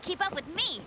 can't keep up with me!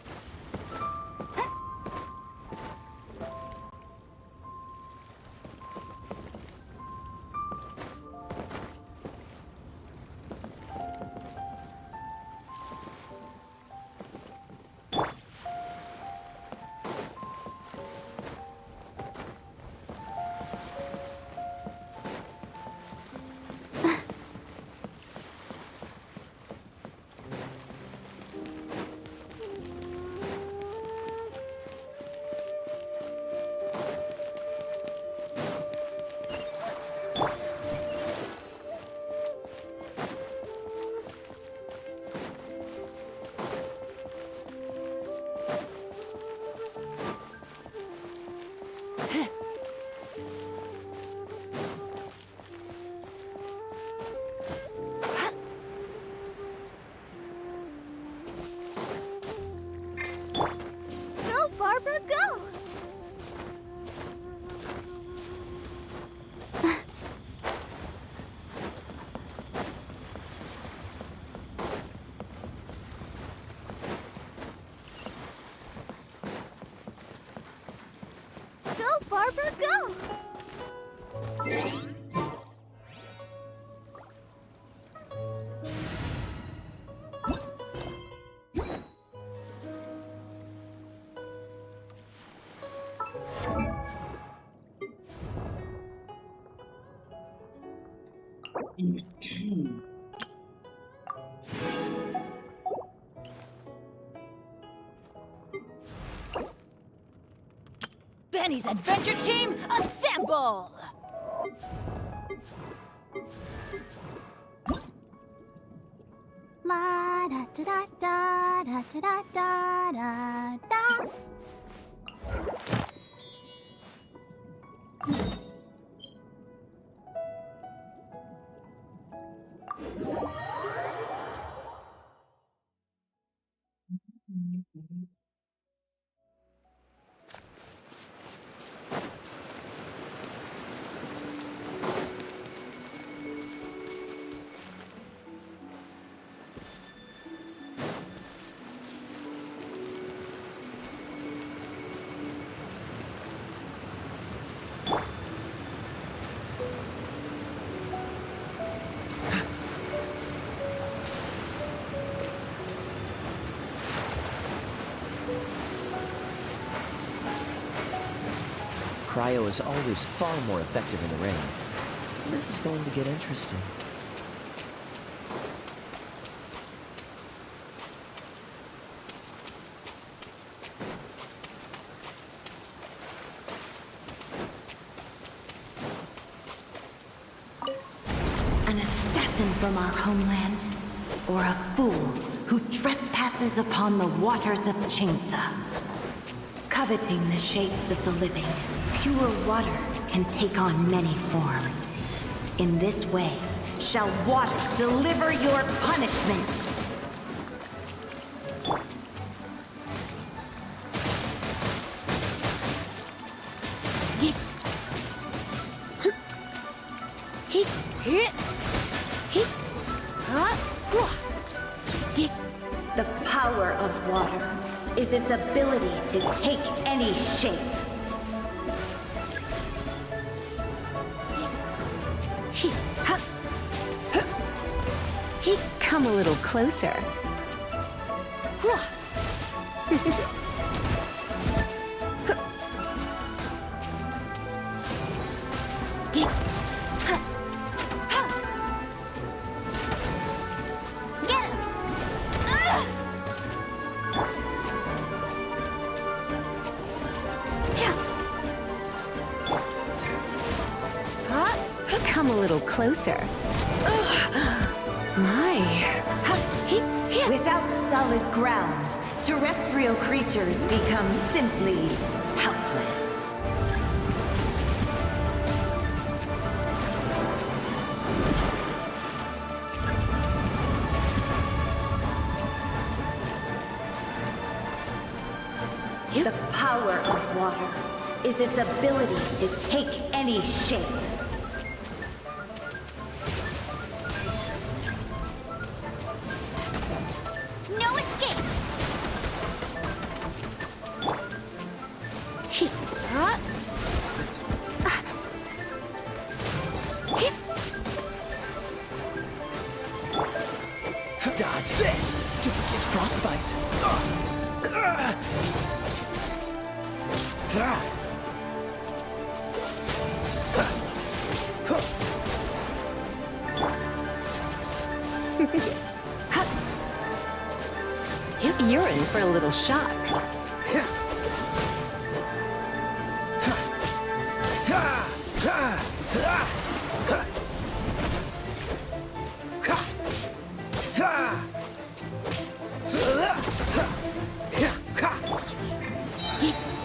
Go, Barbara, go! Go, Barbara, go! Benny's Adventure Team, assemble! La da da da da da da da da da. Cryo is always far more effective in the rain. This is going to get interesting. An assassin from our homeland, or a fool who trespasses upon the waters of Chainsa. Coveting the shapes of the living, pure water can take on many forms. In this way, shall water deliver your punishment. The power of water is its ability to take any shape. Come a little closer. Come a little closer. My. Without solid ground, terrestrial creatures become simply helpless. The power of water is its ability to take any shape. No escape! Dodge this! Don't get frostbite! You're in for a little shock.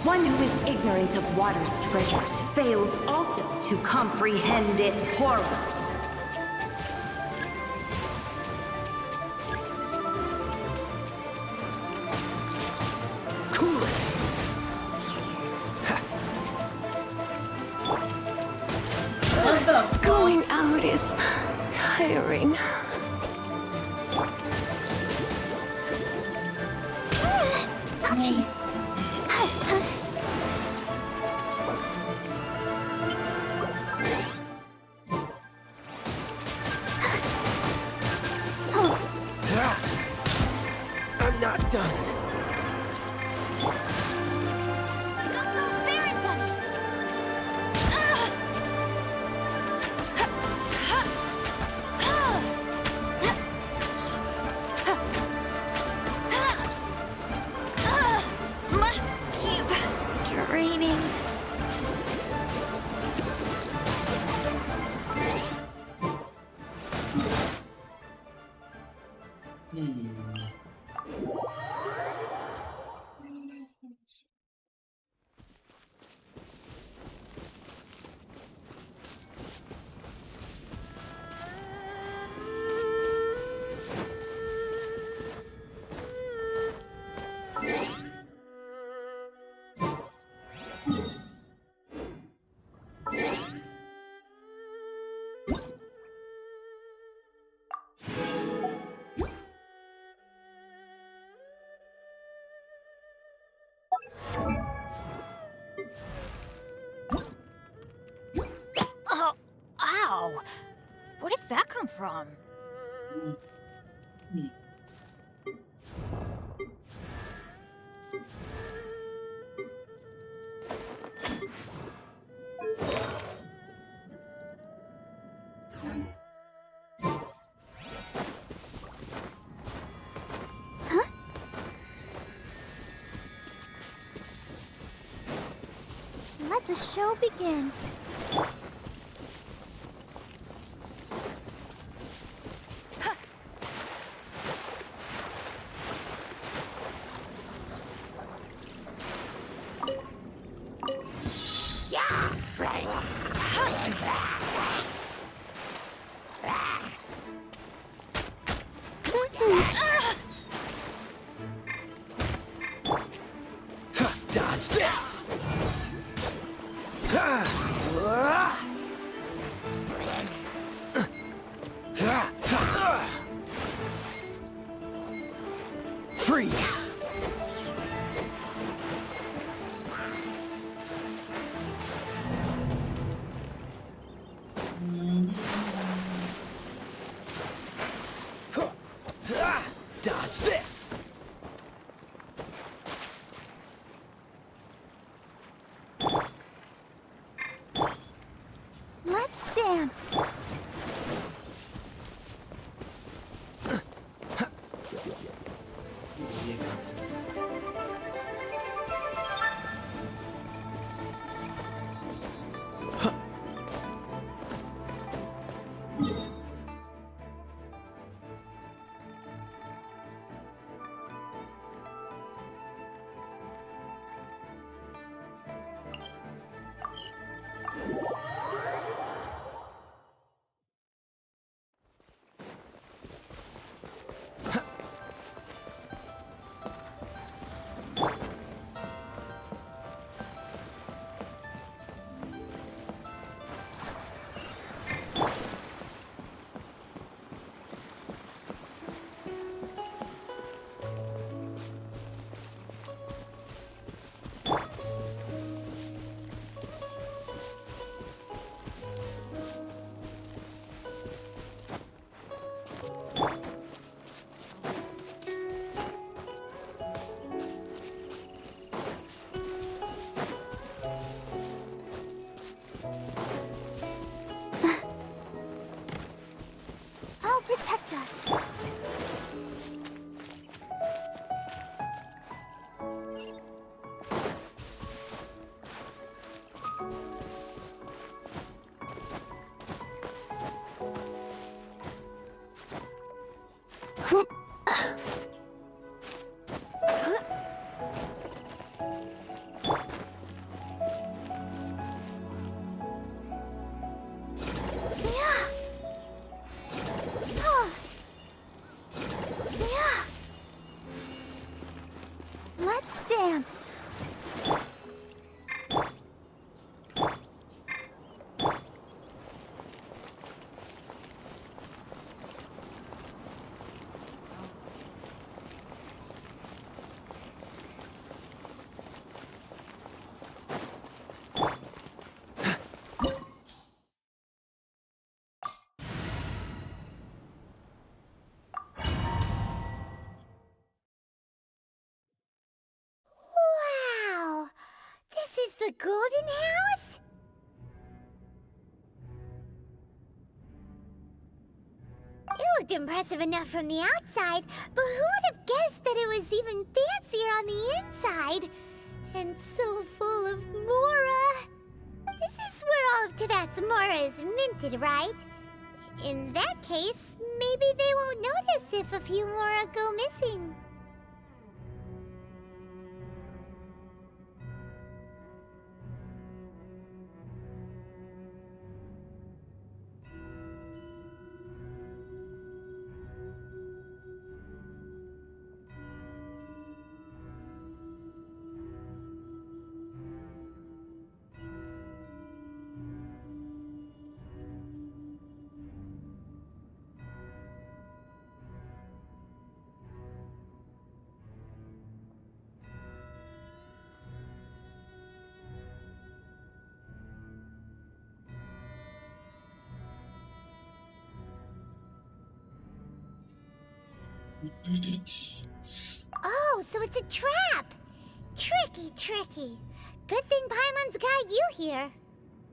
One who is ignorant of water's treasures fails also to comprehend its horrors. Cool it! What the fuck? Going out is tiring. Ouchie. I'm not done. Very funny. Must keep draining. Oh, ow! Where did that come from? Let the show begin. Dodge this! Freeze! Dodge this! Let's dance. us. Let's dance. Wow! This is the Golden House? It looked impressive enough from the outside, but who would have guessed that it was even fancier on the inside? And so full of Mora. This is where all of Teyvat's Mora is minted, right? In that case, maybe they won't notice if a few Mora go missing. Oh, so it's a trap! Tricky, tricky. Good thing Paimon's got you here.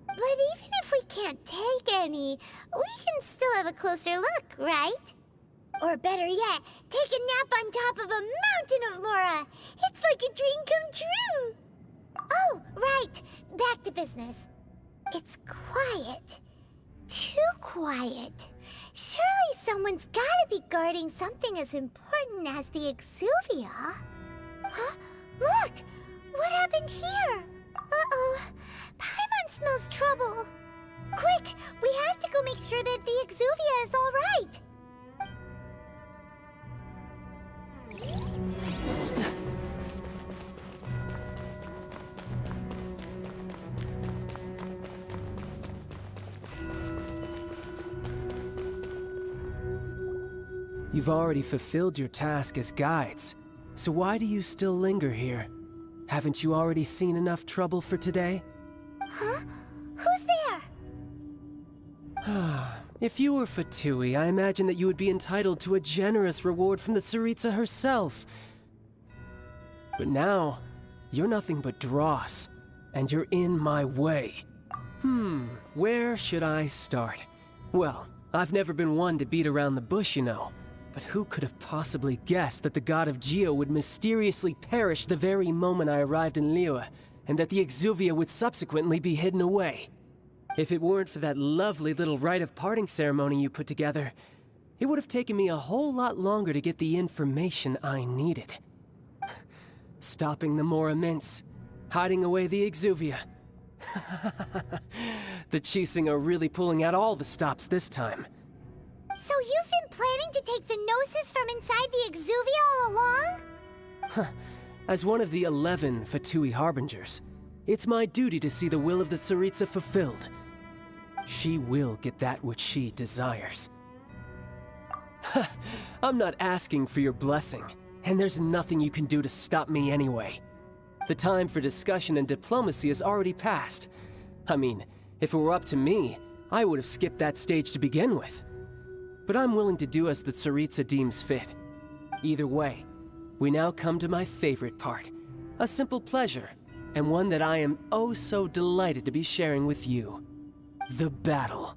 But even if we can't take any, we can still have a closer look, right? Or better yet, take a nap on top of a mountain of Mora. It's like a dream come true. Oh, right. Back to business. It's quiet. Too quiet. Surely someone's gotta be guarding something as important as the Exuvia. Huh? Look! What happened here? Uh-oh. Paimon smells trouble. Quick! We have to go make sure that the Exuvia is all right. You've already fulfilled your task as guides, so why do you still linger here? Haven't you already seen enough trouble for today? Huh? Who's there? If you were Fatui, I imagine that you would be entitled to a generous reward from the Tsaritsa herself. But now, you're nothing but dross, and you're in my way. Where should I start? Well, I've never been one to beat around the bush, you know. But who could have possibly guessed that the god of Geo would mysteriously perish the very moment I arrived in Liyue, and that the Exuvia would subsequently be hidden away? If it weren't for that lovely little rite of parting ceremony you put together, it would have taken me a whole lot longer to get the information I needed. Stopping the Mora Mints, hiding away the Exuvia. The Chising are really pulling out all the stops this time. So you've been planning to take the Gnosis from inside the Exuvia all along? As one of the 11 Fatui Harbingers, it's my duty to see the will of the Tsaritsa fulfilled. She will get that which she desires. I'm not asking for your blessing, and there's nothing you can do to stop me anyway. The time for discussion and diplomacy has already passed. I mean, if it were up to me, I would have skipped that stage to begin with. But I'm willing to do as the Tsaritsa deems fit. Either way, we now come to my favorite part. A simple pleasure, and one that I am oh so delighted to be sharing with you. The battle.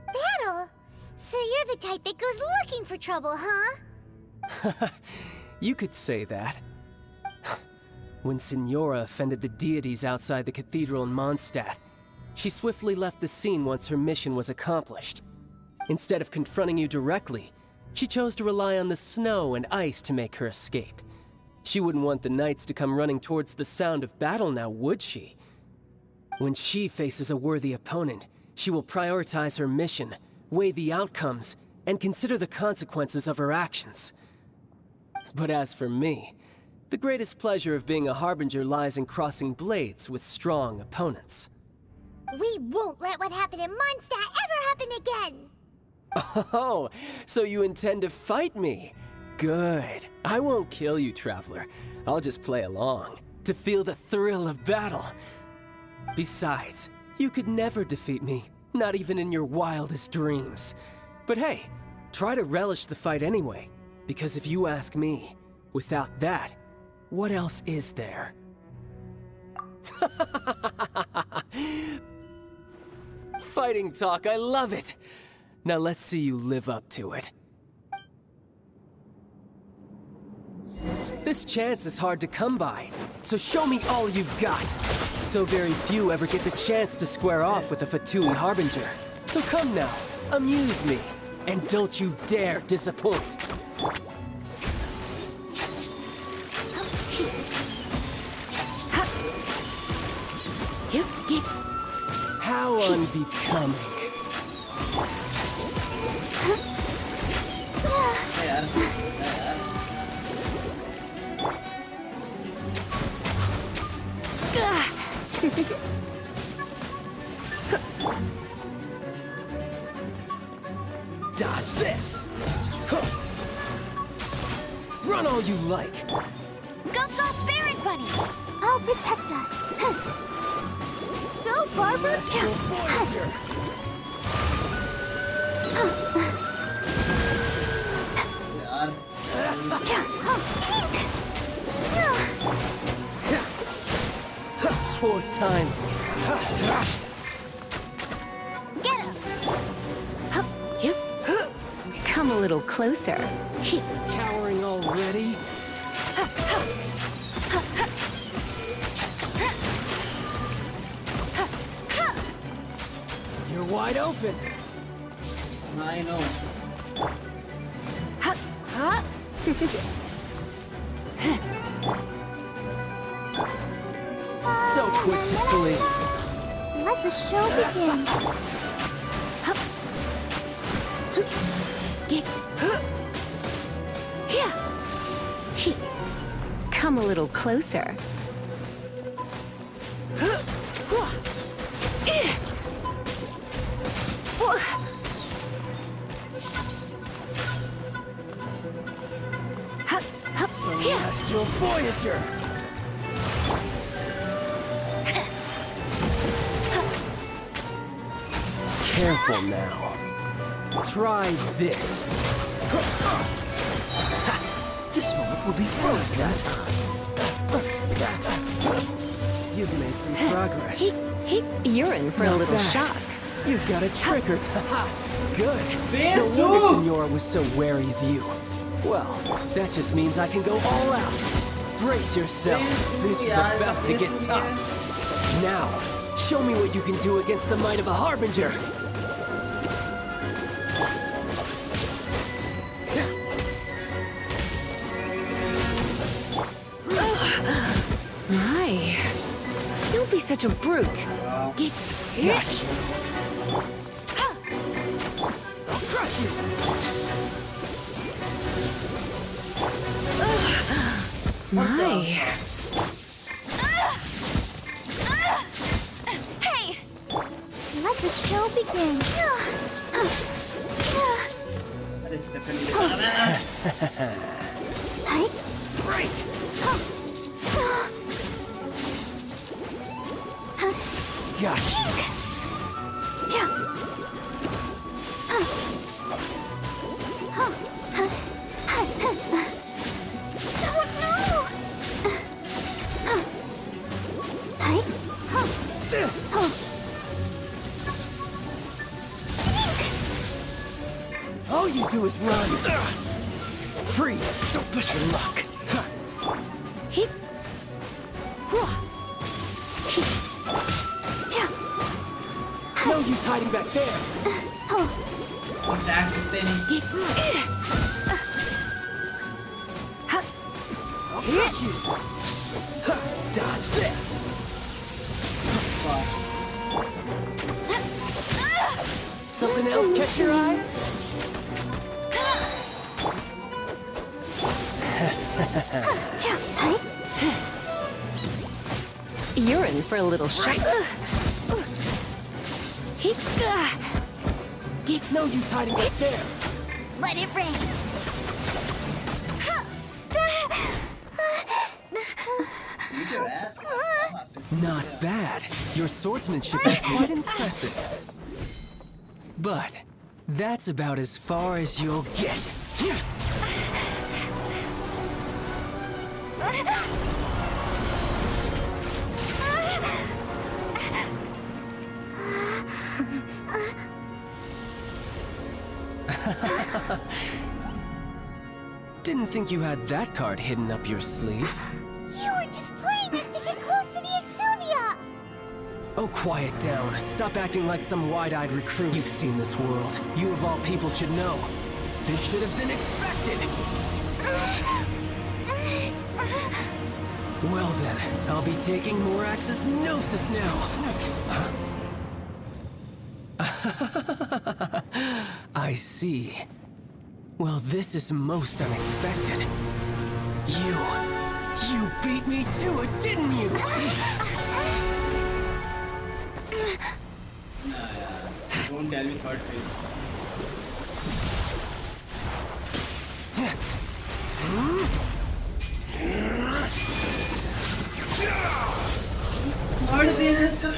Battle? So you're the type that goes looking for trouble, huh? You could say that. When Signora offended the deities outside the cathedral in Mondstadt, she swiftly left the scene once her mission was accomplished. Instead of confronting you directly, she chose to rely on the snow and ice to make her escape. She wouldn't want the knights to come running towards the sound of battle now, would she? When she faces a worthy opponent, she will prioritize her mission, weigh the outcomes, and consider the consequences of her actions. But as for me, the greatest pleasure of being a harbinger lies in crossing blades with strong opponents. We won't let what happened in Mondstadt ever happen again! Oh, so you intend to fight me? Good. I won't kill you, Traveler. I'll just play along, to feel the thrill of battle. Besides, you could never defeat me, not even in your wildest dreams. But hey, try to relish the fight anyway, because if you ask me, without that, what else is there? Fighting talk, I love it! Now let's see you live up to it. This chance is hard to come by, so show me all you've got. So very few ever get the chance to square off with a Fatui Harbinger. So come now, amuse me, and don't you dare disappoint. How unbecoming. यार Dodge this. Run all you like. Go, Spirit Bunny! I'll protect us. Go, Barbara! Celestial Voyager. Poor time. Get him! Come a little closer. Cowering already? You're wide open. I know. So quick to flee. Let the show begin. Come a little closer. Celestial Voyager. Careful now. Try this. This moment will be frozen in time. You've made some progress. You're in for a Not little bad. shock. You've got it triggered. Good. Base No wonder two. Signora was so wary of you. Well, that just means I can go all out. Brace yourself. Base two, This is yeah, about to base get two tough. Now, show me what you can do against the might of a Harbinger. My. Don't be such a brute. Catch. I'll crush you. My. Hey! Let the show begin. अरे इस टक्कर नहीं लगा मैं Hey! Break. Gotcha. This. All you do is run. Freeze! Don't push your luck. Hip. No use hiding back there. Stacks सकते नहीं. I'll crush you. Dodge this. Something else catch your eye? You're in for a little shock. No use hiding back there. Let it rain. Beat your ass. Not bad. Your swordsmanship is quite impressive. But that's about as far as you'll get. Didn't think you had that card hidden up your sleeve. You were just playing us to get close to the Exuvia. Oh, quiet down. Stop acting like some wide-eyed recruit. You've seen this world. You of all people should know. This should have been expected. Well then, I'll be taking Morax's Gnosis now. I see. Well, this is most unexpected. You beat me to it, didn't you? Don't tell me third phase. Third phase है इसका.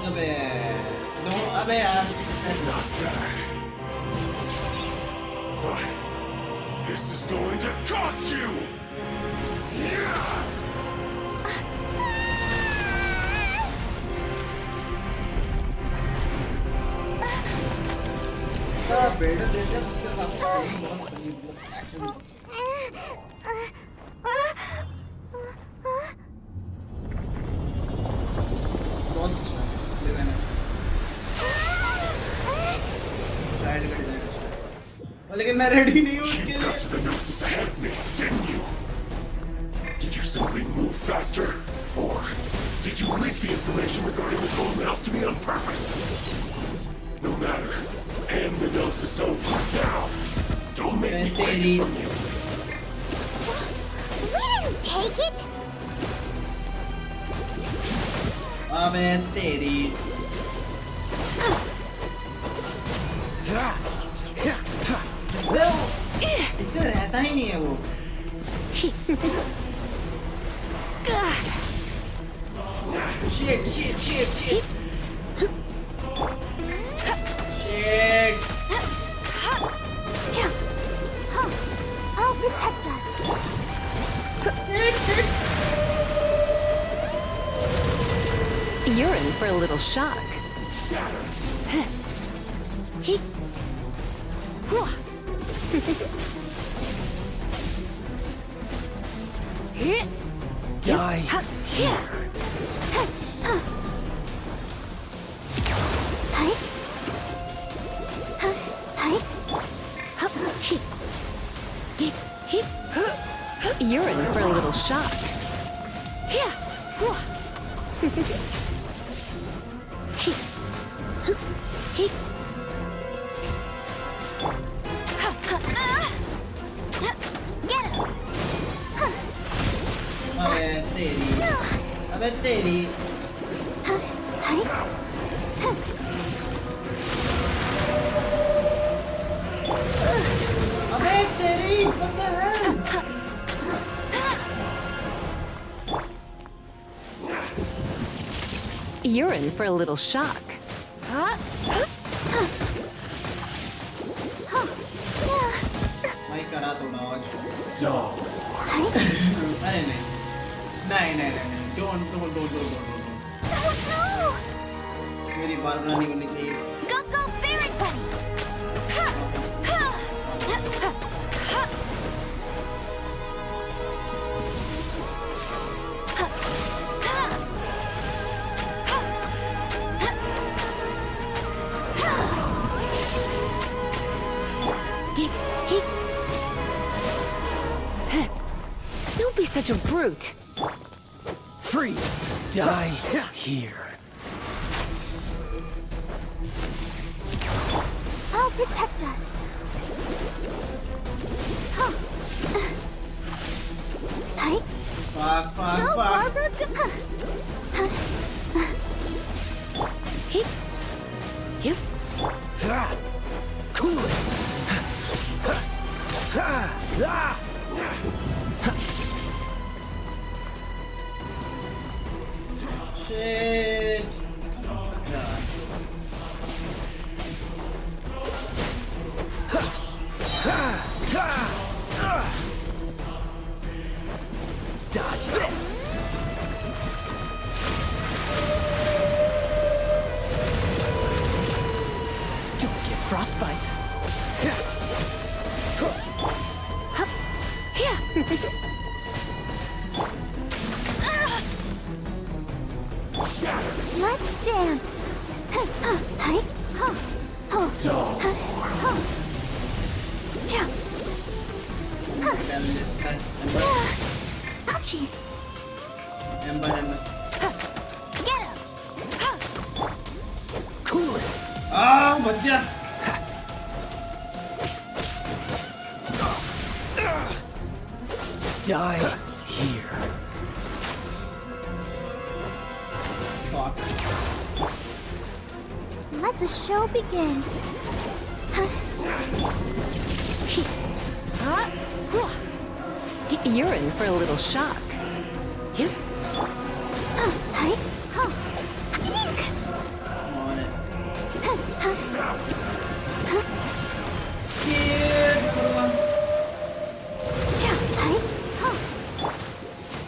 अबे दो अबे यार. Not bad. But this is going to cost you! Welder देते हैं उसके साथ स्टोरी बहुत सही मतलब एक्शन बहुत सही. बहुत अच्छा डिजाइन अच्छा चाइल्ड का डिजाइन अच्छा है. लेकिन मैं रेडी नहीं हूँ उसके You got to लिए. the Gnosis ahead of me, didn't you? Did you simply move faster? Or did you leak the information regarding the Golden House to me on purpose? No matter. Hand the Gnosis over now. Don't make me take it from you. We didn't take it. अबे तेरी. इसमें रहता ही नहीं है वो. Shit. Shit. I'll protect us. You're in for a little shock. Die here. You're in for a little shock. अबे तेरी. अबे तेरी. What the hell? You're in for a little shock. Mic करा थोड़ा आज. No. अरे नहीं. Don't. Oh no! मेरी बार नहीं बननी चाहिए. Go, go, fairy buddy! Ha! Ha! Ha! Ha! Don't be such a brute. Freeze! Die here. I'll protect us. Huh. Hi. Fuck. Go, Barbara. Go. Hip. Hip. Cool it! Shit. Dodge this! Don't get frostbite. Let's dance. Hi. Ouchie. Ember. Get him! Cool it! Ah, बच गया. Die here. Fuck. Let the show begin. You're in for a little shock. Yep. Hi. Come on it.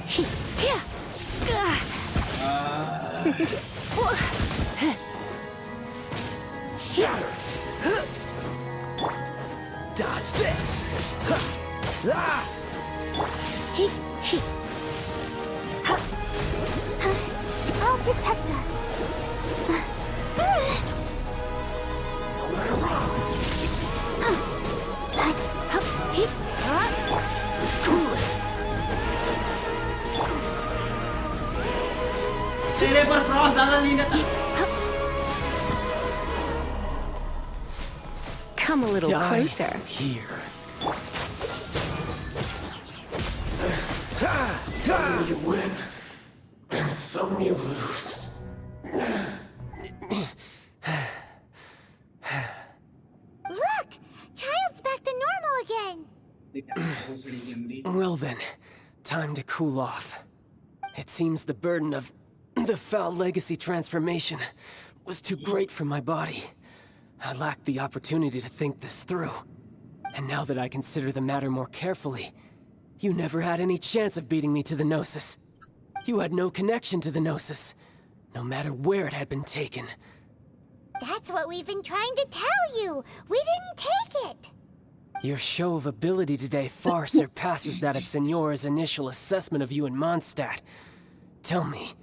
Shit, bro. Dodge this! I'll protect us. Cool it! तेरे पर Frost ज्यादा नहीं रहता. Come a little Die closer. here. Some you win, and some you lose. Look! Child's back to normal again. Well then, time to cool off. It seems the burden of the foul legacy transformation was too great for my body. I lacked the opportunity to think this through. And now that I consider the matter more carefully, you never had any chance of beating me to the Gnosis. You had no connection to the Gnosis, no matter where it had been taken. That's what we've been trying to tell you. We didn't take it. Your show of ability today far surpasses that of Signora's initial assessment of you in Mondstadt. Tell me,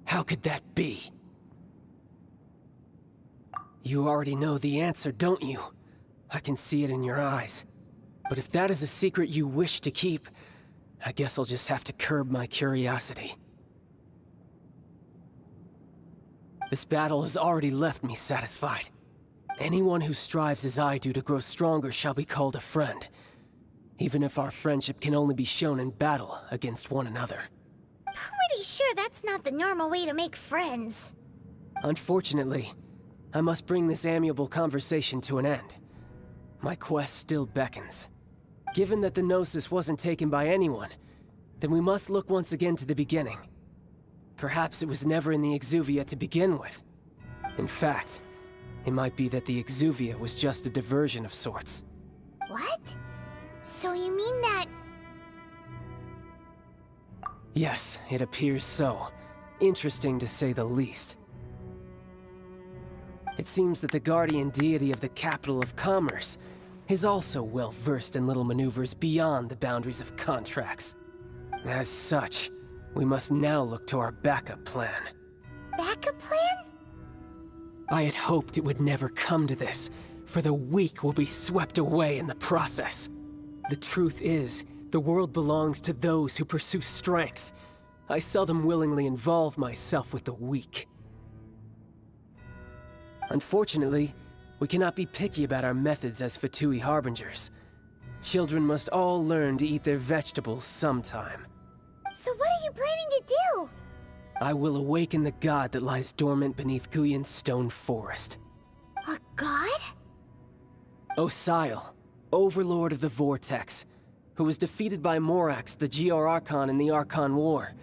how could that be? You already know the answer, don't you? I can see it in your eyes. But if that is a secret you wish to keep, I guess I'll just have to curb my curiosity. This battle has already left me satisfied. Anyone who strives as I do to grow stronger shall be called a friend, even if our friendship can only be shown in battle against one another. Pretty sure that's not the normal way to make friends. Unfortunately, I must bring this amiable conversation to an end. My quest still beckons. Given that the Gnosis wasn't taken by anyone, then we must look once again to the beginning. Perhaps it was never in the Exuvia to begin with. In fact, it might be that the Exuvia was just a diversion of sorts. What? So you mean that... Yes, it appears so. Interesting to say the least. It seems that the guardian deity of the capital of commerce is also well versed in little maneuvers beyond the boundaries of contracts. As such, we must now look to our backup plan. Backup plan? I had hoped it would never come to this, for the weak will be swept away in the process. The truth is, the world belongs to those who pursue strength. I seldom willingly involve myself with the weak. Unfortunately, we cannot be picky about our methods as Fatui Harbingers. Children must all learn to eat their vegetables sometime. So what are you planning to do? I will awaken the god that lies dormant beneath Guyon's stone forest. A god? Osile, Overlord of the Vortex, who was defeated by Morax, the Geo-Archon in the Archon War,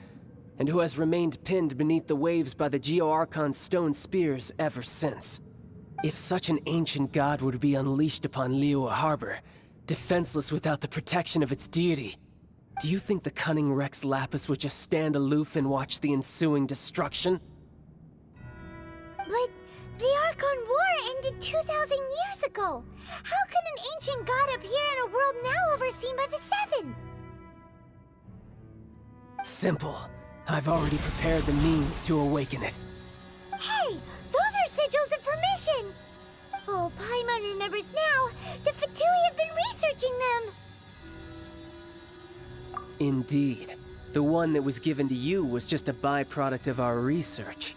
and who has remained pinned beneath the waves by the Geo-Archon's stone spears ever since. If such an ancient god were to be unleashed upon Liyue Harbor, defenseless without the protection of its deity, do you think the cunning Rex Lapis would just stand aloof and watch the ensuing destruction? But the Archon War ended 2,000 years ago. How can an ancient god appear in a world now overseen by the Seven? Simple. I've already prepared the means to awaken it. Hey, those are sigils of permission! Oh, Paimon remembers now. The Fatui have been researching them. Indeed. The one that was given to you was just a byproduct of our research.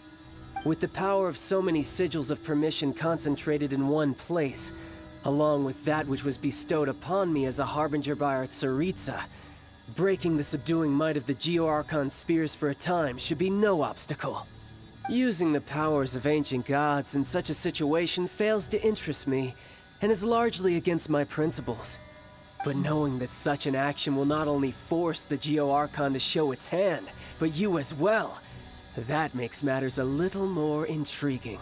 With the power of so many sigils of permission concentrated in one place, along with that which was bestowed upon me as a harbinger by our Tsaritsa, breaking the subduing might of the Geo-Archon spears for a time should be no obstacle. Using the powers of ancient gods in such a situation fails to interest me, and is largely against my principles. But knowing that such an action will not only force the Geo-Archon to show its hand, but you as well, that makes matters a little more intriguing.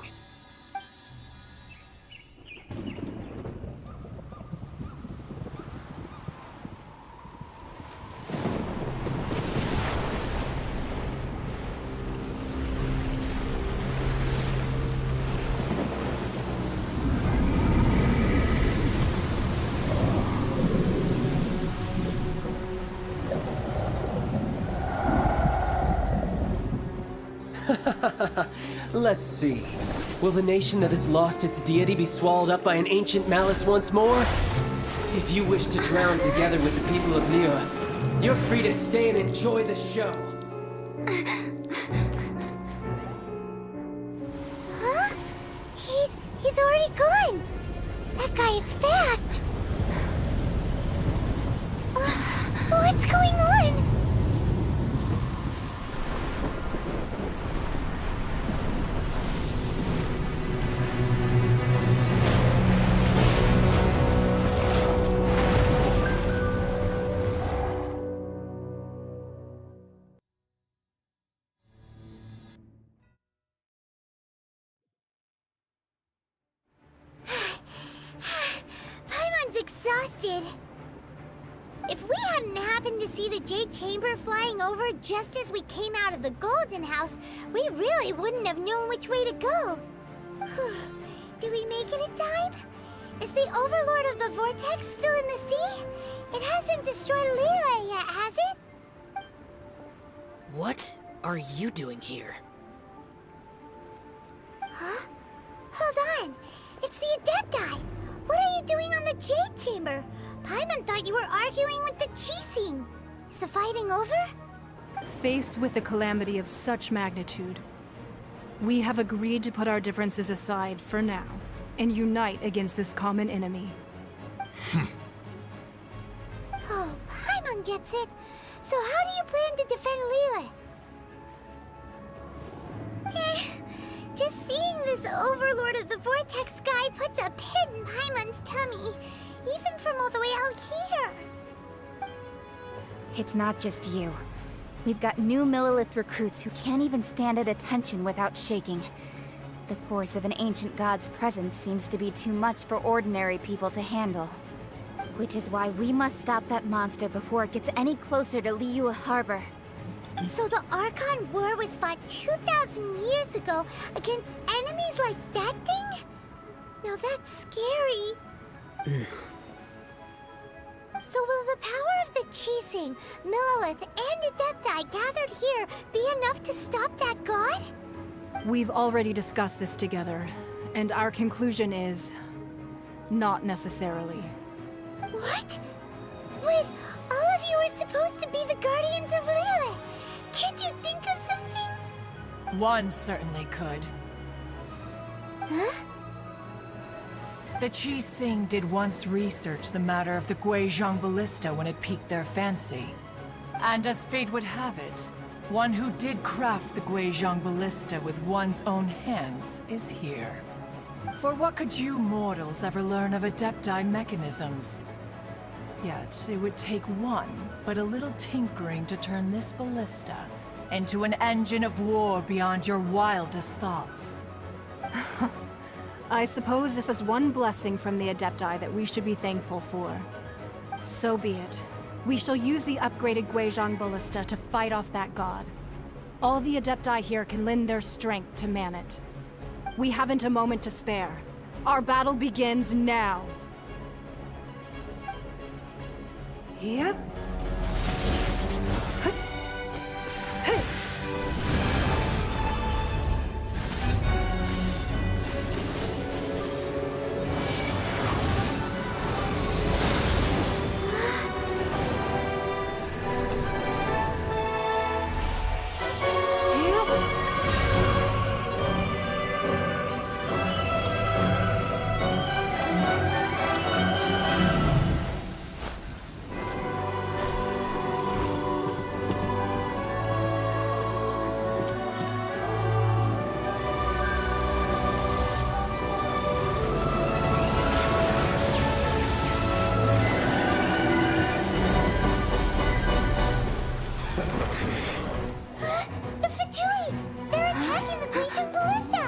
Let's see. Will the nation that has lost its deity be swallowed up by an ancient malice once more? If you wish to drown together with the people of Liyue, you're free to stay and enjoy the show. Huh? He's already gone. That guy is fast. What's going on? Paimon's exhausted. If we hadn't happened to see the Jade Chamber flying over just as we came out of the Golden House, we really wouldn't have known which way to go. Did we make it in time? Is the Overlord of the Vortex still in the sea? It hasn't destroyed Liyue yet, has it? What are you doing here? Huh? Hold on. It's the Adepti. What are you doing on the Jade Chamber? Paimon thought you were arguing with the Chising. Is the fighting over? Faced with a calamity of such magnitude, we have agreed to put our differences aside for now and unite against this common enemy. Oh, Paimon gets it. So how do you plan to defend Liyue? Just seeing this Overlord of the Vortex guy puts a pit in Paimon's tummy, even from all the way out here. It's not just you. We've got new Millilith recruits who can't even stand at attention without shaking. The force of an ancient god's presence seems to be too much for ordinary people to handle. Which is why we must stop that monster before it gets any closer to Liyue Harbor. So the Archon War was fought 2,000 years ago against enemies like that thing? Now that's scary. So will the power of the Chising, Millelith, and Adepti gathered here be enough to stop that god? We've already discussed this together, and our conclusion is... not necessarily. What? Wait, all of you are supposed to be the Guardians of Lilith. Can't you think of something? One certainly could. Huh? The Chising did once research the matter of the Guizhong Ballista when it piqued their fancy. And as fate would have it, one who did craft the Guizhong Ballista with one's own hands is here. For what could you mortals ever learn of Adepti mechanisms? Yet, it would take one, but a little tinkering to turn this ballista into an engine of war beyond your wildest thoughts. I suppose this is one blessing from the Adepti that we should be thankful for. So be it. We shall use the upgraded Guizhong Ballista to fight off that god. All the Adepti here can lend their strength to man it. We haven't a moment to spare. Our battle begins now. Yep. The Fatui! They're attacking the Guizhong Ballista!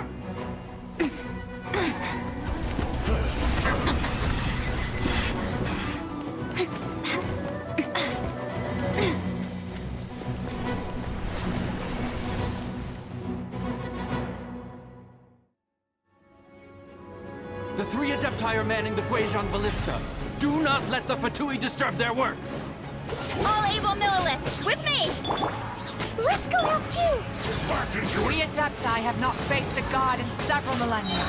The three Adepti are manning the Guizhong Ballista. Do not let the Fatui disturb their work! All able Millelith, with me! Let's go help too! We Adepti have not faced a god in several millennia.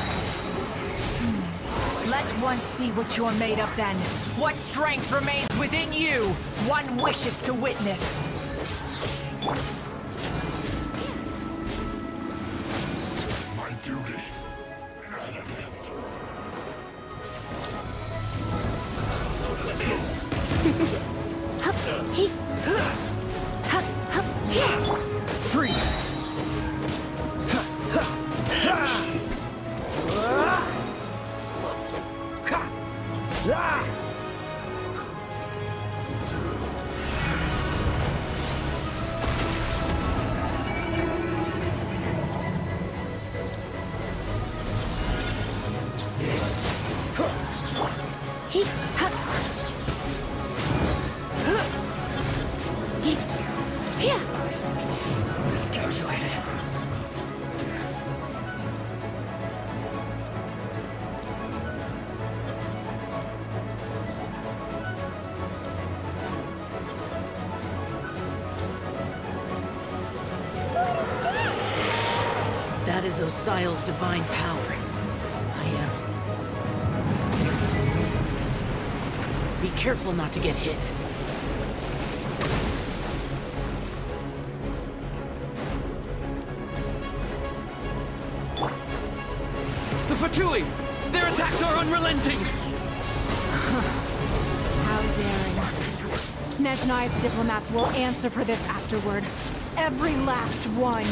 Let one see what you're made of then. What strength remains within you, one wishes to witness. My duty at an end. Freeze! Miscalculated. That is Osial's divine power. I am very familiar with it. Be careful not to get hit. The Fatui! Their attacks are unrelenting! How daring. Snezhnai's diplomats will answer for this afterward. Every last one.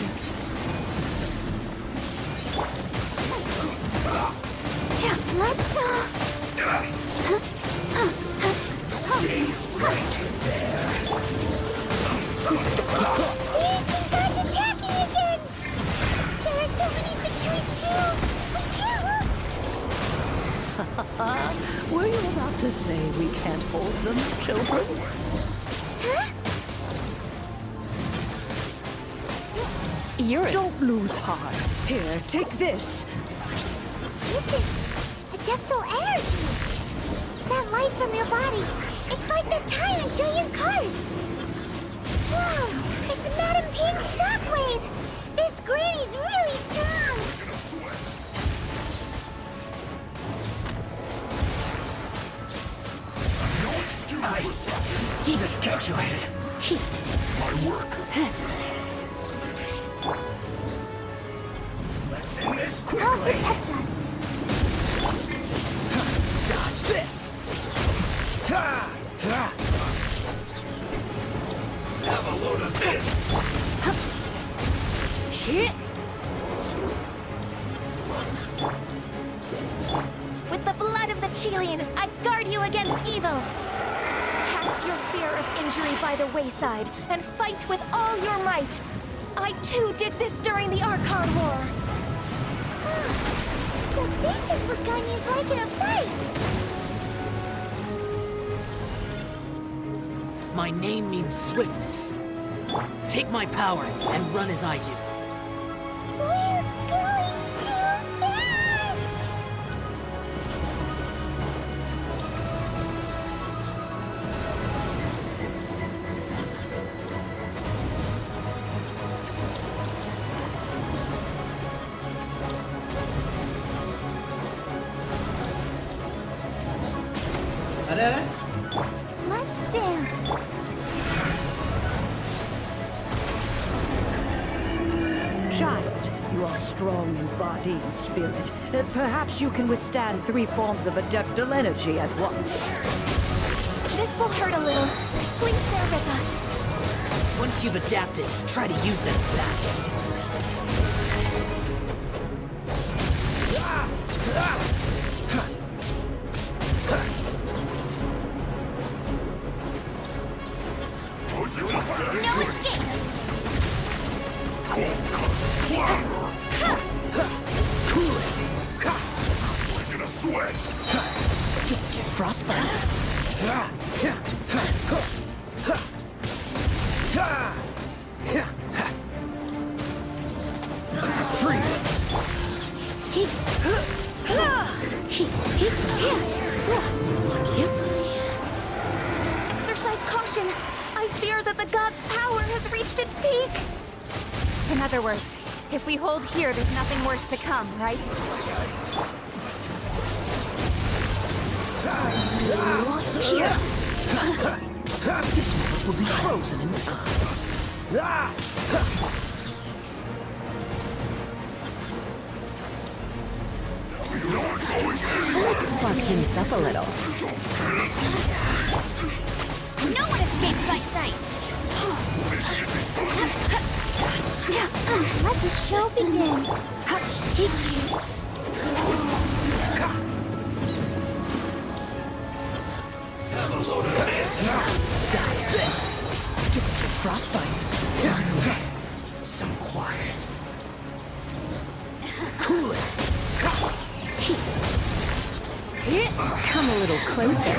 Yeah, let's go! Stay right there. The ancient god's attacking again! There are so many Fatui too! We can't look! Were you about to say we can't hold them, children? Huh? You're Don't lose heart. Here, take this. This is adeptal energy. That light from your body. It's like the time in giant cars. Wow, it's Madam Pink Shockwave. This granny's really strong. He miscalculated. My work. Let's end this I'll quickly. protect us. Dodge this! Have a load of this. With the blood of the Chilean, I guard you against evil. Cast your fear of injury by the wayside and fight with all your might. I too did this during the Archon War. So this is what Ganyu's like in a fight. My name means swiftness. Take my power and run as I do. We're going too fast! अरे अरे Let's dance. Child, you are strong in body and spirit. Perhaps you can withstand 3 forms of adeptal energy at once. This will hurt a little. Please bear with us. Once you've adapted, try to use them back. No escape! Cool it. Breaking a sweat. Don't get frostbite. Exercise caution. I fear that the god's power has reached its peak. In other words, if we hold here, there's nothing worse to come, right? Here. This world will be frozen in time. Fuck things up a little. No one escapes my sights. Let the show begin. Dodge this. Don't get frostbite. Some quiet. Cool it. Come a little closer.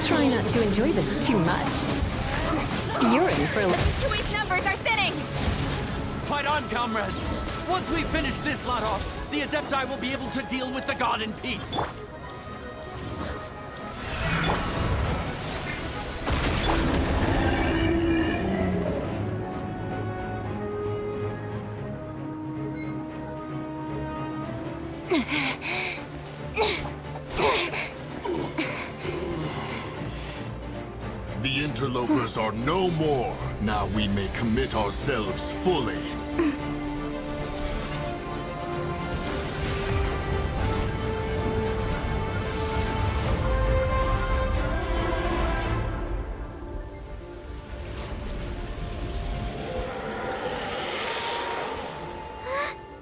Try not to enjoy this too much. You're in for a Tui's numbers are thinning! Fight on, comrades! Once we finish this lot off, the Adepti will be able to deal with the god in peace. The interlopers are no more. Now we may commit ourselves fully.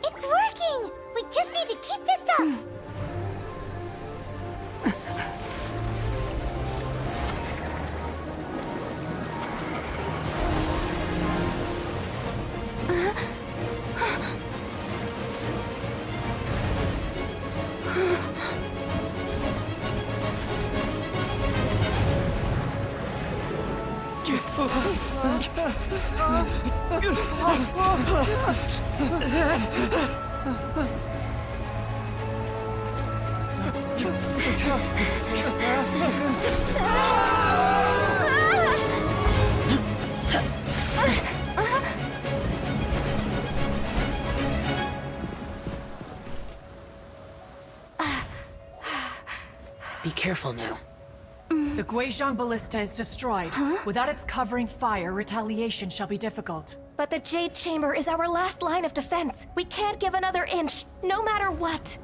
It's working! We just need to keep this up! Be careful now. The Guizhong Ballista is destroyed. Without its covering fire, retaliation shall be difficult. But the Jade Chamber is our last line of defense. We can't give another inch, no matter what.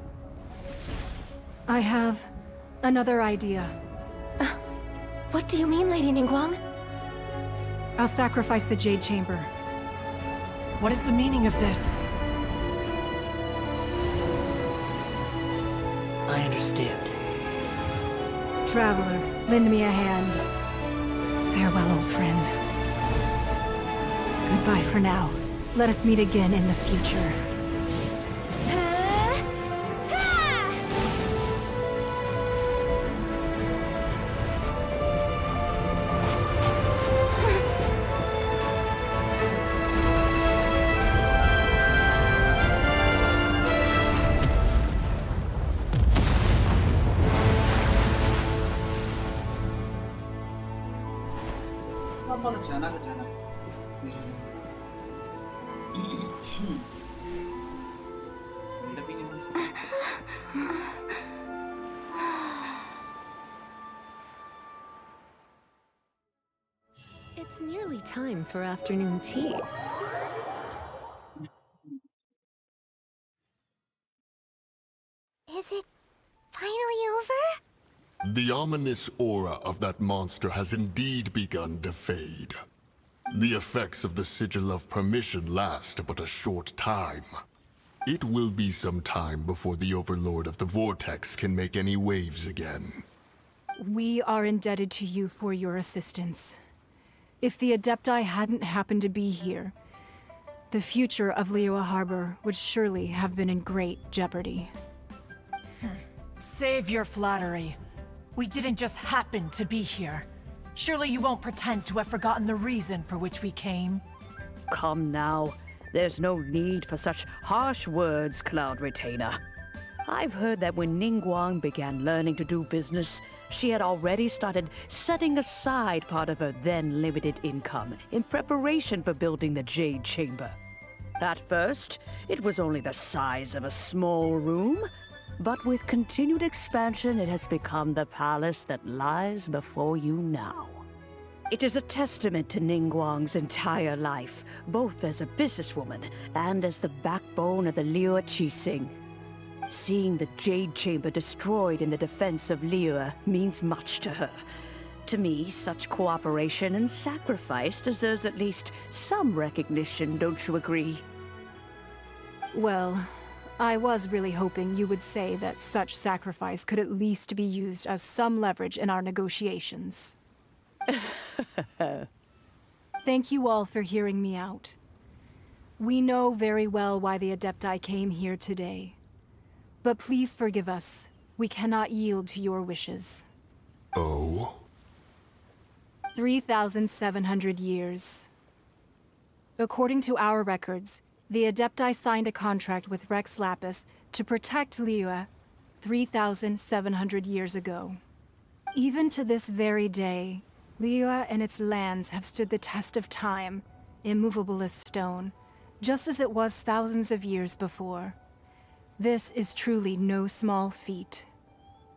I have another idea. What do you mean, Lady Ningguang? I'll sacrifice the Jade Chamber. What is the meaning of this? I understand. Traveler, lend me a hand. Farewell, old friend. Goodbye for now. Let us meet again in the future. Normal achanak. It's nearly time for afternoon tea. Is it finally over? The ominous aura of that monster has indeed begun to fade. The effects of the Sigil of Permission last but a short time. It will be some time before the Overlord of the Vortex can make any waves again. We are indebted to you for your assistance. If the Adepti hadn't happened to be here, the future of Liyue Harbor would surely have been in great jeopardy. Save your flattery. We didn't just happen to be here. Surely you won't pretend to have forgotten the reason for which we came? Come now. There's no need for such harsh words, Cloud Retainer. I've heard that when Ningguang began learning to do business, she had already started setting aside part of her then limited income in preparation for building the Jade Chamber. At first, it was only the size of a small room, but with continued expansion, it has become the palace that lies before you now. It is a testament to Ningguang's entire life, both as a businesswoman and as the backbone of the Liyue Qixing. Seeing the Jade Chamber destroyed in the defense of Liyue means much to her. To me, such cooperation and sacrifice deserves at least some recognition, don't you agree? Well, I was really hoping you would say that such sacrifice could at least be used as some leverage in our negotiations. Thank you all for hearing me out. We know very well why the Adepti came here today. But please forgive us. We cannot yield to your wishes. Oh? 3,700 years. According to our records, the Adepti signed a contract with Rex Lapis to protect Liyue 3,700 years ago. Even to this very day, Liyue and its lands have stood the test of time, immovable as stone, just as it was thousands of years before. This is truly no small feat.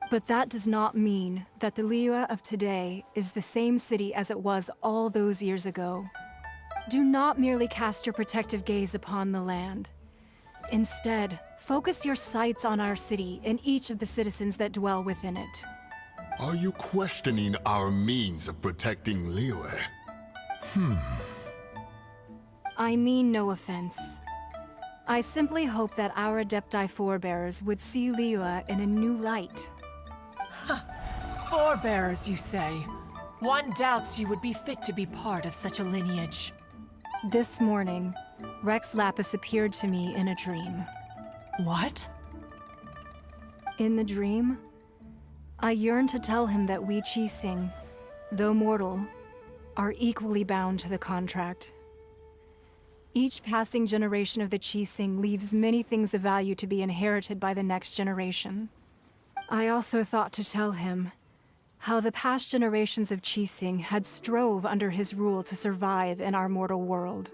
But that does not mean that the Liyue of today is the same city as it was all those years ago. Do not merely cast your protective gaze upon the land. Instead, focus your sights on our city and each of the citizens that dwell within it. Are you questioning our means of protecting Liyue? I mean no offense. I simply hope that our Adepti forebears would see Liyue in a new light. Forebearers, you say? One doubts you would be fit to be part of such a lineage. This morning, Rex Lapis appeared to me in a dream. What? In the dream, I yearned to tell him that we Qixing, though mortal, are equally bound to the contract. Each passing generation of the Qixing leaves many things of value to be inherited by the next generation. I also thought to tell him how the past generations of Qixing had strove under his rule to survive in our mortal world,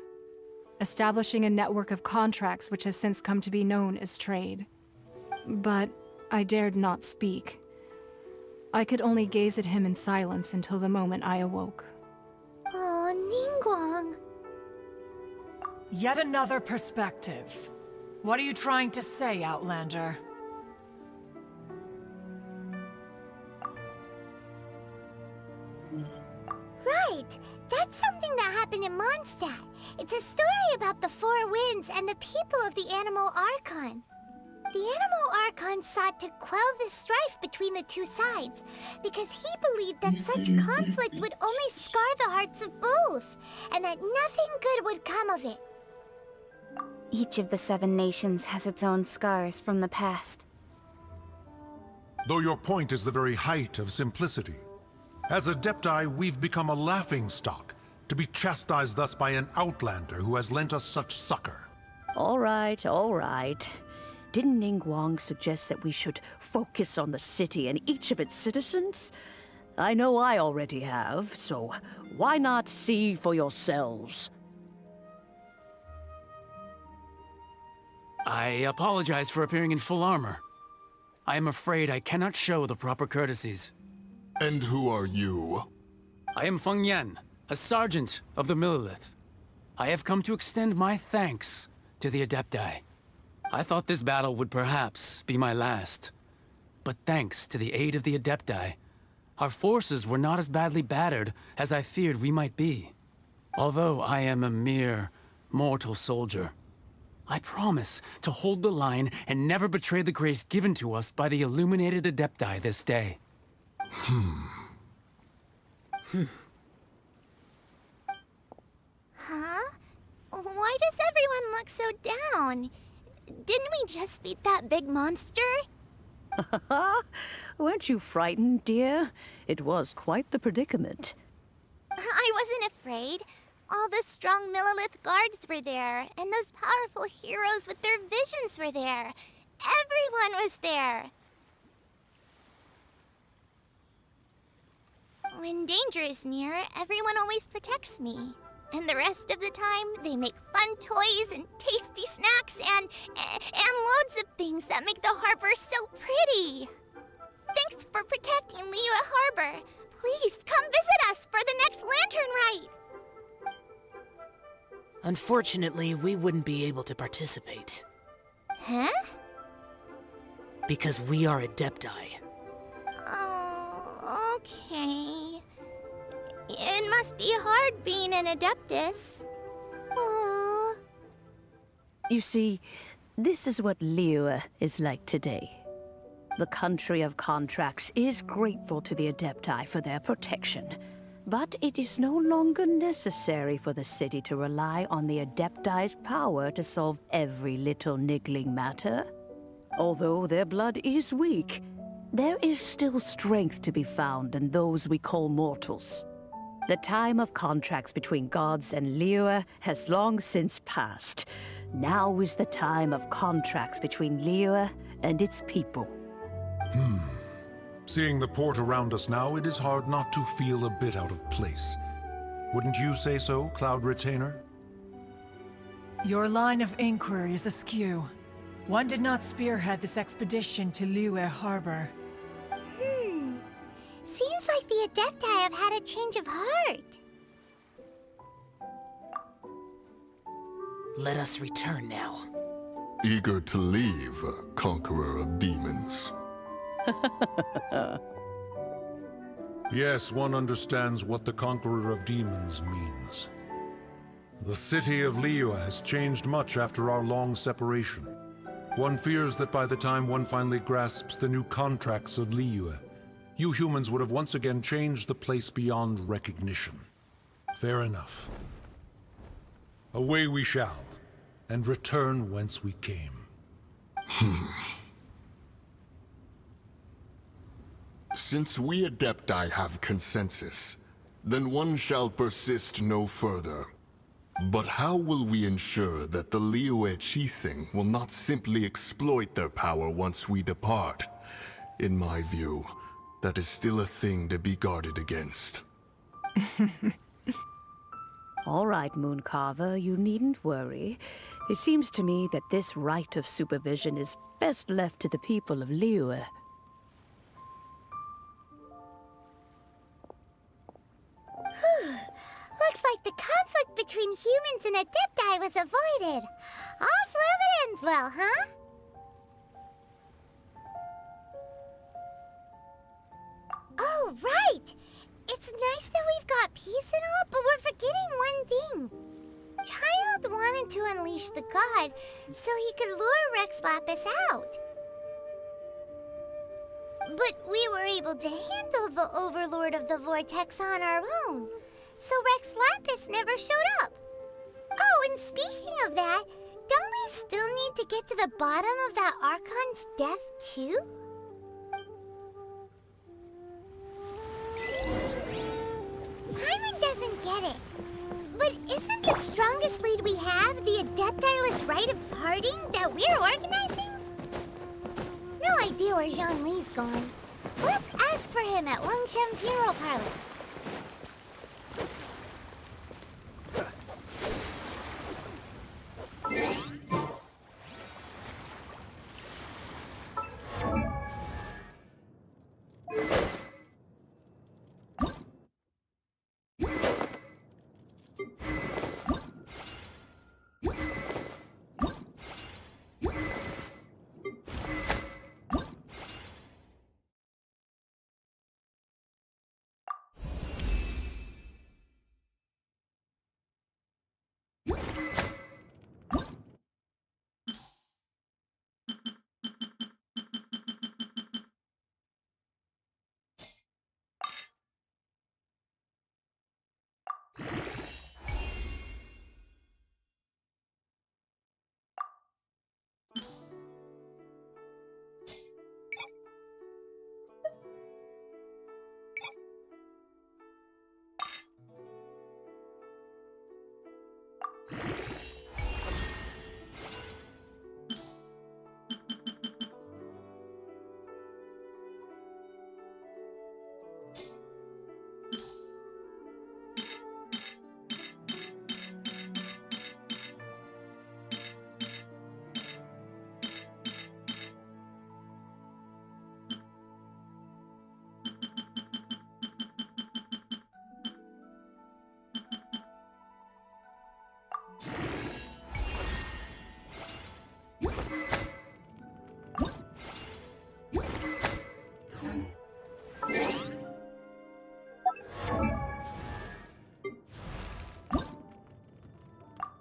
establishing a network of contracts which has since come to be known as trade. But I dared not speak. I could only gaze at him in silence until the moment I awoke. Oh, Ningguang. Yet another perspective. What are you trying to say, Outlander? Right! That's something that happened in Mondstadt. It's a story about the Four Winds and the people of the Animal Archon. The Animal Archon sought to quell the strife between the two sides, because he believed that such conflict would only scar the hearts of both, and that nothing good would come of it. Each of the 7 nations has its own scars from the past. Though your point is the very height of simplicity. As Adepti, we've become a laughingstock, to be chastised thus by an outlander who has lent us such succor. All right, all right. Didn't Ningguang suggest that we should focus on the city and each of its citizens? I know I already have, so why not see for yourselves? I apologize for appearing in full armor. I am afraid I cannot show the proper courtesies. And who are you? I am Feng Yan, a sergeant of the Millelith. I have come to extend my thanks to the Adepti. I thought this battle would perhaps be my last. But thanks to the aid of the Adepti, our forces were not as badly battered as I feared we might be. Although I am a mere mortal soldier, I promise to hold the line and never betray the grace given to us by the illuminated Adepti this day. Huh? Why does everyone look so down? Didn't we just beat that big monster? Weren't you frightened, dear? It was quite the predicament. I wasn't afraid. All the strong Millelith guards were there, and those powerful heroes with their visions were there. Everyone was there. When danger is near, everyone always protects me. And the rest of the time, they make fun toys and tasty snacks and loads of things that make the harbor so pretty. Thanks for protecting Liyue Harbor. Please come visit us for the next lantern rite. Unfortunately, we wouldn't be able to participate. Huh? Because we are Adepti. Oh, okay. It must be hard being an Adeptus. Aww. You see, this is what Liyue is like today. The country of contracts is grateful to the Adepti for their protection, but it is no longer necessary for the city to rely on the Adepti's power to solve every little niggling matter. Although their blood is weak, there is still strength to be found in those we call mortals. The time of contracts between gods and Liyue has long since passed. Now is the time of contracts between Liyue and its people. Seeing the port around us now, it is hard not to feel a bit out of place. Wouldn't you say so, Cloud Retainer? Your line of inquiry is askew. One did not spearhead this expedition to Liyue Harbor. Seems like the Adepti have had a change of heart. Let us return now. Eager to leave, Conqueror of Demons. Yes, one understands what the Conqueror of Demons means. The city of Liyue has changed much after our long separation. One fears that by the time one finally grasps the new contracts of Liyue, you humans would have once again changed the place beyond recognition. Fair enough. Away we shall, and return whence we came. Since we Adepti have consensus, then one shall persist no further. But how will we ensure that the Liyue Qixing will not simply exploit their power once we depart? In my view, that is still a thing to be guarded against. All right, Mooncarver, you needn't worry. It seems to me that this right of supervision is best left to the people of Liyue. Looks like the conflict between humans and Adepti was avoided. All's well that ends well, huh? Oh, right! It's nice that we've got peace and all, but we're forgetting one thing. Child wanted to unleash the god so he could lure Rex Lapis out. But we were able to handle the Overlord of the Vortex on our own, so Rex Lapis never showed up. Oh, and speaking of that, don't we still need to get to the bottom of that Archon's death, too? Paimon doesn't get it. But isn't the strongest lead we have the Adeptiless Rite of Parting that we're organizing? No idea where Zhang Li's gone. Let's ask for him at Longshem Funeral Parlor.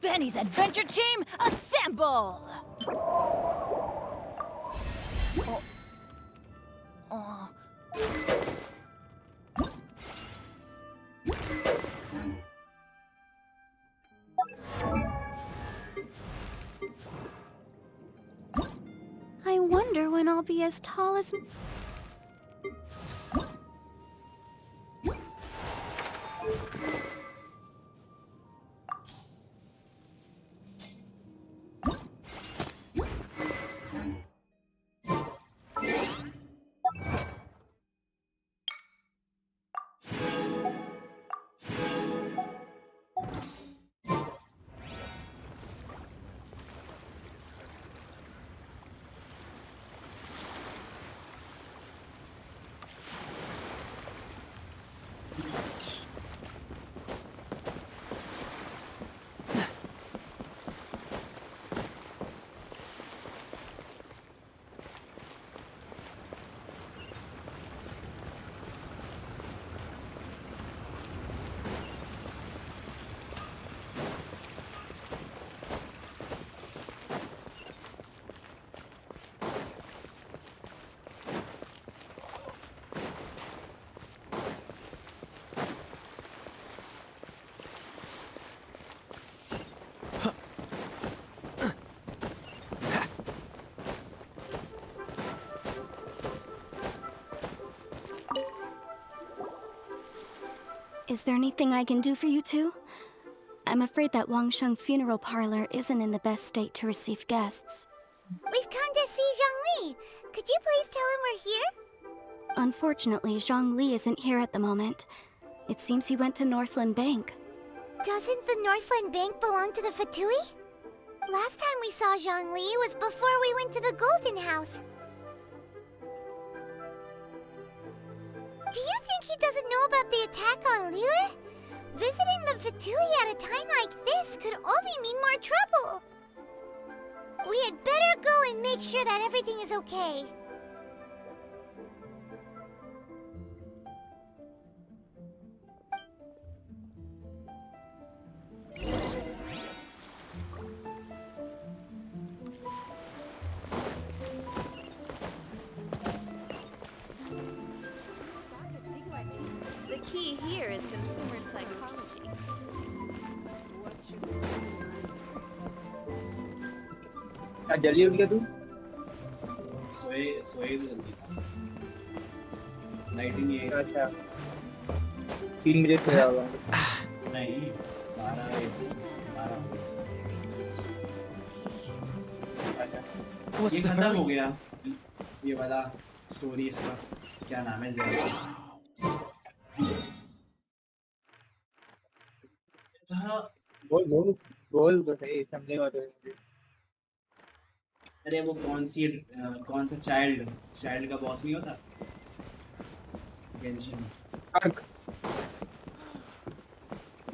Benny's adventure team, assemble! I wonder when I'll be as tall as... Is there anything I can do for you two? I'm afraid that Wangsheng funeral parlor isn't in the best state to receive guests. We've come to see Zhongli. Could you please tell him we're here? Unfortunately, Zhongli isn't here at the moment. It seems he went to Northland Bank. Doesn't the Northland Bank belong to the Fatui? Last time we saw Zhongli was before we went to the Golden House. Do you think he doesn't know about the attack on Liyue? Visiting the Fatui at a time like this could only mean more trouble. We had better go and make sure that everything is okay. The key here is consumer psychology. क्या जल्दी उठ गया तू? सोए तो जल्दी था। Lighting नहीं आई। अच्छा 3 बजे सोया होगा। नहीं 12 What's ये the खत्म hurry? हो गया। ये वाला स्टोरी इसका क्या नाम है ज़रा? बोल तो सही समझेगा तो। अरे वो कौन सा चाइल्ड का बॉस नहीं होता गेंशिन में।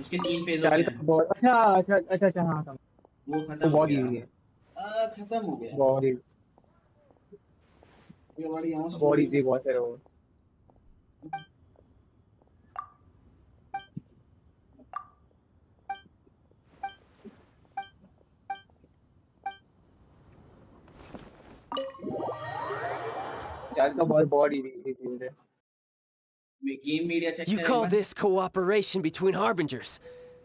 उसके 3 फेज होते हैं। अच्छा हाँ वो खत्म हो गया। खत्म हो गया। बॉडी ये बड़ी यहाँ बॉडी भी बहुत है वो। You call this cooperation between harbingers?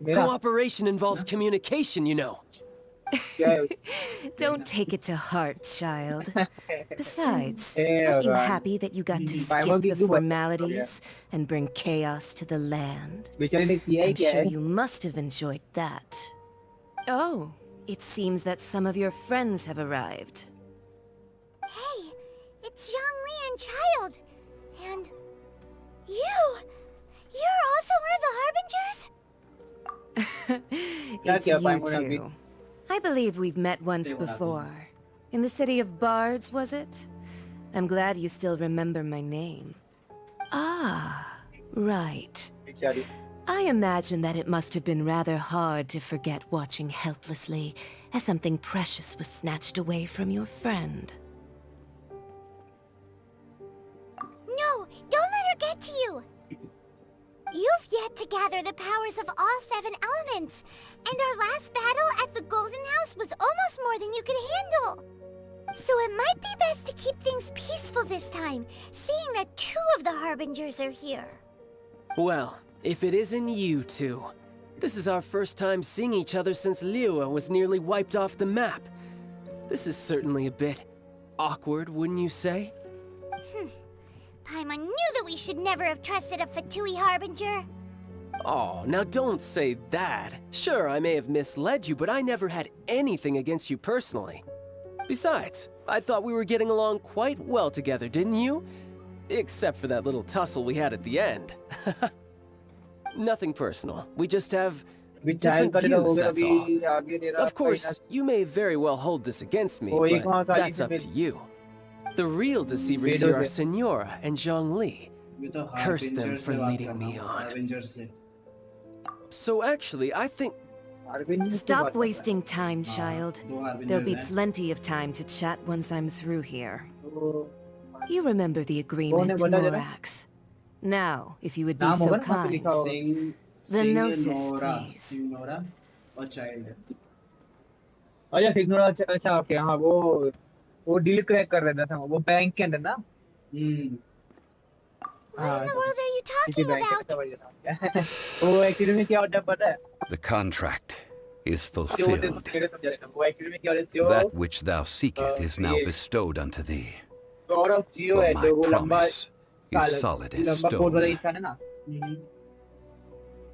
Cooperation involves communication, you know. Don't take it to heart, child. Besides, aren't you happy that you got to skip the formalities and bring chaos to the land? I'm sure you must have enjoyed that. Oh, it seems that some of your friends have arrived. Hey, it's Zhongli and Child. And you're also one of the Harbingers? It's you two. I believe we've met once before. In the city of Bards, was it? I'm glad you still remember my name. Ah, right. I imagine that it must have been rather hard to forget watching helplessly as something precious was snatched away from your friend. No, don't let her get to you! You've yet to gather the powers of all 7 elements, and our last battle at the Golden House was almost more than you could handle. So it might be best to keep things peaceful this time, seeing that 2 of the Harbingers are here. Well, if it isn't you two. This is our first time seeing each other since Liyue was nearly wiped off the map. This is certainly a bit awkward, wouldn't you say? Paimon knew that we should never have trusted a Fatui Harbinger. Oh, now don't say that. Sure, I may have misled you, but I never had anything against you personally. Besides, I thought we were getting along quite well together, didn't you? Except for that little tussle we had at the end. Nothing personal. We just have different views, that's all. Of course, you may very well hold this against me, but that's up to you. The real deceivers here are Senora and Zhongli. Curse them for leading me on. So actually, I think... Stop wasting time, child. There'll be plenty of time to chat once I'm through here. You remember the agreement, Morax. Now, if you would be so kind. The Gnosis, please. Senora और Child है। अच्छा सिग्नोरा अच्छा okay हाँ वो deal crack कर रहा था वो बैंक के अंदर ना। What in the world are you talking about? वो एक्चुअली में क्या होता है पता है? The contract is fulfilled. That which thou seeketh is now bestowed unto thee. For my promise is solid as stone.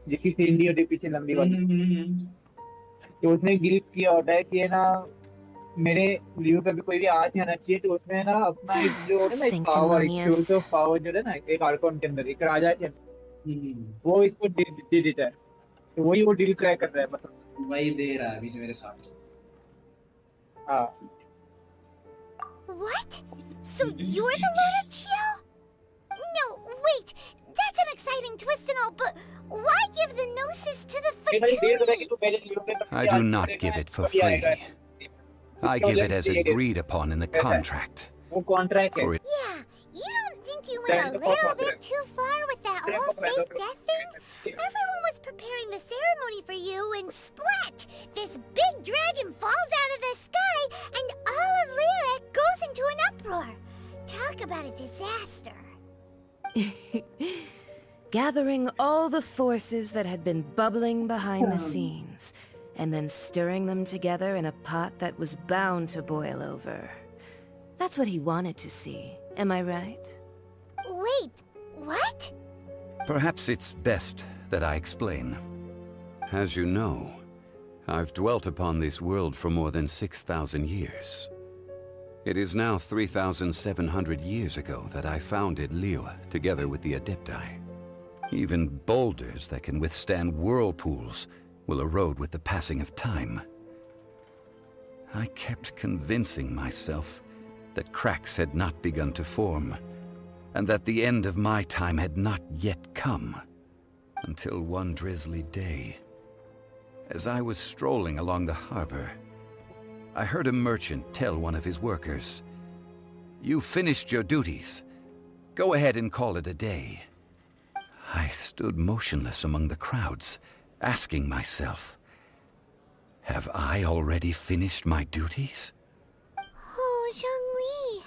जिसकी सीढ़ी होती है पीछे लंबी वाली, तो उसने गिल्ट किया होता है कि है ना मेरे लियो पे भी कोई भी आँच नहीं आना चाहिए, तो उसने ना अपना एक जो होता है ना एक पावर, एक सोर्स ऑफ पावर जो है ना एक आर्कॉन के अंदर, एक राजा के अंदर, वो इसको दे देता है, तो वही वो डील क्रैक कर रहा है मतलब। वही दे रहा है अभी से मेरे साथ। हाँ। What? So you're the Lord of Chio? No, wait. That's an exciting twist and all, but why give the Gnosis to the Fatui? I do not give it for free. I give it as agreed upon in the contract. For it Yeah, you don't think you went a little bit too far with that whole fake death thing? Everyone was preparing the ceremony for you, and splat! This big dragon falls out of the sky, and all of Lyric goes into an uproar. Talk about a disaster. Gathering all the forces that had been bubbling behind the scenes, and then stirring them together in a pot that was bound to boil over. That's what he wanted to see, am I right? Wait, what? Perhaps it's best that I explain. As you know, I've dwelt upon this world for more than 6,000 years. It is now 3,700 years ago that I founded Liyue together with the Adepti. Even boulders that can withstand whirlpools will erode with the passing of time. I kept convincing myself that cracks had not begun to form, and that the end of my time had not yet come. Until one drizzly day, as I was strolling along the harbor, I heard a merchant tell one of his workers, "You finished your duties. Go ahead and call it a day." I stood motionless among the crowds, asking myself, have I already finished my duties? Oh, Zhongli.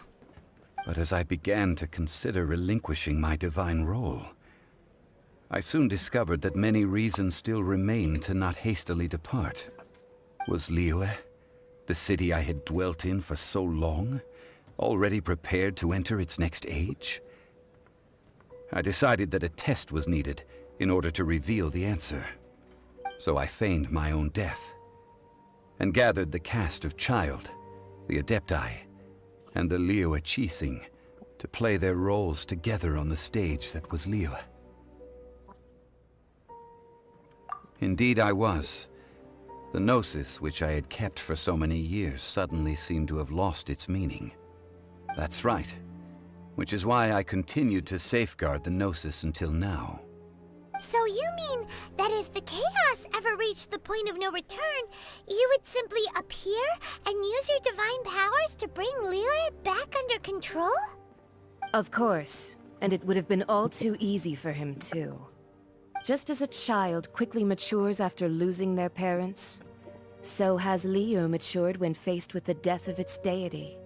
But as I began to consider relinquishing my divine role, I soon discovered that many reasons still remained to not hastily depart. Was Liyue, the city I had dwelt in for so long, already prepared to enter its next age? I decided that a test was needed in order to reveal the answer. So I feigned my own death, and gathered the cast of Child, the Adepti, and the Liyue Qixing to play their roles together on the stage that was Liyue. Indeed I was. The Gnosis, which I had kept for so many years, suddenly seemed to have lost its meaning. That's right, which is why I continued to safeguard the Gnosis until now. So you mean that if the chaos ever reached the point of no return, you would simply appear and use your divine powers to bring Liyue back under control? Of course, and it would have been all too easy for him too. Just as a child quickly matures after losing their parents, so has Liyue matured when faced with the death of its deity.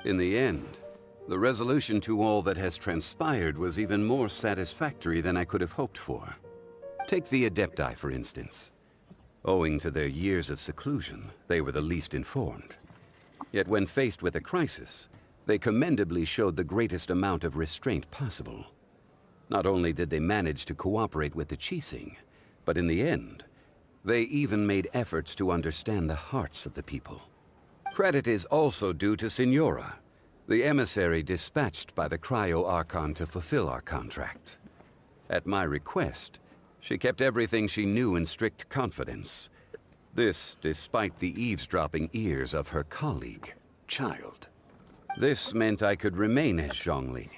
In the end, the resolution to all that has transpired was even more satisfactory than I could have hoped for. Take the Adepti, for instance. Owing to their years of seclusion, they were the least informed. Yet when faced with a crisis, they commendably showed the greatest amount of restraint possible. Not only did they manage to cooperate with the Qixing, but in the end, they even made efforts to understand the hearts of the people. Credit is also due to Signora, the emissary dispatched by the Cryo-Archon to fulfill our contract. At my request, she kept everything she knew in strict confidence. This despite the eavesdropping ears of her colleague, Child. This meant I could remain as Zhongli,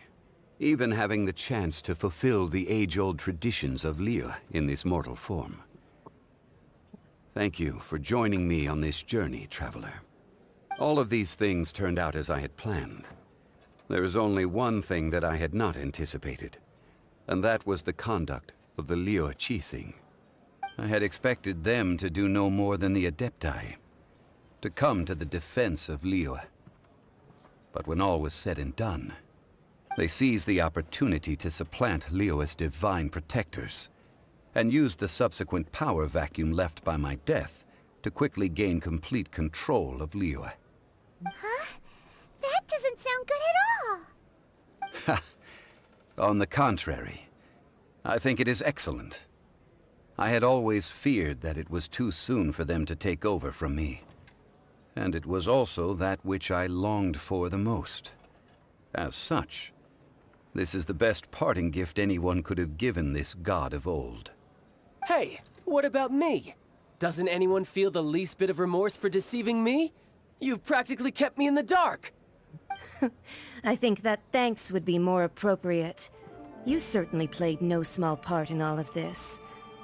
even having the chance to fulfill the age-old traditions of Liyue in this mortal form. Thank you for joining me on this journey, Traveler. All of these things turned out as I had planned. There is only one thing that I had not anticipated, and that was the conduct of the Liyue Qixing. I had expected them to do no more than the Adepti, to come to the defense of Liyue. But when all was said and done, they seized the opportunity to supplant Liyue's divine protectors, and used the subsequent power vacuum left by my death to quickly gain complete control of Liyue. Huh? That doesn't sound good at all. On the contrary, I think it is excellent. I had always feared that it was too soon for them to take over from me. And it was also that which I longed for the most. As such, this is the best parting gift anyone could have given this god of old. Hey, what about me? Doesn't anyone feel the least bit of remorse for deceiving me? You've practically kept me in the dark! I think that thanks would be more appropriate. You certainly played no small part in all of this,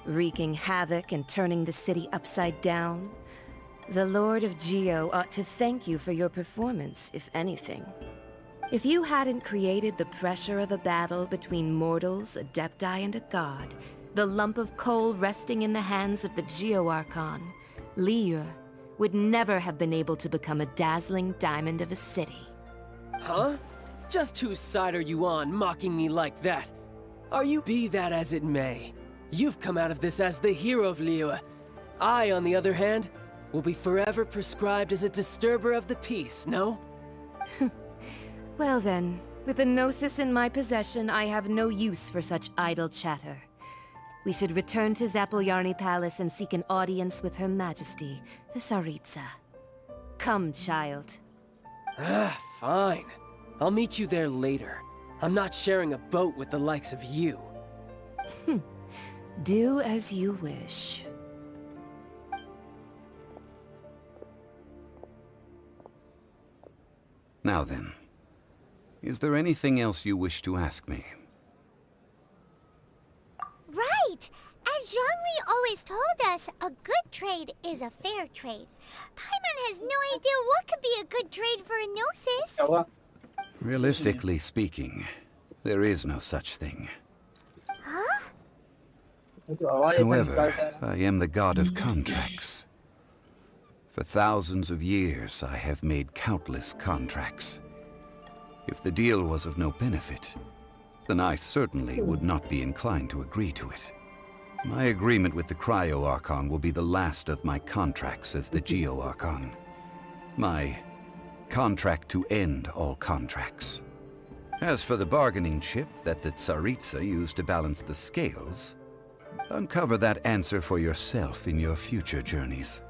wreaking havoc and turning the city upside down. The Lord of Geo ought to thank you for your performance, if anything. If you hadn't created the pressure of a battle between mortals, adepti, and a god, the lump of coal resting in the hands of the Geo Archon, Liyue, would never have been able to become a dazzling diamond of a city. Huh? Just whose side are you on, mocking me like that? Be that as it may, you've come out of this as the hero of Liyue. I, on the other hand, will be forever prescribed as a disturber of the peace, no? Well then, with the Gnosis in my possession, I have no use for such idle chatter. We should return to Zapoljarny Palace and seek an audience with Her Majesty, the Tsaritsa. Come, child. Ah, fine. I'll meet you there later. I'm not sharing a boat with the likes of you. Do as you wish. Now then, is there anything else you wish to ask me? Right! As Zhongli always told us, a good trade is a fair trade. Paimon has no idea what could be a good trade for a Gnosis. Realistically speaking, there is no such thing. Huh? However, I am the god of contracts. For thousands of years, I have made countless contracts. If the deal was of no benefit, then I certainly would not be inclined to agree to it. My agreement with the Cryo Archon will be the last of my contracts as the Geo Archon. My contract to end all contracts. As for the bargaining chip that the Tsaritsa used to balance the scales, uncover that answer for yourself in your future journeys.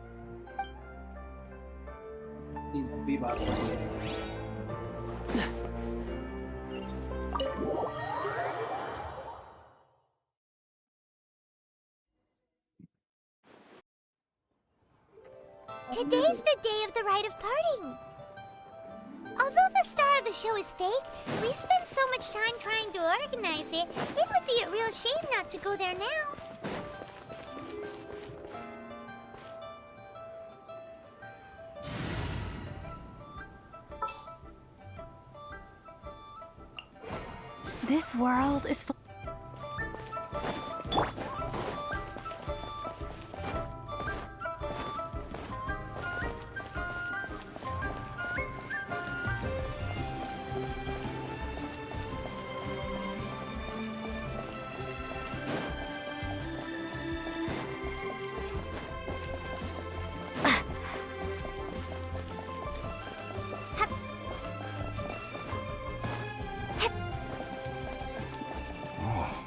Today's the day of the rite of parting. Although the star of the show is fake, we spent so much time trying to organize it, it would be a real shame not to go there now. This world is full.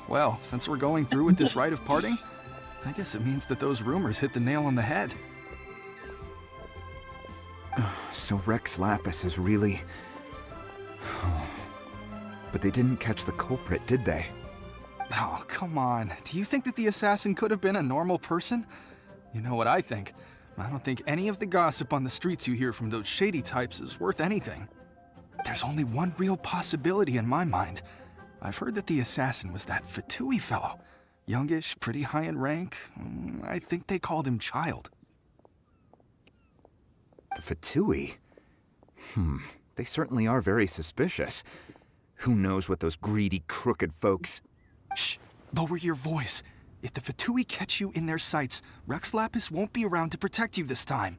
Well, since we're going through with this rite of parting, I guess it means that those rumors hit the nail on the head. So Rex Lapis is really... But they didn't catch the culprit, did they? Oh, come on. Do you think that the assassin could have been a normal person? You know what I think. I don't think any of the gossip on the streets you hear from those shady types is worth anything. There's only one real possibility in my mind. I've heard that the assassin was that Fatui fellow. Youngish, pretty high in rank. I think they called him Child. The Fatui? They certainly are very suspicious. Who knows what those greedy, crooked folks... Shh! Lower your voice. If the Fatui catch you in their sights, Rex Lapis won't be around to protect you this time.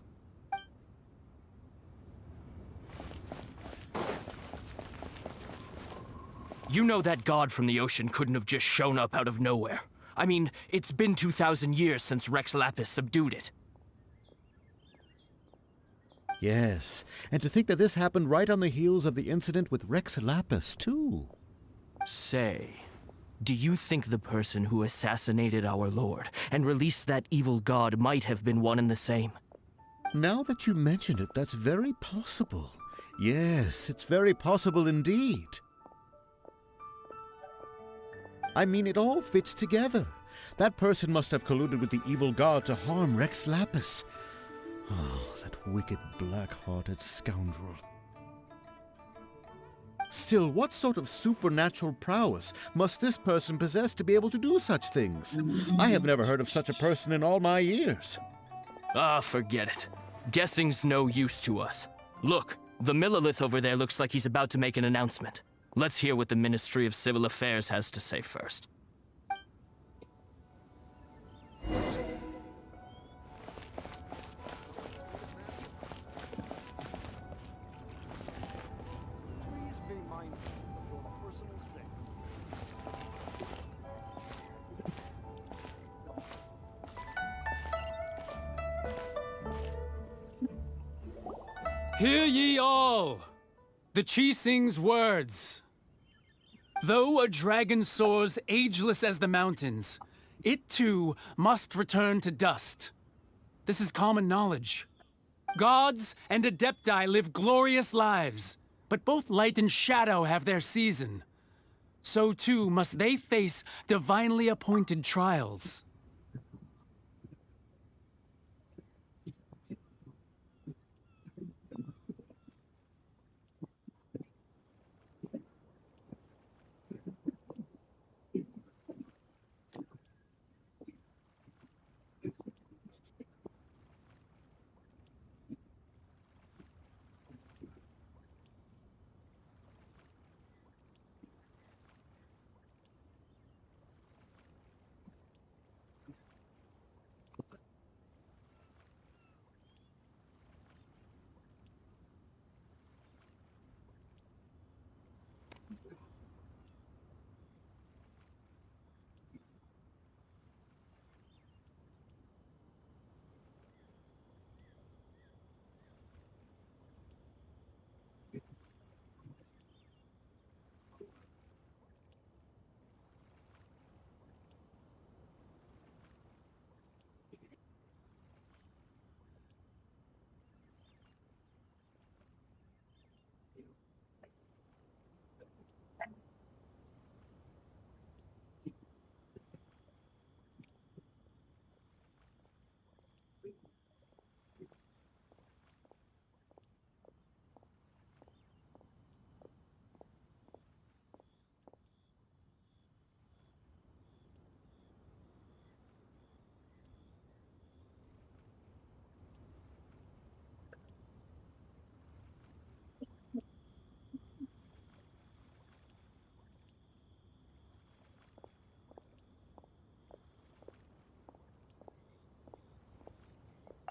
You know that god from the ocean couldn't have just shown up out of nowhere. I mean, it's been 2,000 years since Rex Lapis subdued it. Yes, and to think that this happened right on the heels of the incident with Rex Lapis, too. Say, do you think the person who assassinated our lord and released that evil god might have been one and the same? Now that you mention it, that's very possible. Yes, it's very possible indeed. I mean, it all fits together. That person must have colluded with the evil god to harm Rex Lapis. Oh, that wicked, black-hearted scoundrel. Still, what sort of supernatural prowess must this person possess to be able to do such things? I have never heard of such a person in all my years. Ah, forget it. Guessing's no use to us. Look, the Millilith over there looks like he's about to make an announcement. Let's hear what the Ministry of Civil Affairs has to say first. Hear ye all! The Qixing's words. Though a dragon soars ageless as the mountains, it too must return to dust. This is common knowledge. Gods and Adepti live glorious lives, but both light and shadow have their season. So too must they face divinely appointed trials.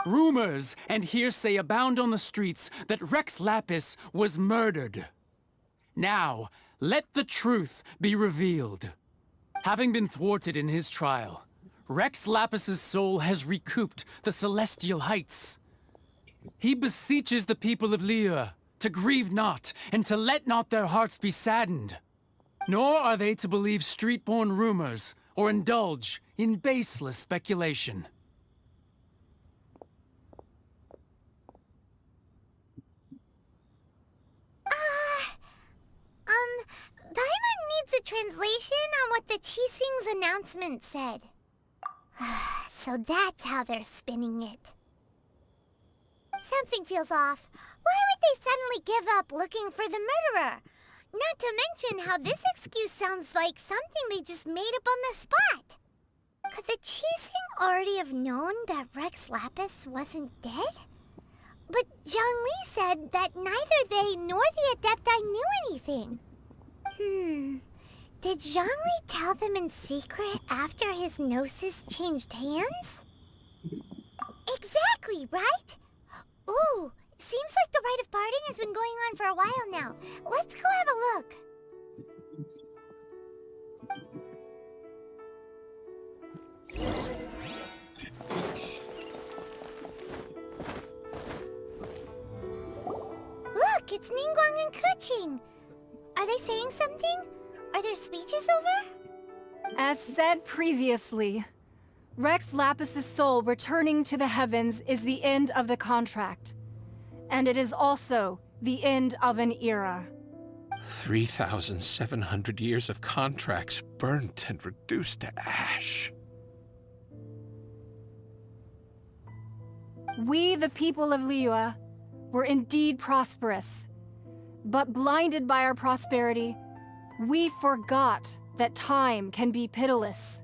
Rumors and hearsay abound on the streets that Rex Lapis was murdered. Now, let the truth be revealed. Having been thwarted in his trial, Rex Lapis's soul has recouped the celestial heights. He beseeches the people of Liyue to grieve not and to let not their hearts be saddened. Nor are they to believe street-born rumors or indulge in baseless speculation. Paimon needs a translation on what the Qixing's announcement said. So that's how they're spinning it. Something feels off. Why would they suddenly give up looking for the murderer? Not to mention how this excuse sounds like something they just made up on the spot. Could the Qixing already have known that Rex Lapis wasn't dead? But Zhongli said that neither they nor the Adepti knew anything. Did Zhongli tell them in secret after his gnosis changed hands? Exactly, right? Ooh, seems like the rite of parting has been going on for a while now. Let's go have a look. Look, it's Ningguang and Keqing. Are they saying something? Are there speeches over? As said previously, Rex Lapis's soul returning to the heavens is the end of the contract. And it is also the end of an era. 3,700 years of contracts burnt and reduced to ash. We, the people of Liyue, were indeed prosperous. But blinded by our prosperity, we forgot that time can be pitiless.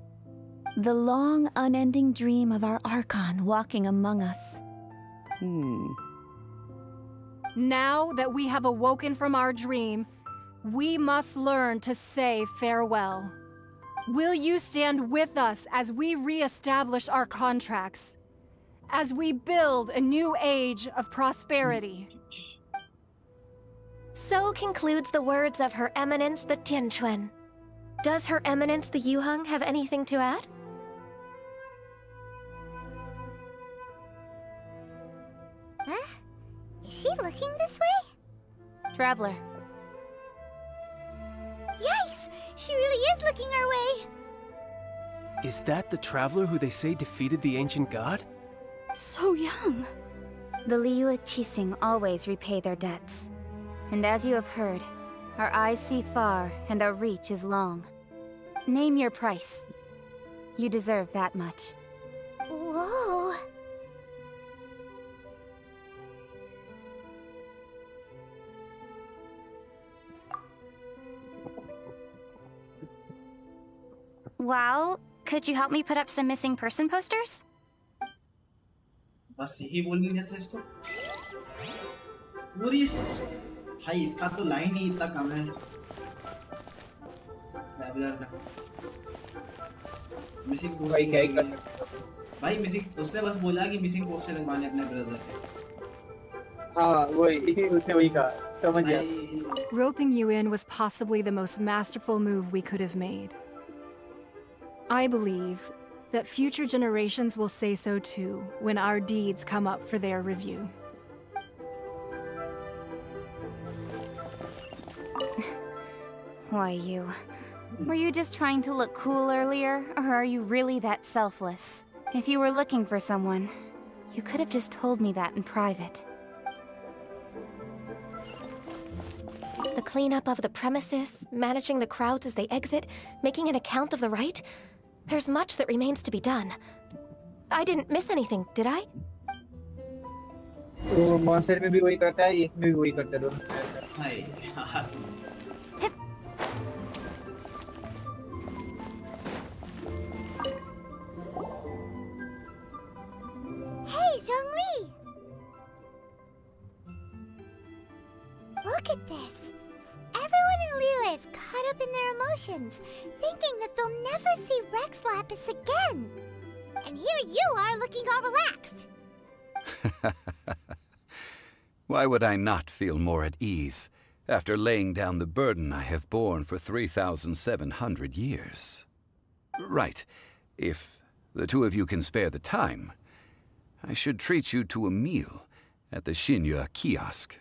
The long, unending dream of our Archon walking among us. Now that we have awoken from our dream, we must learn to say farewell. Will you stand with us as we re-establish our contracts? As we build a new age of prosperity? So concludes the words of Her Eminence the Tianquan. Does Her Eminence the Yuheng have anything to add? Huh? Is she looking this way? Traveler. Yikes! She really is looking our way! Is that the traveler who they say defeated the ancient god? So young. The Liyue Qixing always repay their debts. And as you have heard, our eyes see far and our reach is long. Name your price. You deserve that much. Whoa! Wow, could you help me put up some missing person posters? बस यही बोलनी है था इसको पूरी भाई इसका तो लाइन ही इतना कम है मिसिंग भाई क्या ही कर भाई मिसिंग उसने बस बोला कि मिसिंग पोस्टर लगवाने अपने ब्रदर के हाँ वही उसने वही कहा समझ गया Roping you in was possibly the most masterful move we could have made. I believe that future generations will say so too when our deeds come up for their review. Why you? Were you just trying to look cool earlier, or are you really that selfless? If you were looking for someone, you could have just told me that in private. The cleanup of the premises, managing the crowds as they exit, making an account of the rite? There's much that remains to be done. I didn't miss anything, did I? तो monster में भी वही करता है इसमें भी वही करता है दोनों हाय Hey, Zhongli! Look at this. Everyone in Liyue is caught up in their emotions, thinking that they'll never see Rex Lapis again. And here you are looking all relaxed. Why would I not feel more at ease after laying down the burden I have borne for 3,700 years? Right. If the two of you can spare the time, I should treat you to a meal at the Xinyue kiosk.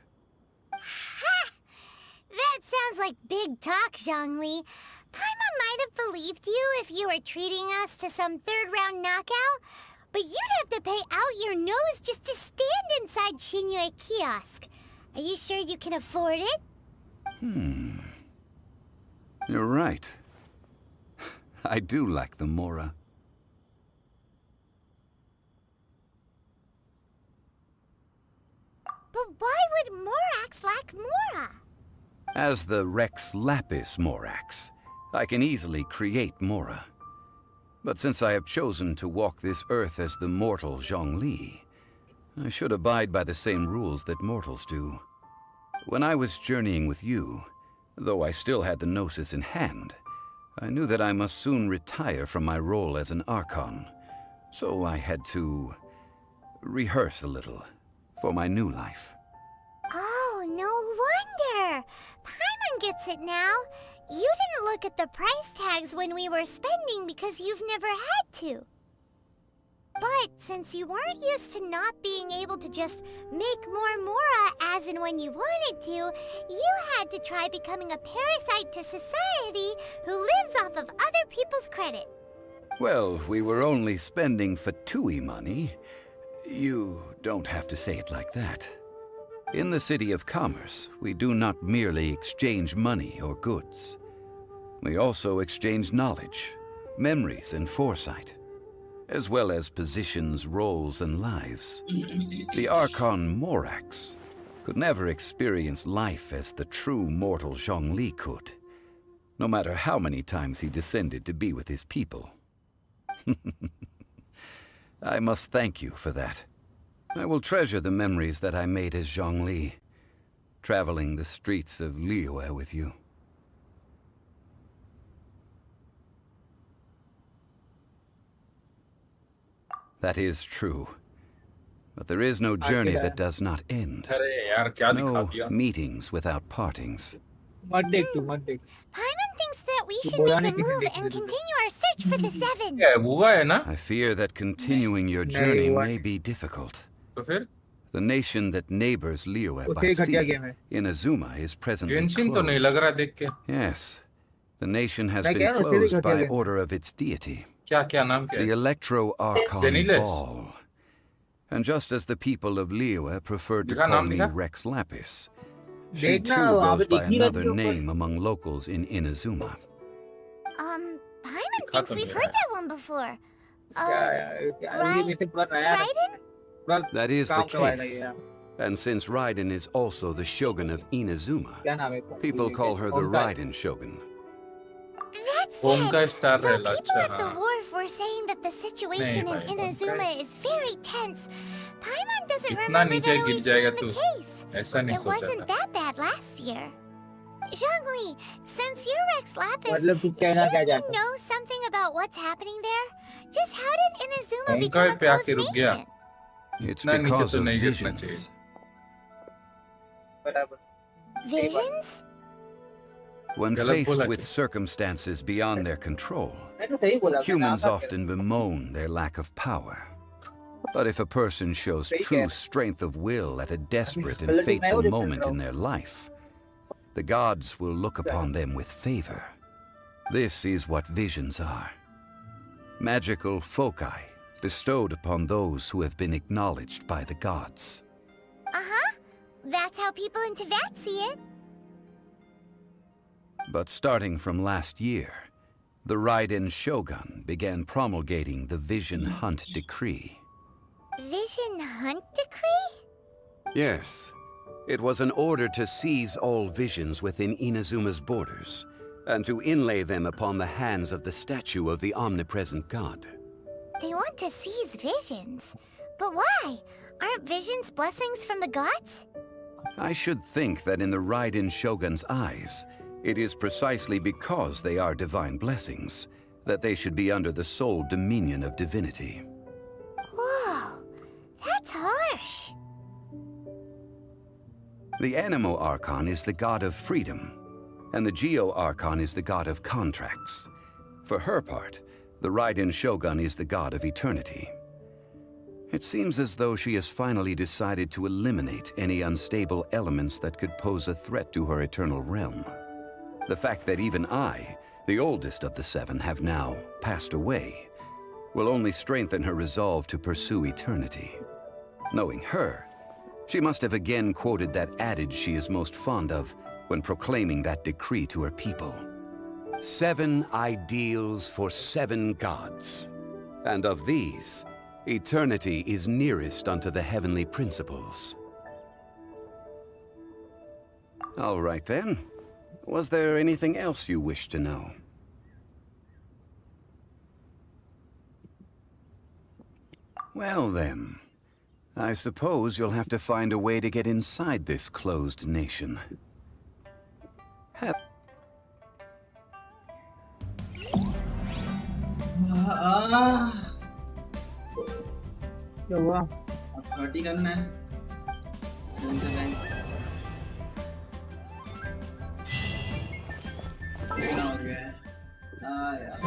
Ha! That sounds like big talk, Zhongli. Paimon might have believed you if you were treating us to some third-round knockout, but you'd have to pay out your nose just to stand inside Xinyue kiosk. Are you sure you can afford it? You're right. I do like the Mora. But why would Morax lack Mora? As the Rex Lapis Morax, I can easily create Mora. But since I have chosen to walk this earth as the mortal Zhongli, I should abide by the same rules that mortals do. When I was journeying with you, though I still had the Gnosis in hand, I knew that I must soon retire from my role as an Archon, so I had to rehearse a little for my new life. Oh, no wonder! Paimon gets it now. You didn't look at the price tags when we were spending because you've never had to. But since you weren't used to not being able to just make more Mora as and when you wanted to, you had to try becoming a parasite to society who lives off of other people's credit. Well, we were only spending Fatui money. You don't have to say it like that. In the City of Commerce, we do not merely exchange money or goods. We also exchange knowledge, memories, and foresight, as well as positions, roles, and lives. The Archon Morax could never experience life as the true mortal Zhongli could, no matter how many times he descended to be with his people. I must thank you for that. I will treasure the memories that I made as Zhongli, traveling the streets of Liyue with you. That is true. But there is no journey that does not end. No meetings without partings. Paimon thinks that we should make a move and continue our search for the Seven. I fear that continuing your journey may be difficult. The nation that neighbors Liyue by sea, Inazuma, is presently closed. Yes, the nation has been closed by order of its deity, the Electro-Archon Ball. And just as the people of Liyue preferred to call me Rex Lapis, she too goes by another name among locals in Inazuma. Paimon thinks we've heard that one before. Raiden? That is the case. And since Raiden is also the Shogun of Inazuma, people call her the Raiden Shogun. That's it! The people at the wharf were saying that the situation in Inazuma is very tense. Paimon doesn't remember that always being the case. It wasn't that bad last year. Zhongli, since you're Rex Lapis, shouldn't you know something about what's happening there? Just how did Inazuma become a closed nation? It's because of visions. Visions? When faced with circumstances beyond their control, humans often bemoan their lack of power. But if a person shows true strength of will at a desperate and fateful moment in their life, the gods will look upon them with favor. This is what visions are. Magical foci bestowed upon those who have been acknowledged by the gods. That's how people in Teyvat see it. But starting from last year, the Raiden Shogun began promulgating the Vision Hunt Decree. Vision Hunt Decree? Yes. It was an order to seize all visions within Inazuma's borders, and to inlay them upon the hands of the statue of the omnipresent god. They want to seize visions. But why? Aren't visions blessings from the gods? I should think that in the Raiden Shogun's eyes, it is precisely because they are divine blessings that they should be under the sole dominion of divinity. Whoa, that's harsh. The Animo Archon is the god of freedom, and the Geo Archon is the god of contracts. For her part, the Raiden Shogun is the god of eternity. It seems as though she has finally decided to eliminate any unstable elements that could pose a threat to her eternal realm. The fact that even I, the oldest of the seven, have now passed away, will only strengthen her resolve to pursue eternity. Knowing her, she must have again quoted that adage she is most fond of when proclaiming that decree to her people. 7 ideals for 7 gods, and of these, eternity is nearest unto the heavenly principles. All right then. Was there anything else you wished to know? Well then, I suppose you'll have to find a way to get inside this closed nation. Party करना है हो गया है यार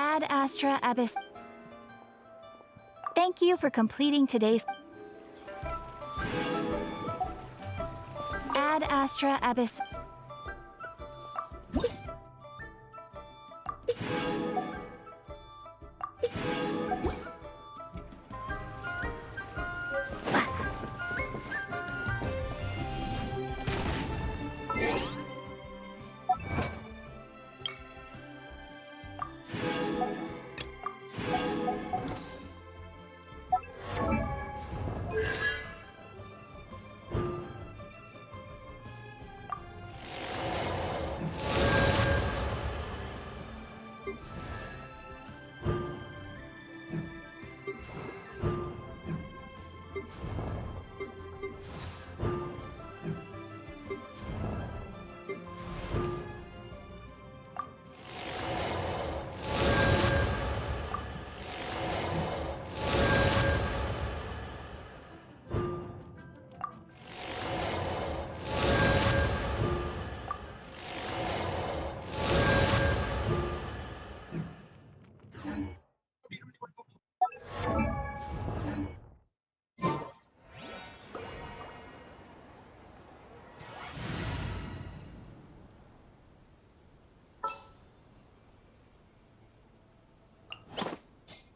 Ad Astra Abyss. Thank you for completing today's... Ad Astra Abyss.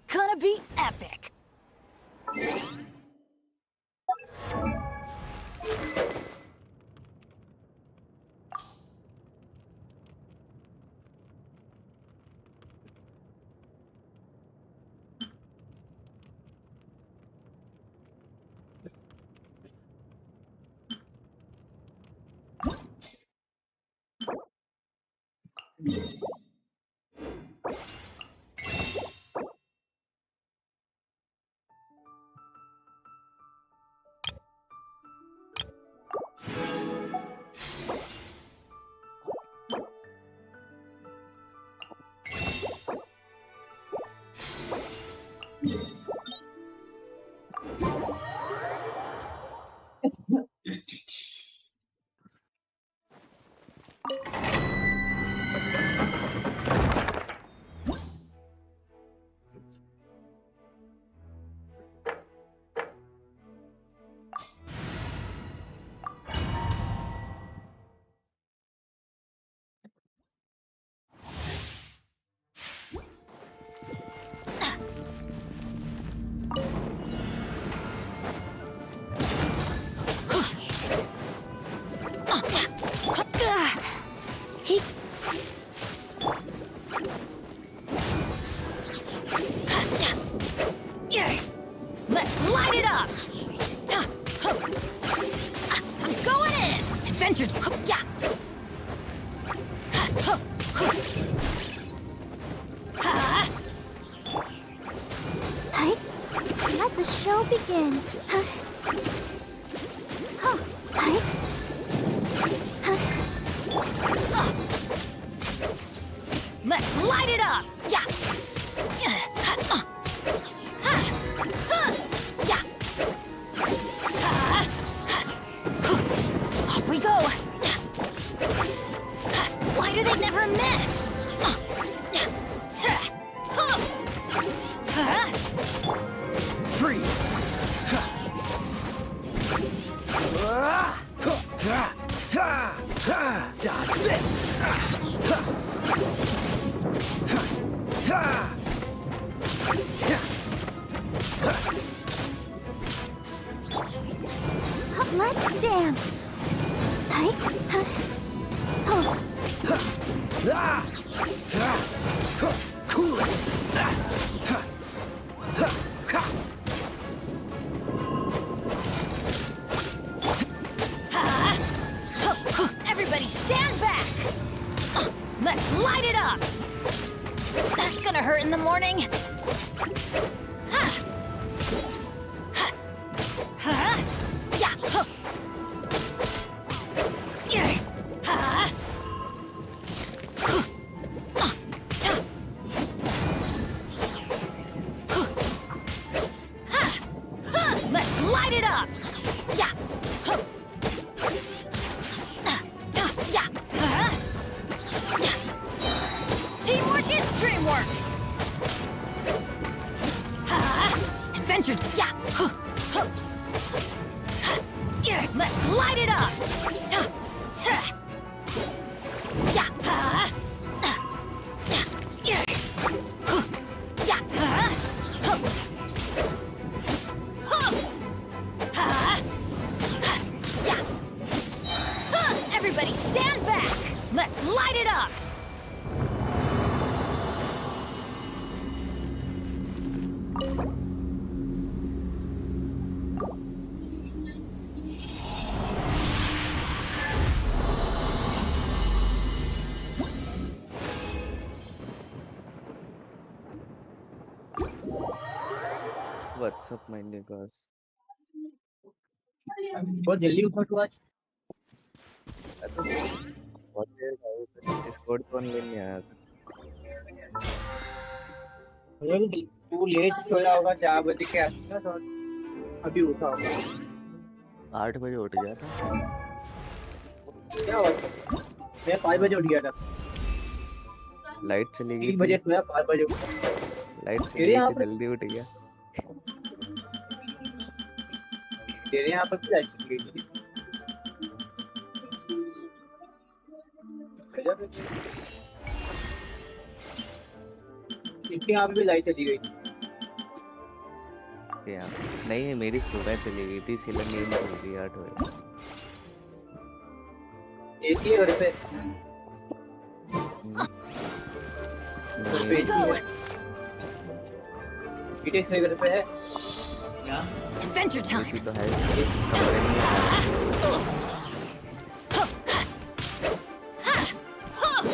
Gonna be epic. Let's light it up! I'm going in! Adventures! Yeah! Hey, let the show begin. Let's light it up! Yeah! Off we go! Why do they never miss? Freeze! Dodge this! Let's dance. Cool it! Everybody stand back! Let's light it up! That's gonna hurt in the morning. Let's light it up! Yeah! Teamwork is dreamwork! Adventure! Yeah! Let's light it up! Everybody stand back! Let's light it up! What's up, my niggas? बहुत जल्दी उठा तू आज। बहुत देर भाई Discord तो online नहीं आया था। मुझे भी तू लेट सोया होगा 4 बजे के आसपास और अभी उठा होगा। 8 बजे उठ गया था। क्या हुआ? मैं 5 बजे उठ गया था। लाइट चली गई 3 बजे सोया 5 बजे उठा। लाइट चली गई थी जल्दी उठ गया। तेरे यहाँ पर भी लाइट चली गई थी। इसके यहाँ पे भी लाइट चली गई थी। क्या? नहीं मेरी सुबह चली गई थी इसलिए नींद हो गई 8 बजे। एसी है घर पे। पीटेक्स मेरे घर पे है। क्या? Adventure time! एसी तो है।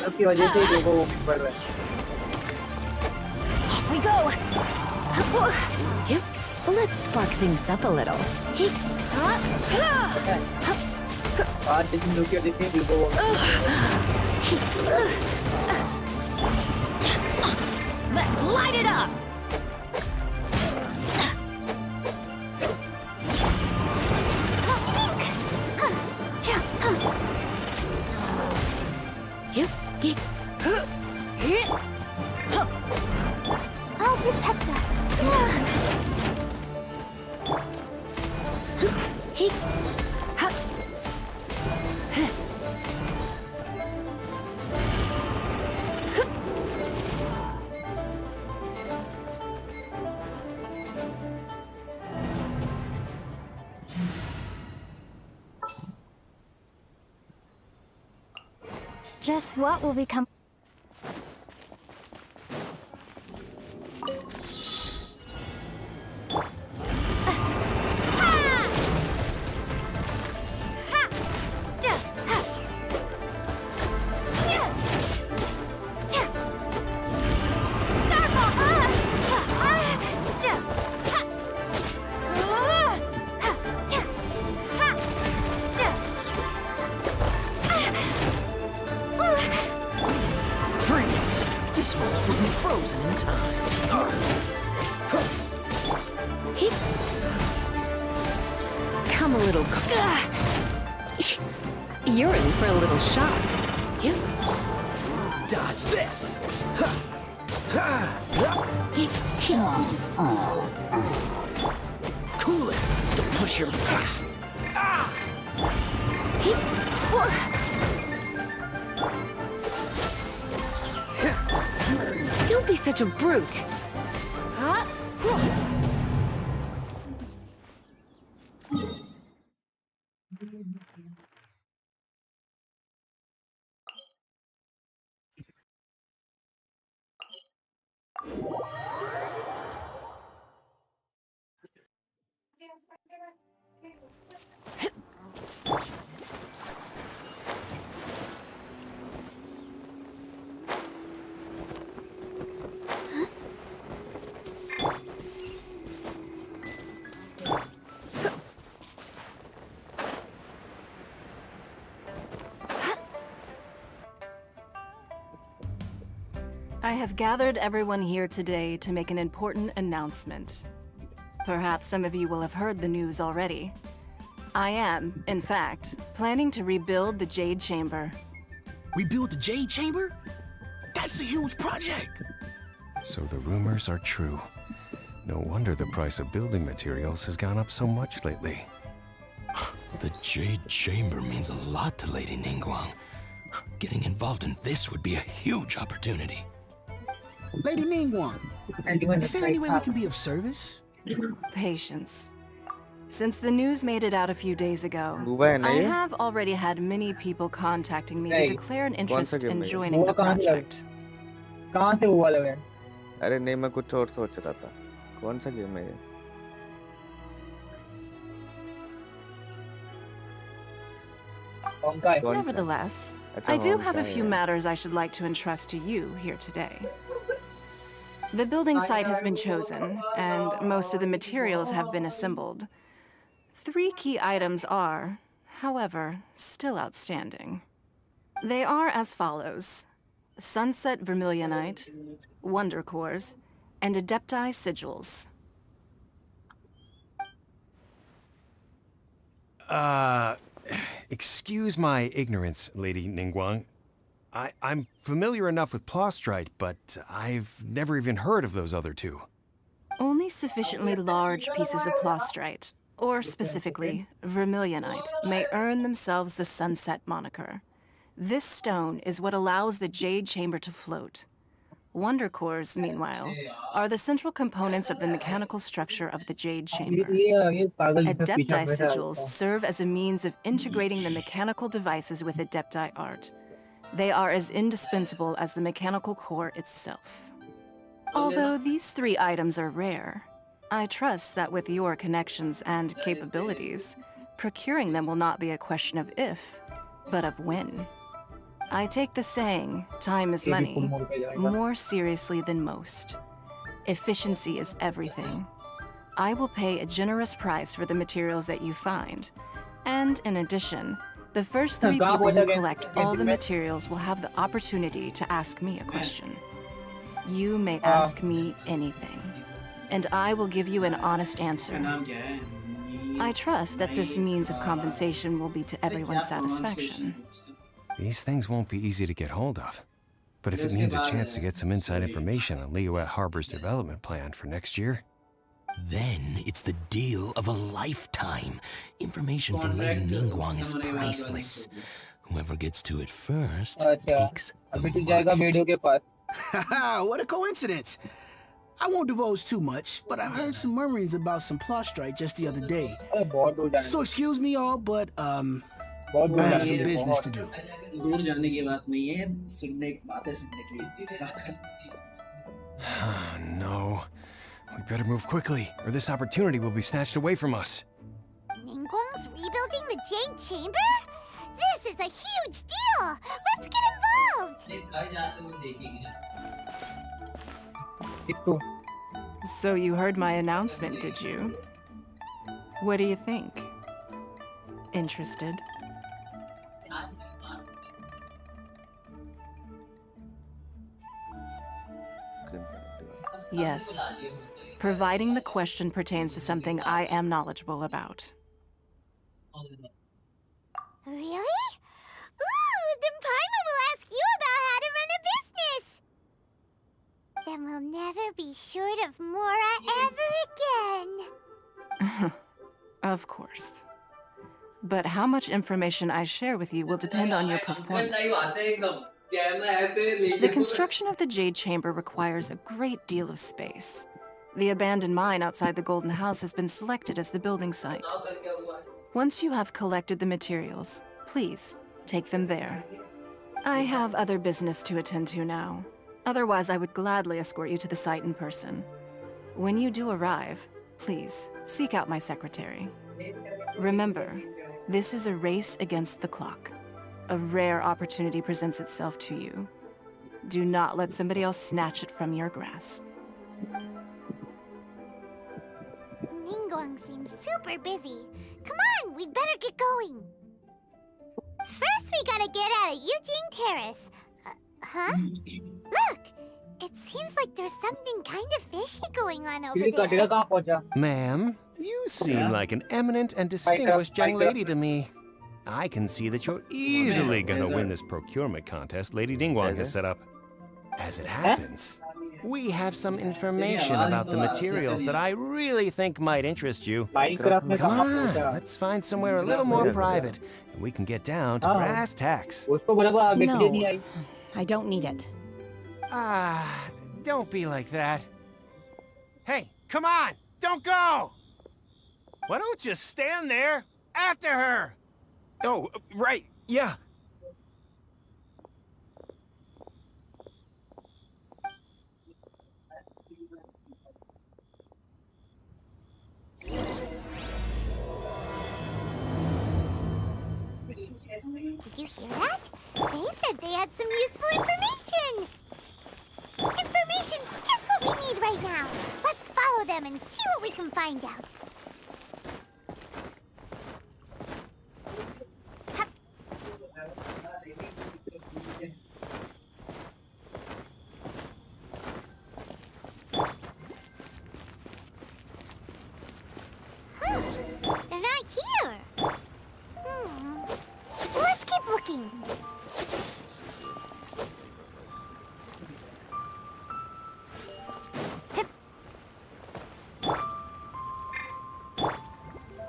उसकी वजह से लोगों को ऊपर रहा है। Off we go! Let's spark things up a little. आज जितनी लोग देखते हैं लोगों Let's light it up! I'll protect us. Just what will become? Freeze! This one will be frozen in time. Come a little You're in for a little shock. Dodge this! Cool it! Don't push your... Don't be such a brute. I have gathered everyone here today to make an important announcement. Perhaps some of you will have heard the news already. I am, in fact, planning to rebuild the Jade Chamber. Rebuild the Jade Chamber? That's a huge project! So the rumors are true. No wonder the price of building materials has gone up so much lately. The Jade Chamber means a lot to Lady Ningguang. Getting involved in this would be a huge opportunity. Lady Ningguang, is there any way we can be of service? Patience. Since the news made it out a few days ago, I have already had many people contacting me to declare an interest in joining the project. कहाँ से हुआ लगा? अरे नहीं, मैं कुछ और सोच रहा था. कौन सा गेम है ये? Nevertheless, I do have a few matters I should like to entrust to you here today. The building site has been chosen, and most of the materials have been assembled. 3 key items are, however, still outstanding. They are as follows: Sunset Vermilionite, Wonder Cores, and Adepti Sigils. Excuse my ignorance, Lady Ningguang. I'm familiar enough with Plostrite, but I've never even heard of those other 2. Only sufficiently large pieces of Plostrite, or specifically Vermilionite, may earn themselves the Sunset moniker. This stone is what allows the Jade Chamber to float. Wonder Cores, meanwhile, are the central components of the mechanical structure of the Jade Chamber. Adepti Sigils serve as a means of integrating the mechanical devices with Adepti art. They are as indispensable as the mechanical core itself. Although these 3 items are rare, I trust that with your connections and capabilities, procuring them will not be a question of if, but of when. I take the saying, time is money, more seriously than most. Efficiency is everything. I will pay a generous price for the materials that you find. And in addition, the first 3 people who collect all the materials will have the opportunity to ask me a question. You may ask me anything, and I will give you an honest answer. I trust that this means of compensation will be to everyone's satisfaction. These things won't be easy to get hold of. But if it means a chance to get some inside information on Liyue Harbor's development plan for next year... Then it's the deal of a lifetime. Information from Lady Ningguang is priceless. Whoever gets to it first takes the market. What a coincidence! I won't divulge too much, but I heard some murmurings about some Plostrite just the other day. So excuse me all, but I have some business to do. दूर जाने की बात नहीं है, सुनने बातें सुनने की. No. We better move quickly, or this opportunity will be snatched away from us. Ningguang's rebuilding the Jade Chamber? This is a huge deal! Let's get involved! So you heard my announcement, did you? What do you think? Interested? Yes. Providing the question pertains to something I am knowledgeable about. Really? Ooh, then Paimon will ask you about how to run a business! Then we'll never be short of Mora ever again! Of course. But how much information I share with you will depend on your performance. The construction of the Jade Chamber requires a great deal of space. The abandoned mine outside the Golden House has been selected as the building site. Once you have collected the materials, please take them there. I have other business to attend to now. Otherwise, I would gladly escort you to the site in person. When you do arrive, please seek out my secretary. Remember, this is a race against the clock. A rare opportunity presents itself to you. Do not let somebody else snatch it from your grasp. Ningguang seems super busy. Come on, we'd better get going. First, we gotta get out of Eugene Terrace. Huh? Look! It seems like there's something kind of fishy going on over there. Ma'am, you seem like an eminent and distinguished young lady to me. I can see that you're easily gonna win this procurement contest Lady Ningguang has set up. As it happens, We have some information about the materials that I really think might interest you. Minecraft में Come कहाँ on, पहुँचा? let's find somewhere a little more private, and we can get down to brass tacks. उसको बोला वो आगे क्यों नहीं No, I? I don't need it. Ah, don't be like that. Hey, come on, don't go! Why don't you stand there after her? Oh, right, yeah. Did you hear that? They said they had some useful information. Information's just what we need right now. Let's follow them and see what we can find out. Huh, they're not here. Let's keep looking.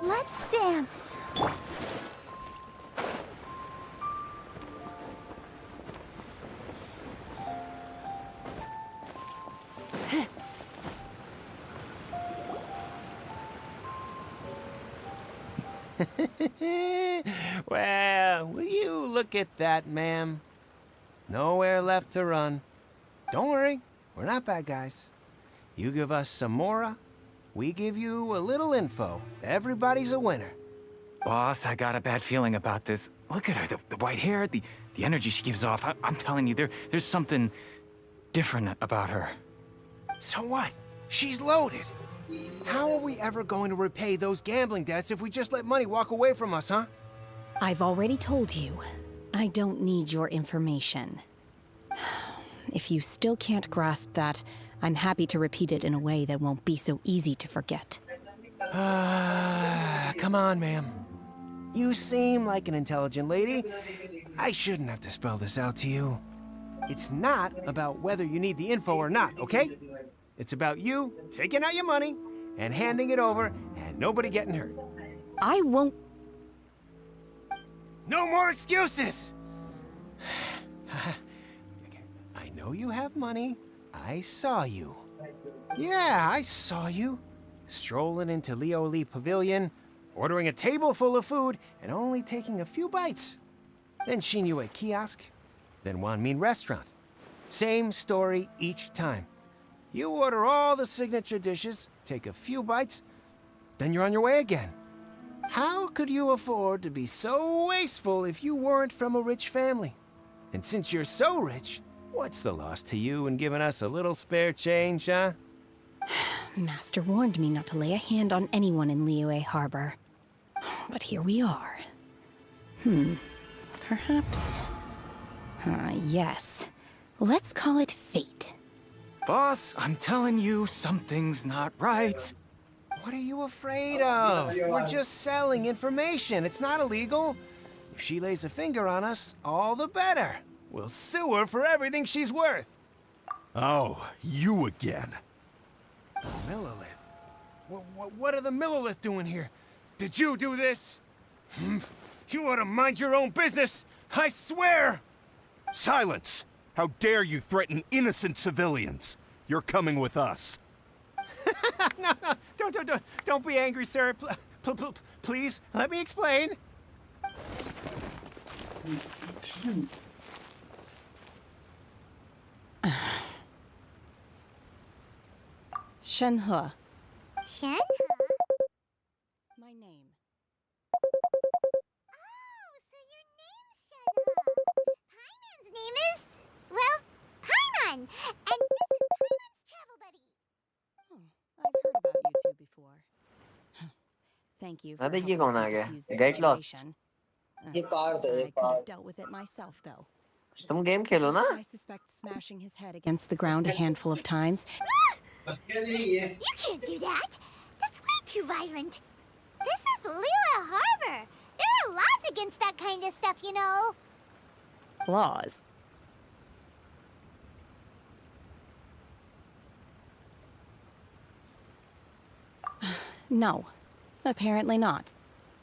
Let's dance. Well, will you look at that, ma'am? Nowhere left to run. Don't worry, we're not bad guys. You give us some mora, we give you a little info. Everybody's a winner. Boss, I got a bad feeling about this. Look at her, the white hair, the energy she gives off. I'm telling you, there's something different about her. So what? She's loaded. How are we ever going to repay those gambling debts if we just let money walk away from us, huh? I've already told you, I don't need your information. If you still can't grasp that, I'm happy to repeat it in a way that won't be so easy to forget. Come on, ma'am. You seem like an intelligent lady. I shouldn't have to spell this out to you. It's not about whether you need the info or not, okay? It's about you taking out your money and handing it over and nobody getting hurt. I won't. No more excuses! I know you have money. I saw you. Yeah, I saw you. Strolling into Leo Lee Pavilion, ordering a table full of food, and only taking a few bites. Then Shinyu at kiosk, then Wanmin restaurant. Same story each time. You order all the signature dishes, take a few bites, then you're on your way again. How could you afford to be so wasteful if you weren't from a rich family? And since you're so rich, what's the loss to you in giving us a little spare change, huh? Master warned me not to lay a hand on anyone in Liyue Harbor. But here we are. Perhaps... yes. Let's call it fate. Boss, I'm telling you, something's not right. What are you afraid of? We're just selling information. It's not illegal. If she lays a finger on us, all the better. We'll sue her for everything she's worth. Oh, you again. Millilith? What are the Millilith doing here? Did you do this? You ought to mind your own business, I swear! Silence! How dare you threaten innocent civilians? You're coming with us. No, don't be angry, sir. Please, let me explain. Shenhe. Shen? My name. Oh, so your name's Shenhe. Paimon's name is, well, Paimon. And this is Paimon's travel buddy. I've heard about you two before. Thank you for अरे ये helping कौन to आ गया? defuse the Get lost. situation. ये car दे, ये I could car. have dealt with it myself, though. तुम game खेलो ना? I suspect smashing his head against the ground a handful of times. You can't do that. That's way too violent. This is Liyue Harbor. There are laws against that kind of stuff, you know. Laws. No, apparently not.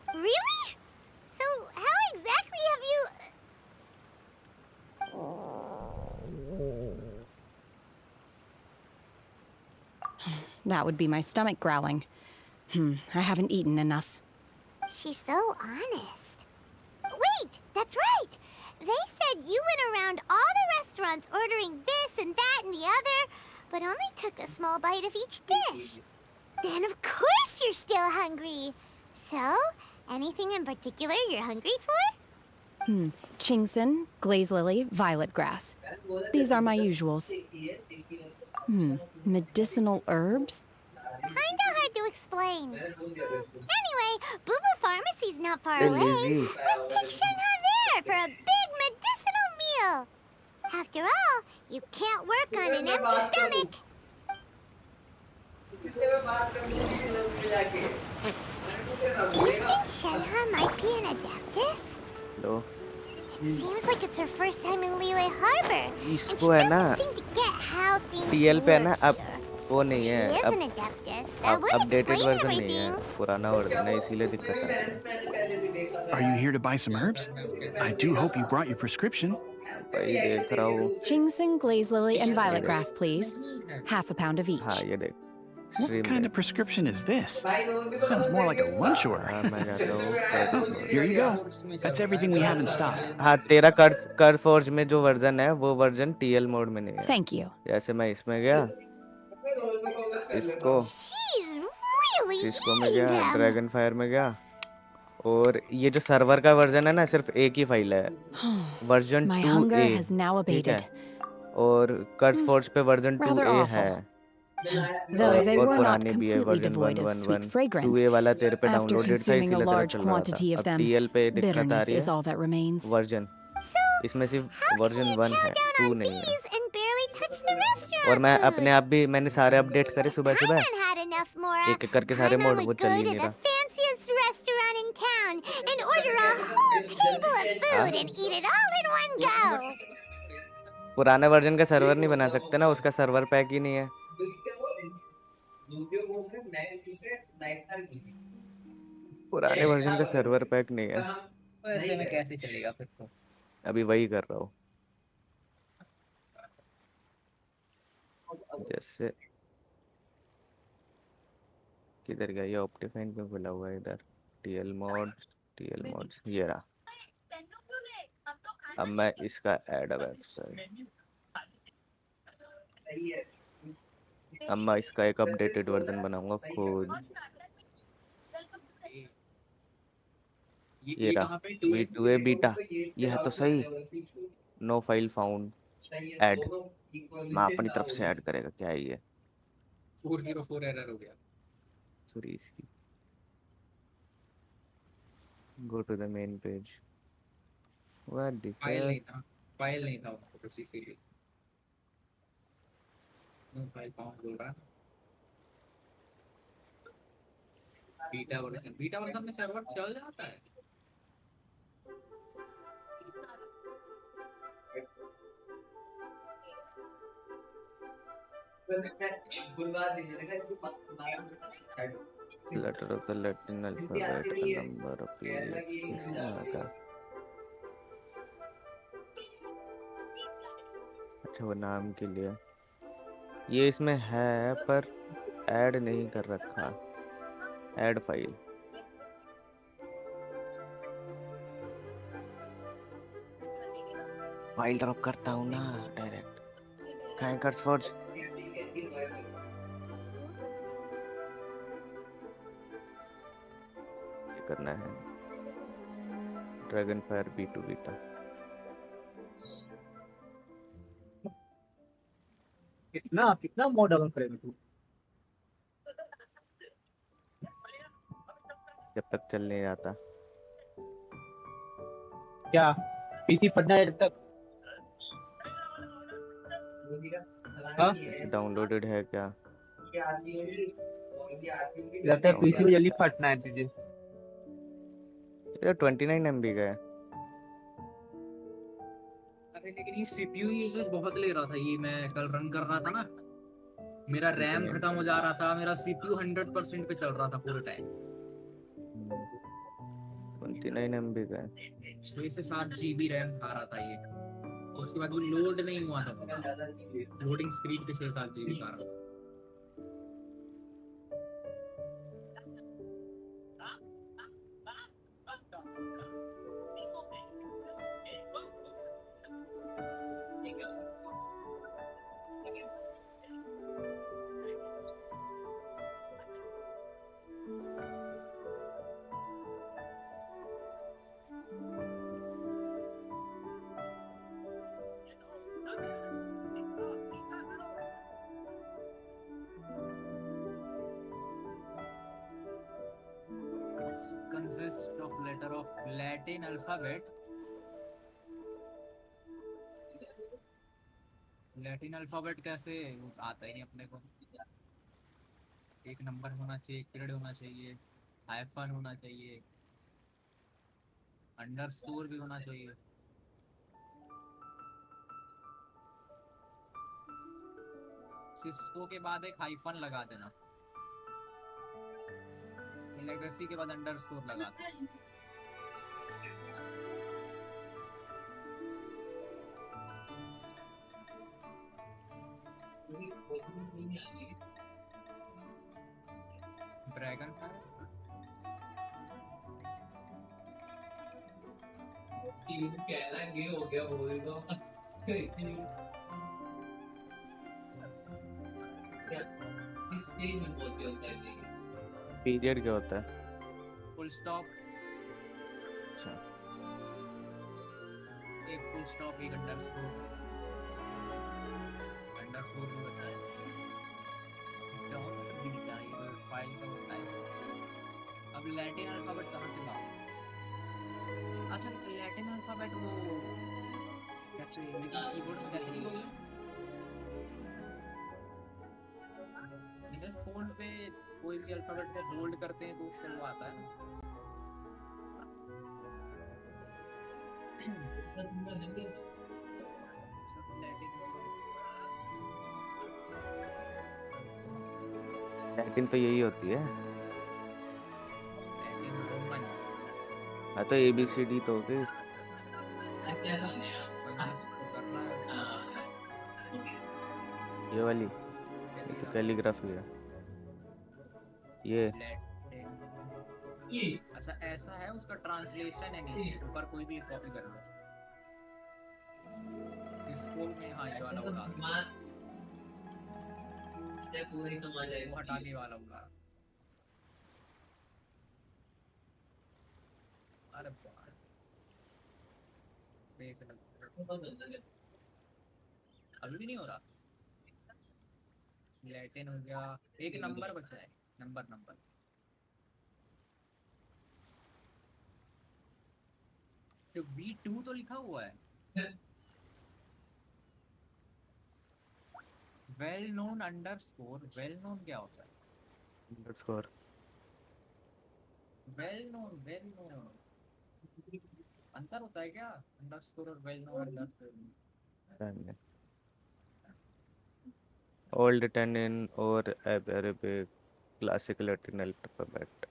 Really? So how exactly have you... That would be my stomach growling. I haven't eaten enough. She's so honest. Wait, that's right! They said you went around all the restaurants ordering this and that and the other, but only took a small bite of each dish. Then of course you're still hungry. So, anything in particular you're hungry for? Chingson, glaze lily, violet grass. These are my usuals. Medicinal herbs? Kinda hard to explain. Anyway, Booba Pharmacy's not far Hey, away. Lizzie. Let's take Shenhe there for a big medicinal meal. After all, you can't work on an empty stomach. Do you think Shenhe might be an Adeptus? Low It seems like it's her first time in Liyue Harbor, and she इसको है ना doesn't seem to get how things TL पे है ना work अब here. वो नहीं She है is अब an Adeptus. That would updated explain version नहीं है everything. पुराना वर्जन है इसीलिए दिक्कत आ रही है Are you here to buy some herbs? I do hope you brought your prescription. भाई देख रहा हूँ Chingson, glaze lily, and violet grass, please. Half a pound of each. हाँ ये देख What kind of prescription is this? Sounds more like a lunch order. हाँ मैं जाता हूँ Here you go. That's everything we have in stock. हाँ तेरा कर फोर्ज में जो वर्जन है वो वर्जन टीएल मोड में नहीं है Thank you. जैसे मैं इसमें गया इसको She's really इसको में eating गया them. ड्रैगन फायर में गया और ये जो सर्वर का वर्जन है ना सिर्फ एक ही फाइल है version My 2A hunger has now ठीक है abated. और कर्स फोर्ज पे वर्जन Rather 2A awful. है Though they और were not पुरानी भी है completely version devoid of sweet 111 fragrance. 2A वाला तेरे पे After डाउनलोडेड था consuming a इसीलिए तेरा large चल रहा था quantity of अब them, टीएल पे दिक्कत आ bitterness रही is all that remains. है वर्जन इसमें सिर्फ वर्जन 1 है 2 नहीं है And barely touched the restaurant और मैं food. अपने आप भी मैंने सारे अपडेट करे सुबह सुबह Paimon had enough more. एक एक करके सारे Paimon मोड वो would चल go ही to नहीं the रहा fanciest restaurant in town and order a whole table of food and eat it all in one go. पुराने वर्जन का सर्वर नहीं बना सकते ना उसका सर्वर पैक ही नहीं है पुराने वर्जन का सर्वर पैक नहीं है तो ऐसे में कैसे चलेगा फिर तो अभी वही कर रहा हूँ जैसे किधर गया ये ऑप्टिफाइंड में खुला हुआ है इधर टीएल मोड्स ये रहा अब मैं इसका ऐड वेबसाइट अब मैं इसका एक अपडेटेड वर्जन बनाऊंगा खुद ये रहा V2A बीटा ये है तो सही नो फाइल फाउंड ऐड मैं अपनी तरफ से ऐड करेगा क्या है ये 404 एरर हो गया सॉरी इसकी go to the main page what the file नहीं था उनको तो इसीलिए फाइल फाउंड बोल रहा है बीटा वर्जन में सर्वर चल जाता है letter of the Latin alphabet, a number of pages. अच्छा वो नाम के लिए ये इसमें है पर ऐड नहीं कर रखा ऐड फाइल फाइल ड्रॉप करता हूँ ना डायरेक्ट कहाँ कर्स फोर्ज करना है ड्रैगन फायर B2 बीटा कितना मोड डाउन करेगा तू जब तक चल नहीं जाता क्या पीसी फटना है जब तक डाउनलोडेड है क्या जब तक पीसी जल्दी फटना है तुझे ये 29 MB का है अरे लेकिन ये सीपीयू यूसेज बहुत ले रहा था ये मैं कल रन कर रहा था ना मेरा रैम खत्म हो जा रहा था, मेरा सीपीयू 100% पे चल रहा था पूरे टाइम। 29 MB का है। 6 से 7 GB रैम खा रहा था ये, और उसके बाद वो लोड नहीं हुआ था, लोडिंग स्क्रीन पे 6-7 GB खा रहा था। Consists of letter of Latin alphabet. Latin alphabet कैसे आता ही नहीं अपने को। एक नंबर होना चाहिए, एक पीरियड होना चाहिए, हाइफन होना चाहिए, अंडरस्कोर भी होना चाहिए। सिस्को के बाद एक हाइफन लगा देना, लेगेसी के बाद अंडरस्कोर लगा देना। ड्रैगन कहना ये हो गया, बोल दो इस स्टेज में बोलते होता है। पीरियड क्या होता है? Full stop. अच्छा, एक फुल स्टॉप, एक अंडरस्कोर। अंडरस्कोर भी बचा है, फाइल का होता है। अब लैटिन अल्फाबेट कहाँ से लाऊं? अच्छा, लैटिन अल्फाबेट वो कैसे, लेकिन कीबोर्ड में कैसे लिखोगे? जैसे फोन पे कोई भी अल्फाबेट पे होल्ड करते हैं तो उससे वो आता है। लैटिन तो यही होती है। हाँ तो ABCD तो हो गई। ये वाली ये तो कैलीग्राफी है। ये अच्छा ऐसा है, उसका ट्रांसलेशन है नीचे ऊपर, कोई भी कॉपी कर लो इसको में। हाँ ये वाला होगा, पूरी समझ आए, वो हटाने वाला होगा। अरे बार अभी भी नहीं हो रहा। लैटिन हो गया, एक नंबर बचा है, नंबर तो B2 तो लिखा हुआ है। Well known underscore, well known क्या होता है? अंडरस्कोर वेल नोन अंतर होता है क्या अंडरस्कोर और वेल नोन? अंडरस्कोर ओल्ड टेनिन और Arabic classic Latin alphabet.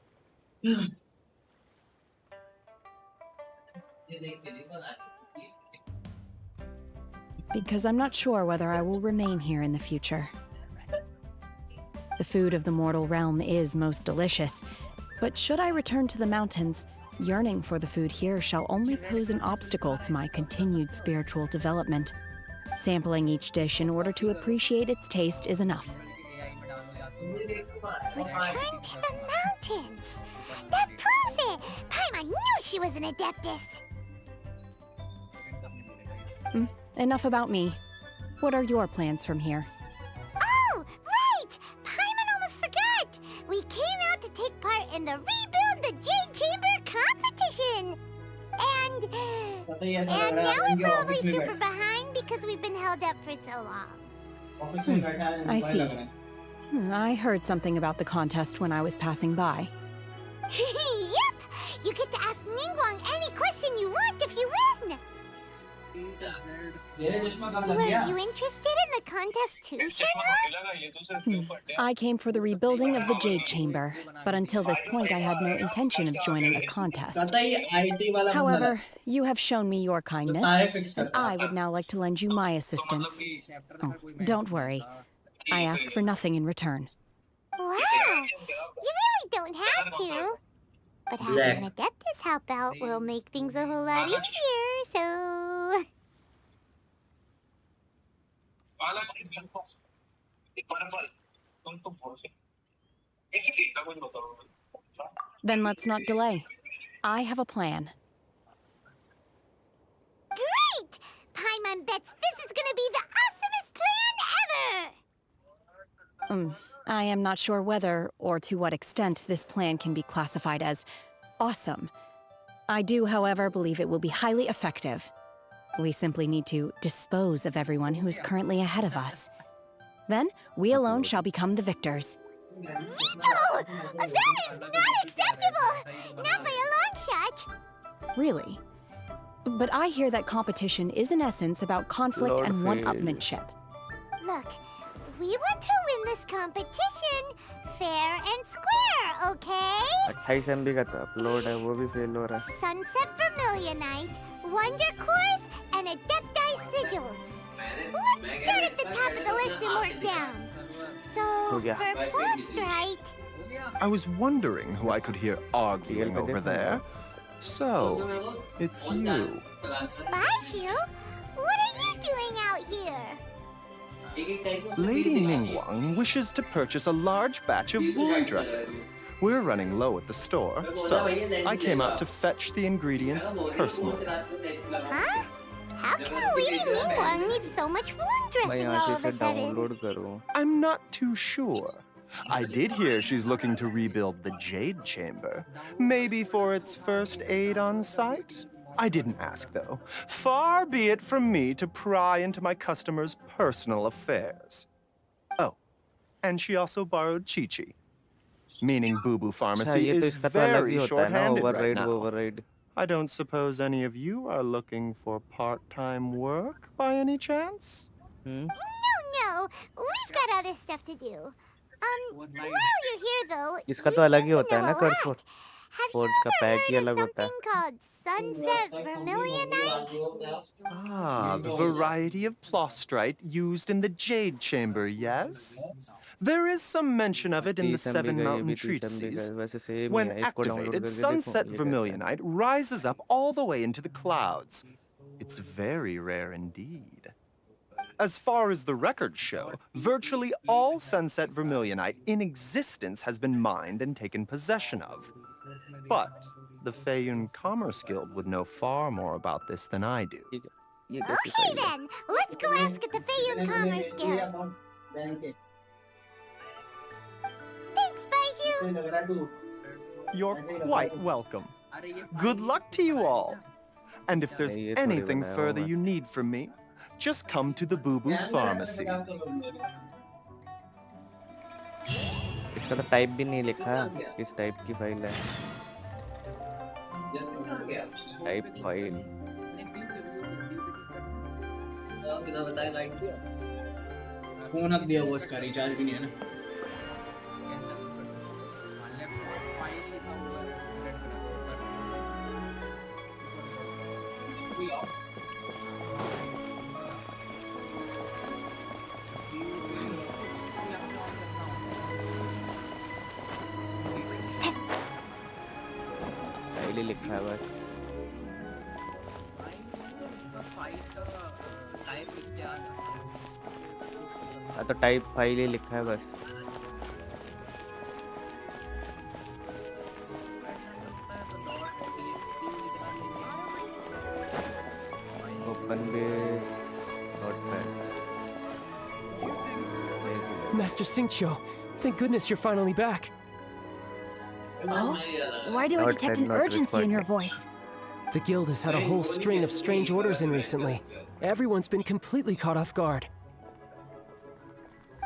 Because I'm not sure whether I will remain here in the future. The food of the mortal realm is most delicious, but should I return to the mountains, yearning for the food here shall only pose an obstacle to my continued spiritual development. Sampling each dish in order to appreciate its taste is enough. Return to the mountains! That proves it! Paimon knew she was an adeptus! Enough about me. What are your plans from here? Oh, right! Paimon almost forgot! We came out to take part in the Rebuild the Jade Chamber competition! And now we're probably super behind because we've been held up for so long. I see. I heard something about the contest when I was passing by. Yep! You get to ask Ningguang any question you want if you win! Were you interested in the contest too, Shinra? I came for the rebuilding of the Jade Chamber, but until this point I had no intention of joining a contest. However, you have shown me your kindness, and I would now like to lend you my assistance. Oh, don't worry. I ask for nothing in return. Wow, you really don't have to. But having an Adeptus help out will make things a whole lot easier, so... Then let's not delay. I have a plan. Great! Paimon bets this is gonna be the awesomest plan ever! I am not sure whether or to what extent this plan can be classified as awesome. I do, however, believe it will be highly effective. We simply need to dispose of everyone who is currently ahead of us. Then, we alone shall become the victors. Veto! That is not acceptable! Not by a long shot! Really? But I hear that competition is in essence about conflict Lord and fail. one-upmanship. Look, we want to win this competition fair and square, okay? 28 MB का था upload है वो भी fail हो रहा है Sunset Vermilionite, Wonder Cores, and Adepti Sigils. Let's start at the top of the list and work down. So, हो गया for Postrite, I was wondering who I could hear arguing over there. So, it's you. Baishu, what are you doing out here? Lady Ningguang wishes to purchase a large batch of wound dressing. We're running low at the store, so I came out to fetch the ingredients personally. Huh? How can Lady Ningguang need so much wound मैं dressing यहाँ all से of a इसे sudden? Download करूँ I'm not too sure. I did hear she's looking to rebuild the Jade Chamber. Maybe for its first aid on site? I didn't ask, though. Far be it from me to pry into my customers' personal affairs. Oh, and she also borrowed Chi-Chi. Meaning Boo Boo अच्छा Pharmacy ये तो is इसका तो अलग very ही होता है ना short-handed right override now. Override I don't suppose any of you are looking for part-time work by any chance? No, we've got other stuff to do. While you're here though, इसका you तो अलग seem he to होता है know ना a कर्स lot. Have फोर्ज you का ever पैक ही heard of अलग होता है something called Sunset Vermilionite? Ah, the variety of plostrite used in the Jade Chamber, yes? There is some mention of it in the 30 MB Seven का ये Mountain भी 30 MB Treatises. का वैसे सेम ही When है इसको download activated, करके देखो Sunset ये कैसा है Vermilionite rises up all the way into the clouds. It's very rare indeed. As far as the records show, virtually all Sunset Vermilionite in existence has been mined and taken possession of. But the Feiyun Commerce Guild would know far more about this than I do. Okay then, let's go ask at the Feiyun Commerce Guild. Thanks, Baiju. You're quite welcome. Good luck to you all. And if there's ये थोड़ी anything बनाया further होगा you need from me, just come to the Boo Boo Pharmacy. इसका तो type भी नहीं लिखा किस टाइप की फाइल है टाइप फाइल फोन रख दिया हुआ इसका रिचार्ज भी नहीं है ना फाइल ही लिखा है बस हाँ तो टाइप फाइल ही लिखा है बस ओपन भी notepad Master Xingqiu, thank goodness you're finally back. Oh? Why do I detect an urgency in your voice? The guild has had a whole string of strange orders in recently. Everyone's been completely caught off guard.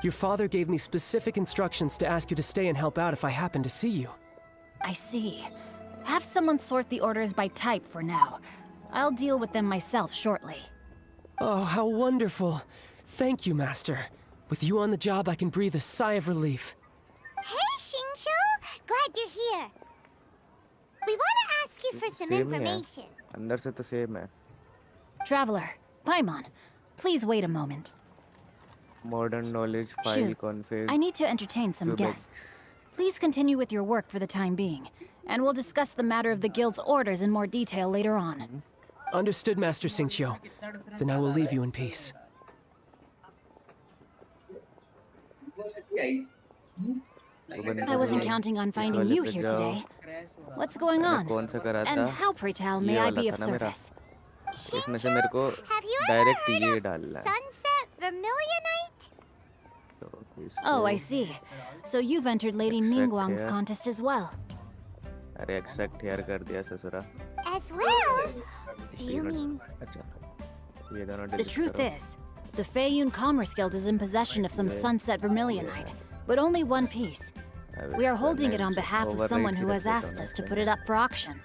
Your father gave me specific instructions to ask you to stay and help out if I happen to see you. I see. Have someone sort the orders by type for now. I'll deal with them myself shortly. Oh, how wonderful. Thank you, Master. With you on the job, I can breathe a sigh of relief. Hey, Xingqiu! Glad you're here. We want to ask you for some Same ही है information. अंदर से तो same है Traveler, Paimon, please wait a moment. modern knowledge file Sure. config I need to entertain some Quebec. guests. Please continue with your work for the time being, and we'll discuss the matter of the guild's orders in more detail later on. Understood, Master Xingqiu. Then I will leave you in peace. I wasn't counting on finding you here today. What's going on? कौन सा करा And था how, pray tell, may ये I वाला be था of ना मेरा service? इसमें से मेरे को Have you ever direct heard ये of डालना है Sunset Vermilionite? तो Oh, इसको I see. So you've entered Lady Extract Ningguang's here. contest as well. अरे एक्सट्रैक्ट हेयर कर दिया ससुरा As well? Do you mean... अच्छा ये दोनों The delete truth करो is, the Feiyun Commerce Guild is in possession of some Sunset Vermilionite, but only one piece. We are holding it on behalf of someone who has asked us to put it up for auction,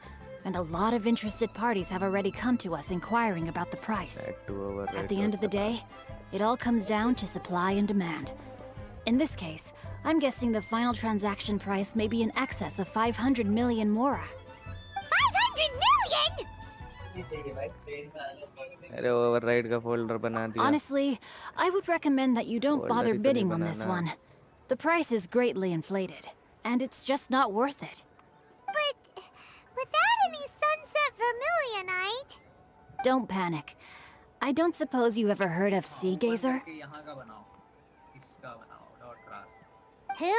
and a lot of interested parties have already come to us inquiring about the price. At the end of the day, it all comes down to supply and demand. In this case, I'm guessing the final transaction price may be in excess of 500 million mora. 500 million?! अरे override का folder बना दिया Honestly, I would recommend that you don't Folder bother ही तो नहीं bidding on this banana. one. The price is greatly inflated, and it's just not worth it. But without any Sunset Vermilionite... Don't panic. I don't suppose you ever heard of Sea Gazer? यहाँ का बनाओ, इसका बनाओ, dot रहा। Who?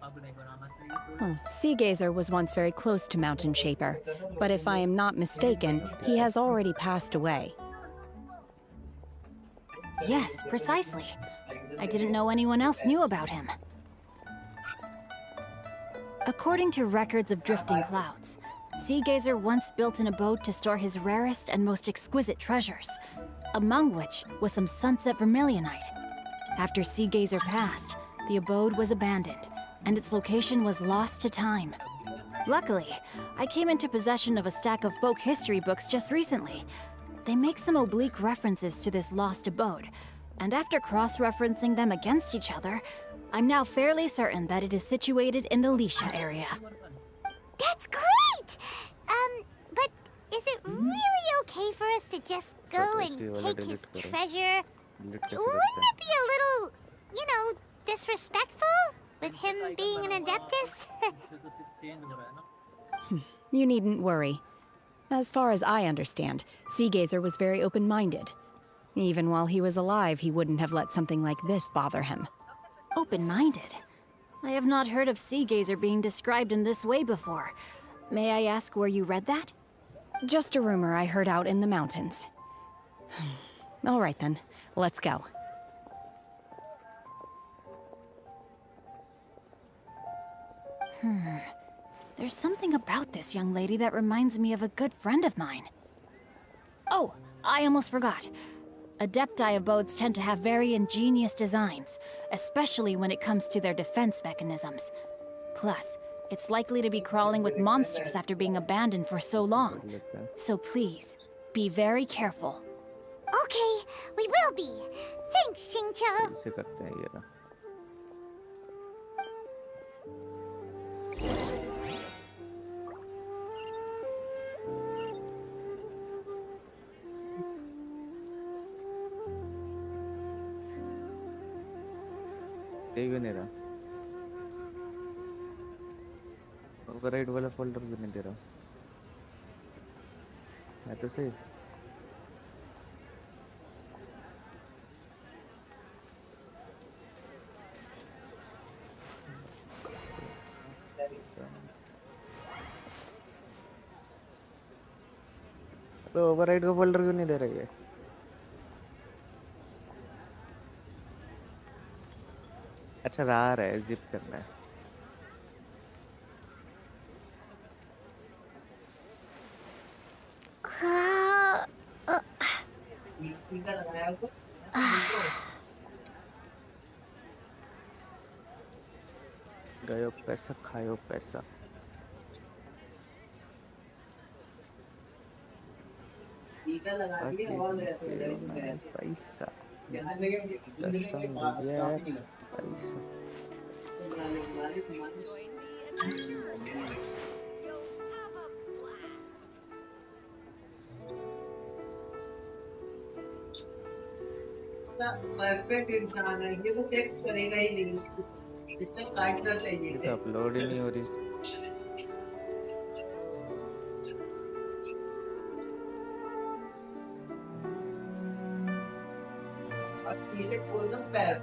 अब नहीं बनाना चाहिए। Well, Sea Gazer was once very close to Mountain Shaper, but if I am not mistaken, he has already passed away. Yes, precisely. I didn't know anyone else knew about him. According to records of drifting clouds, Sea Gazer once built an abode to store his rarest and most exquisite treasures, among which was some Sunset Vermilionite. After Sea Gazer passed, the abode was abandoned, and its location was lost to time. Luckily, I came into possession of a stack of folk history books just recently. They make some oblique references to this lost abode, and after cross-referencing them against each other, I'm now fairly certain that it is situated in the Lisha area. That's great! But is it really okay for us to just go and take his treasure? Wouldn't it be a little, you know, disrespectful? With him being an Adeptus? You needn't worry. As far as I understand, Sea Gazer was very open-minded. Even while he was alive, he wouldn't have let something like this bother him. Open-minded? I have not heard of Sea Gazer being described in this way before. May I ask where you read that? Just a rumor I heard out in the mountains. All right then, let's go. There's something about this young lady that reminds me of a good friend of mine. Oh, I almost forgot. Adepti abodes tend to have very ingenious designs, especially when it comes to their defense mechanisms. Plus, it's likely to be crawling with monsters after being abandoned for so long. So please, be very careful. Okay, we will be. Thanks, Xingqiu. इसे करते हैं ये ना देख भी नहीं रहा override वाला फोल्डर भी नहीं दे रहा है तो सही तो ओवरराइड का फोल्डर क्यों नहीं दे रही है अच्छा रहा है जिप करना है गयो पैसा खायो पैसा पैसा 10 पैसा परफेक्ट इंसान है ये तो टेक्स्ट करेगा ही नहीं इससे काटना चाहिए ये तो अपलोड ही नहीं हो रही अब ये खोलना पैर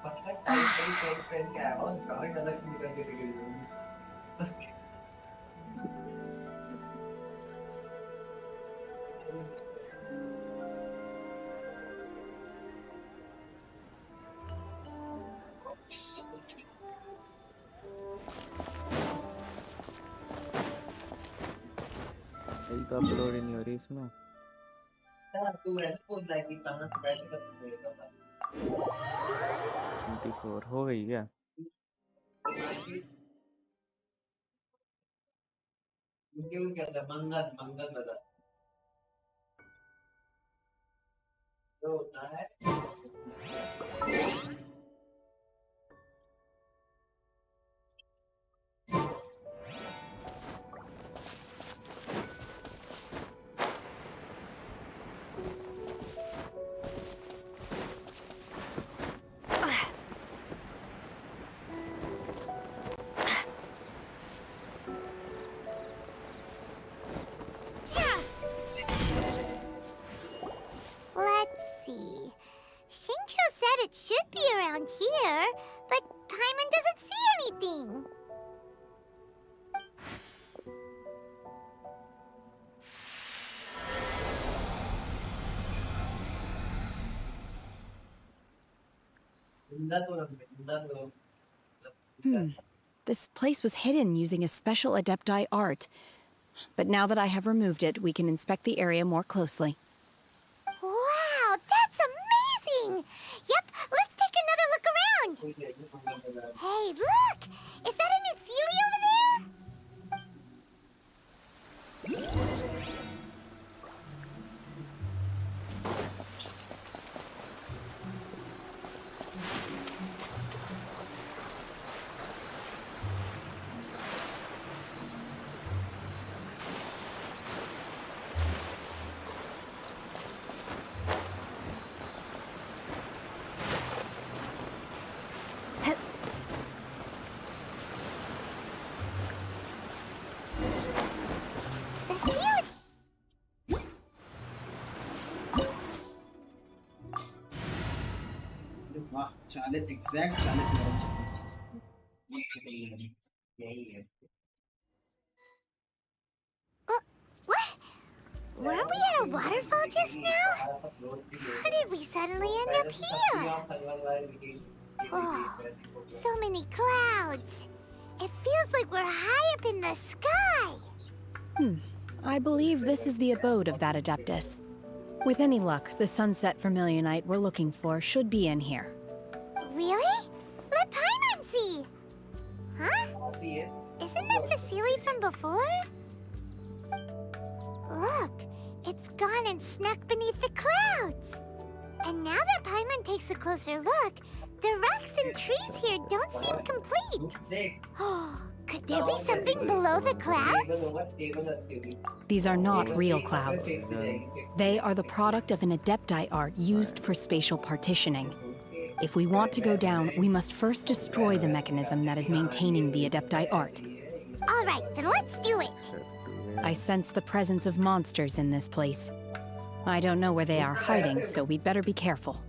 पक्का टाइट शर्ट पहन के आया और गाइस अलग से निकल के निकल ये तो अपलोड ही नहीं हो रही इसमें तू ऐसे बोल रहा है कि कहां से बैठ कर देता था 24 हो गई क्या क्यों क्या था मंगल मंगल बता तो होता है It should be around here, but Paimon doesn't see anything. This place was hidden using a special Adepti art. But now that I have removed it, we can inspect the area more closely. Wow, that's amazing! Yep, let's take another look around! Hey, look! Is that a new Sealy over there? वाह 40 exact 40 level चाहिए इस चीज को यही है Were we at a waterfall just now? How did we suddenly end up here? Oh, so many clouds. It feels like we're high up in the sky. I believe this is the abode of that Adeptus. With any luck, the Sunset Vermilionite we're looking for should be in here. Really? Let Paimon see! Huh? Isn't that the Sealy from before? Look, it's gone and snuck beneath the clouds. And now that Paimon takes a closer look, the rocks and trees here don't seem complete. Oh, could there be something below the clouds? These are not real clouds. They are the product of an Adepti art used for spatial partitioning. If we want to go down, we must first destroy the mechanism that is maintaining the Adepti art. All right, then let's do it. I sense the presence of monsters in this place. I don't know where they are hiding, so we'd better be careful.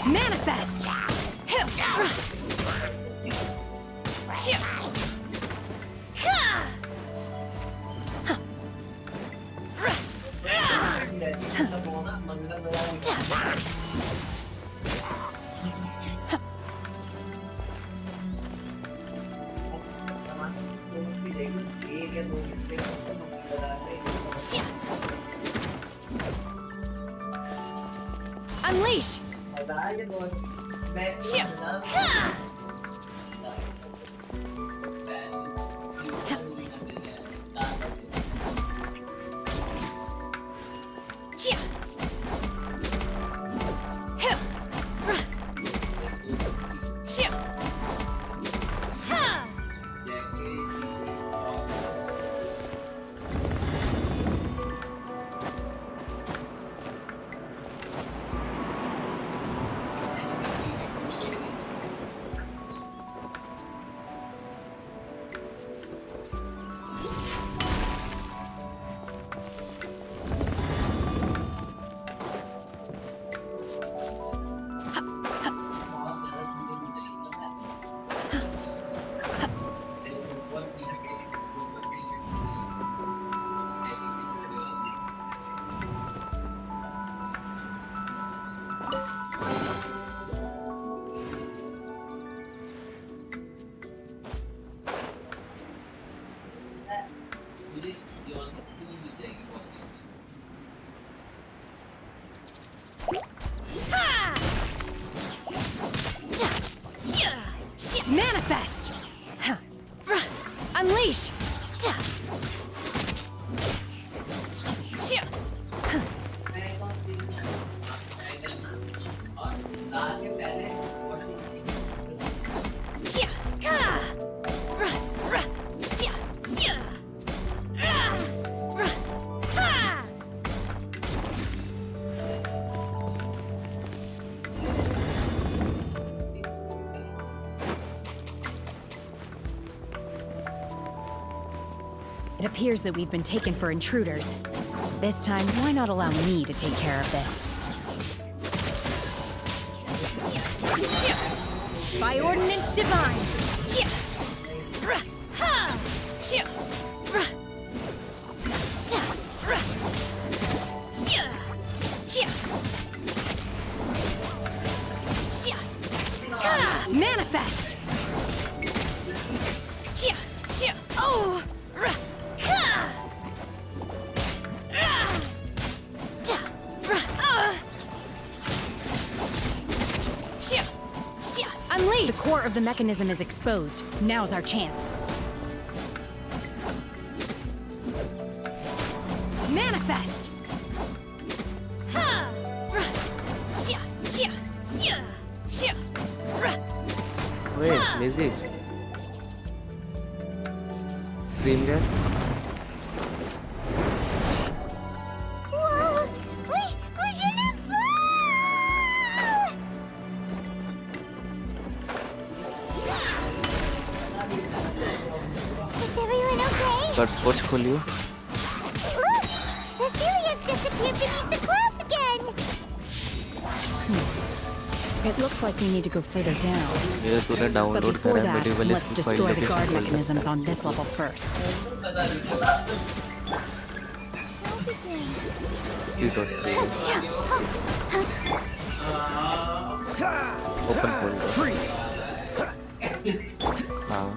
Manifest! Unleash! Shoo! Ha! Chia! Hup! Ruh! Shoo! Ha! Manifest! Unleash! It appears that we've been taken for intruders. This time, why not allow me to take care of this? By ordinance divine! Manifest! Oh! Unleash! The core of the mechanism is exposed. Now's our chance. Manifest! Wait, Lizzie. Stream there? Whoa! We're gonna fall! Is everyone okay? First watch खोलियो. Look! The Celia's disappeared beneath the clouds again! It looks like we need to go further down. ये तूने But download before करा that, medievalist let's की file destroy the location guard खोल mechanisms on this level first. Open folder. Freeze! हाँ.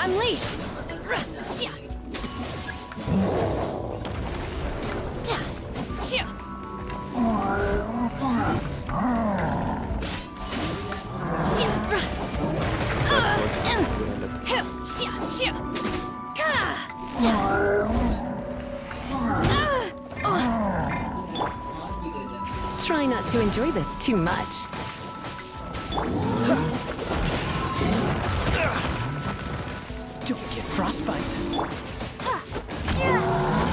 Unleash! Try not to enjoy this too much. Don't get frostbite.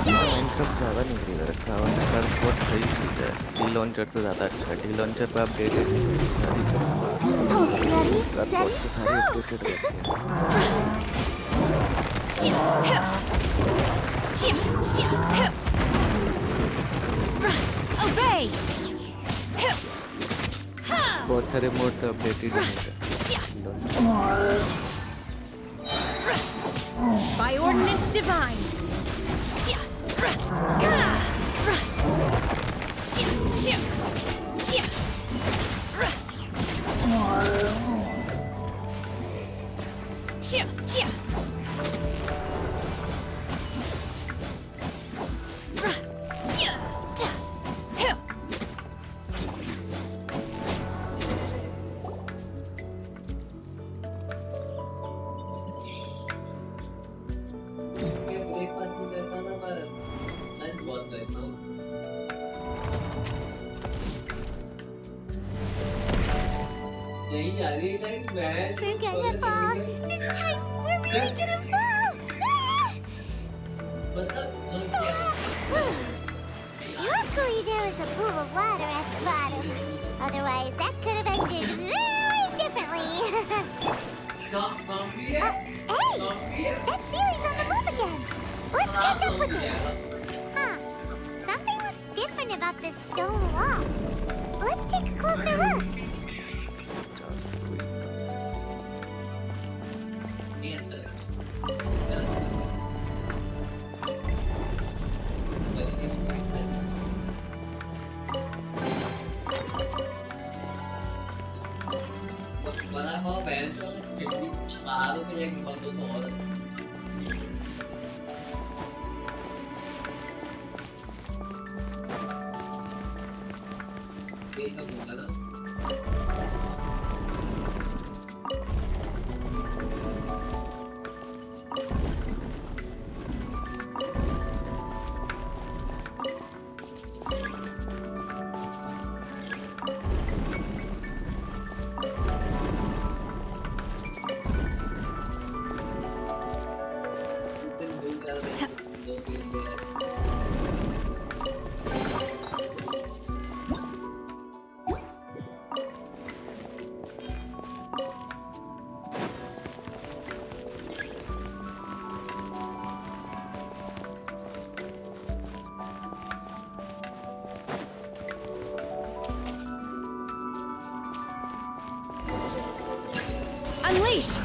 Minecraft ज़्यादा नहीं खरीदा रखा है. Minecraft बहुत सही चीज़ है. D-Launcher से ज़्यादा अच्छा है. D-Launcher पे updated नहीं है. सारी के सारे updated रहते हैं. Obey! बहुत सारे मोड तो updated नहीं है. By ordinance divine! We're gonna fall. This time, we're really gonna fall. Luckily, there was a pool of water at the bottom. Otherwise, that could have ended very differently. Hey! That Sealy's on the move again. Let's catch up with him. Huh. Something looks different about this stone wall. Let's take a closer look. Malah mau bayar tuh jadi baru punya dibantu orang. Itu gimana? Unleash!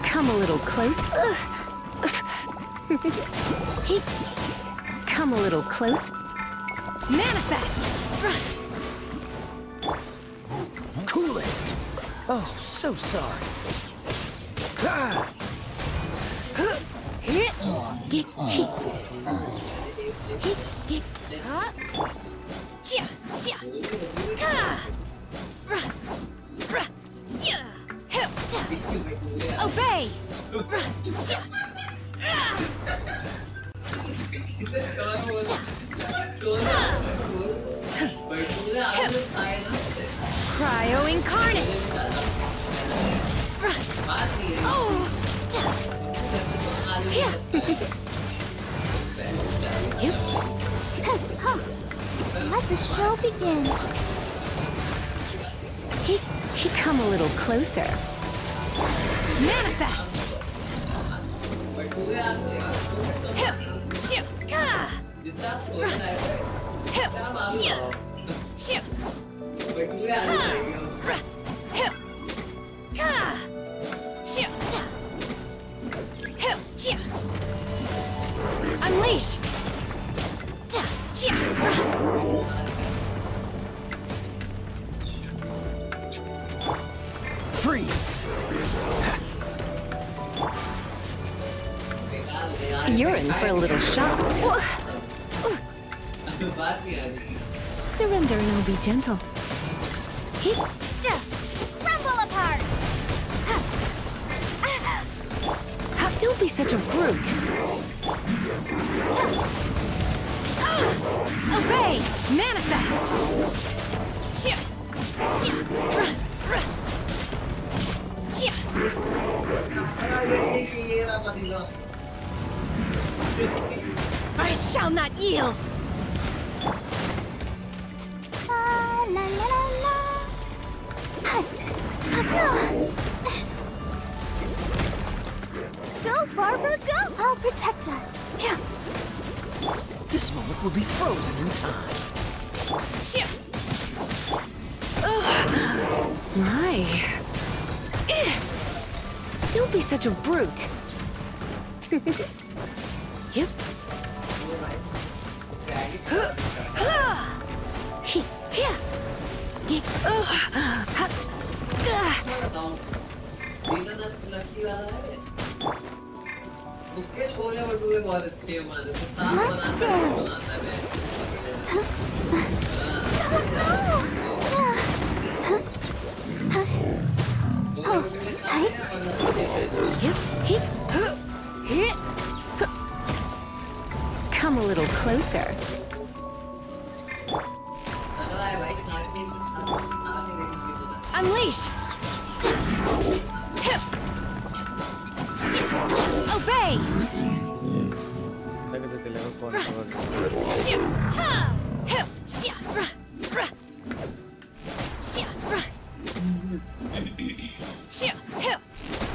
Come a little close. Come a little close. Manifest! Cool it. Oh, so sorry. Obey! Cryo incarnate! Oh! Let the show begin. He come a little closer. Manifest! Unleash! Freeze! You're in for a little shock. Surrender and I'll be gentle. Crumble apart! Don't be such a brute. Obey! Manifest! I shall not yield! La la la la. Go, Barbara, go! I'll protect us. This moment will be frozen in time. My. Don't be such a brute. Yep. उसके छोले भटूरे बहुत अच्छे हैं माने तो साफ Let's बनाता है dance. बनाता है Come a little closer. Unleash! Obey!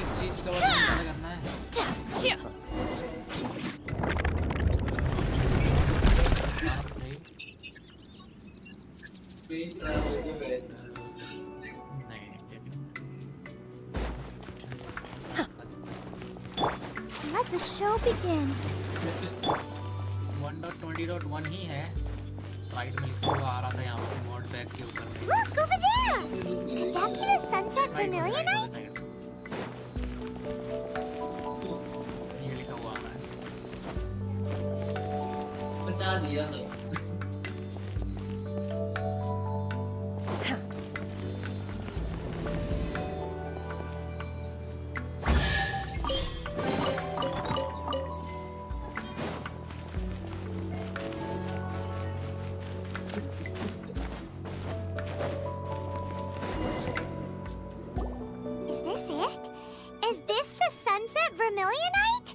इस चीज का वर्णन करना है। Let the show begin. 1.20.1 ही है। राइट में लिखा हुआ आ रहा था यहाँ पे मॉड बैग के ऊपर। Look over there. Could that be the sunset vermilionite? ये लिखा हुआ आ रहा है। बचा दिया सब। Is this it? Is this the sunset vermilionite?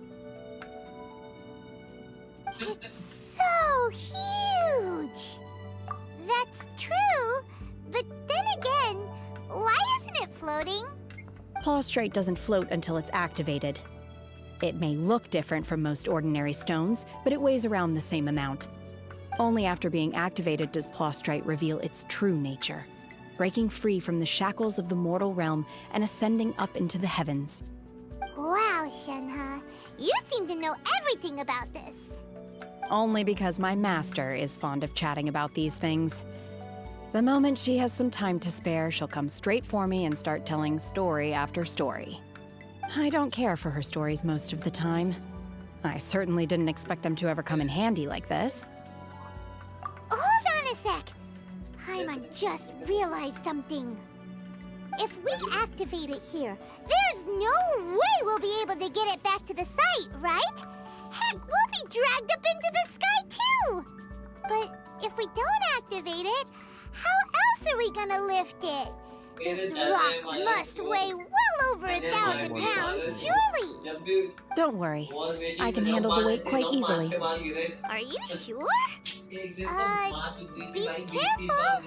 It's so huge. That's true, but then again, why isn't it floating? Plaustrite doesn't float until it's activated. It may look different from most ordinary stones, but it weighs around the same amount. Only after being activated does Plaustrite reveal its true nature, breaking free from the shackles of the mortal realm and ascending up into the heavens. Wow, Shenhe, you seem to know everything about this. Only because my master is fond of chatting about these things. The moment she has some time to spare, she'll come straight for me and start telling story after story. I don't care for her stories most of the time. I certainly didn't expect them to ever come in handy like this. Hold on a sec. Paimon just realized something. If we activate it here, there's no way we'll be able to get it back to the site, right? Heck, we'll be dragged up into the sky too! But if we don't activate it, how else are we gonna lift it? This rock must weigh well over 1,000 pounds, surely! Don't worry. I can handle the weight quite easily. Are you sure? Be careful!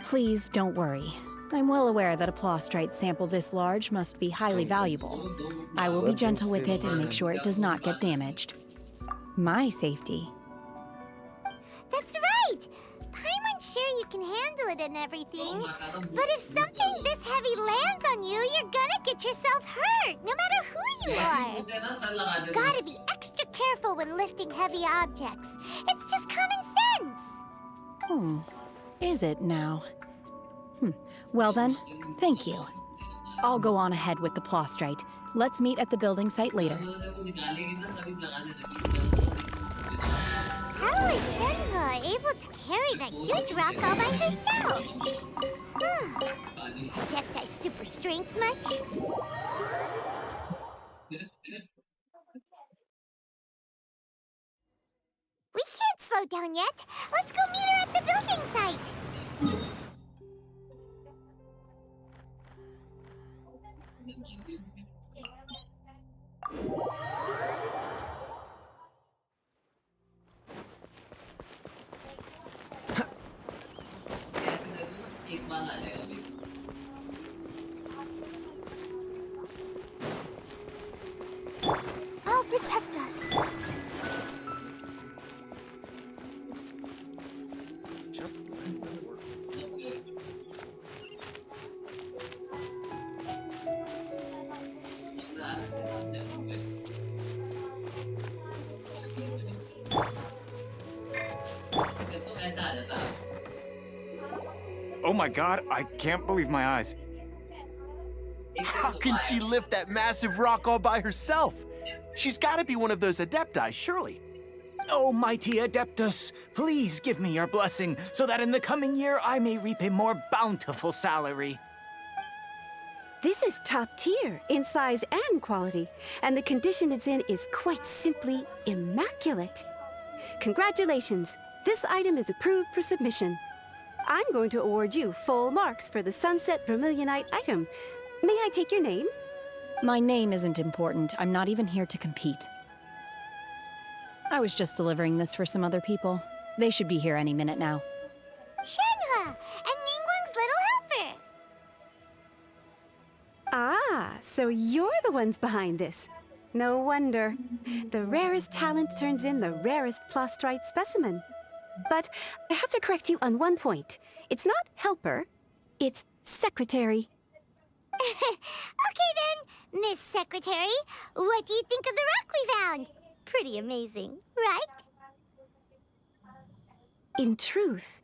Please don't worry. I'm well aware that a Plaustrite sample this large must be highly valuable. I will be gentle with it and make sure it does not get damaged. My safety. That's right! Paimon's sure you can handle it and everything. But if something this heavy lands on you, you're gonna get yourself hurt, no matter who you are. Gotta be extra careful when lifting heavy objects. It's just common sense. Is it now? Well then, thank you. I'll go on ahead with the Plaustrite. Let's meet at the building site later. How is Shenhe able to carry that huge rock all by herself? Adepti super strength much? We can't slow down yet. Let's go meet her at the building site. I'll protect us. Just when the work Oh my god, I can't believe my eyes. How can she lift that massive rock all by herself? She's got to be one of those Adepti, surely. Oh, mighty Adeptus, please give me your blessing so that in the coming year I may reap a more bountiful salary. This is top tier in size and quality, and the condition it's in is quite simply immaculate. Congratulations. This item is approved for submission. I'm going to award you full marks for the Sunset Vermilionite item. May I take your name? My name isn't important. I'm not even here to compete. I was just delivering this for some other people. They should be here any minute now. Shenhua, and Ningguang's little helper. Ah, so you're the ones behind this. No wonder. The rarest talent turns in the rarest plastrite specimen. But I have to correct you on one point. It's not helper, it's secretary. Okay then, Miss Secretary, what do you think of the rock we found? Pretty amazing, right? In truth,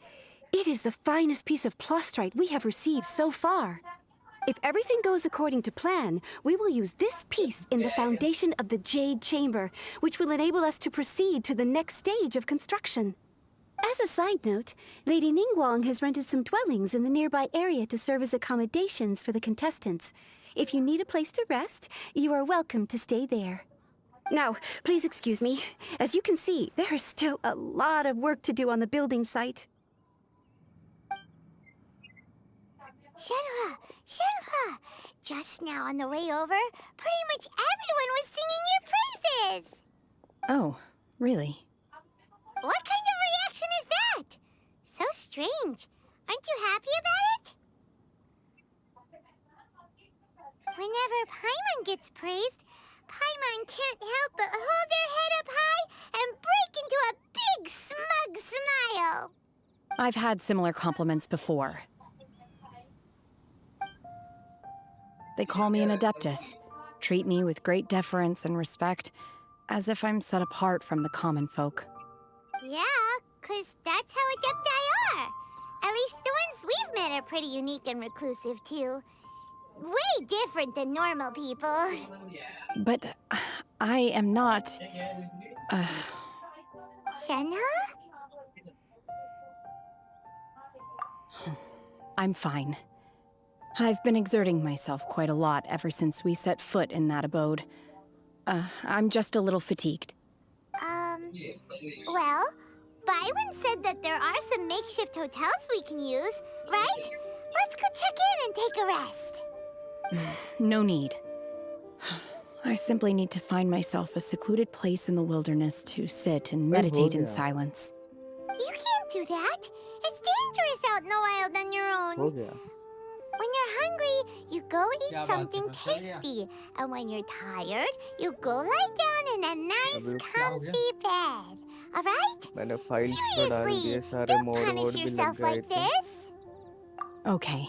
it is the finest piece of plastrite we have received so far. If everything goes according to plan, we will use this piece in the foundation of the Jade Chamber, which will enable us to proceed to the next stage of construction. As a side note, Lady Ningguang has rented some dwellings in the nearby area to serve as accommodations for the contestants. If you need a place to rest, you are welcome to stay there. Now, please excuse me. As you can see, there is still a lot of work to do on the building site. Shenhua, Shenhua! Just now on the way over, pretty much everyone was singing your praises! Oh, really? What kind of reaction is that? So strange. Aren't you happy about it? Whenever Paimon gets praised, Paimon can't help but hold her head up high and break into a big smug smile. I've had similar compliments before. They call me an adeptus, treat me with great deference and respect, as if I'm set apart from the common folk. Yeah, 'cause that's how Adepti are. At least the ones we've met are pretty unique and reclusive, too. Way different than normal people. But I am not... Shenhua? I'm fine. I've been exerting myself quite a lot ever since we set foot in that abode. I'm just a little fatigued. Well, Byron said that there are some makeshift hotels we can use, right? Let's go check in and take a rest. No need. I simply need to find myself a secluded place in the wilderness to sit and meditate in silence. You can't do that. It's dangerous out in the wild on your own. When you're hungry, you go eat something tasty. And when you're tired, you go lie down in a nice, comfy bed. Alright? मैंने files तो डाल दिए सारे don't mode punish वोड भी लग yourself गए like थे this. Okay.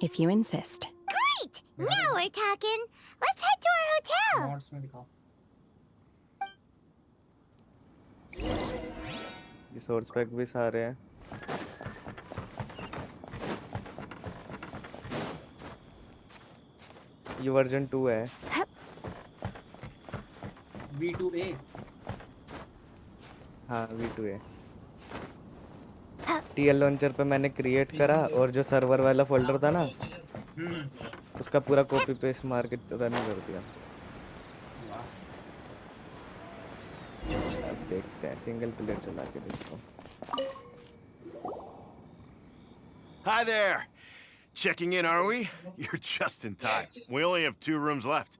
If you insist. Great! Now we're talking. Let's head to our hotel. Mods में दिखाओ. रिसोर्स पैक भी सारे हैं ये वर्जन 2 है V2A. हाँ V2A TL लॉन्चर पे मैंने क्रिएट करा और जो सर्वर वाला फोल्डर था ना उसका पूरा कॉपी पेस्ट मार के रन कर दिया अब देखते हैं सिंगल प्लेयर चला के देखता हूँ Hi there! Checking in, are we? You're just in time. We only have 2 rooms left.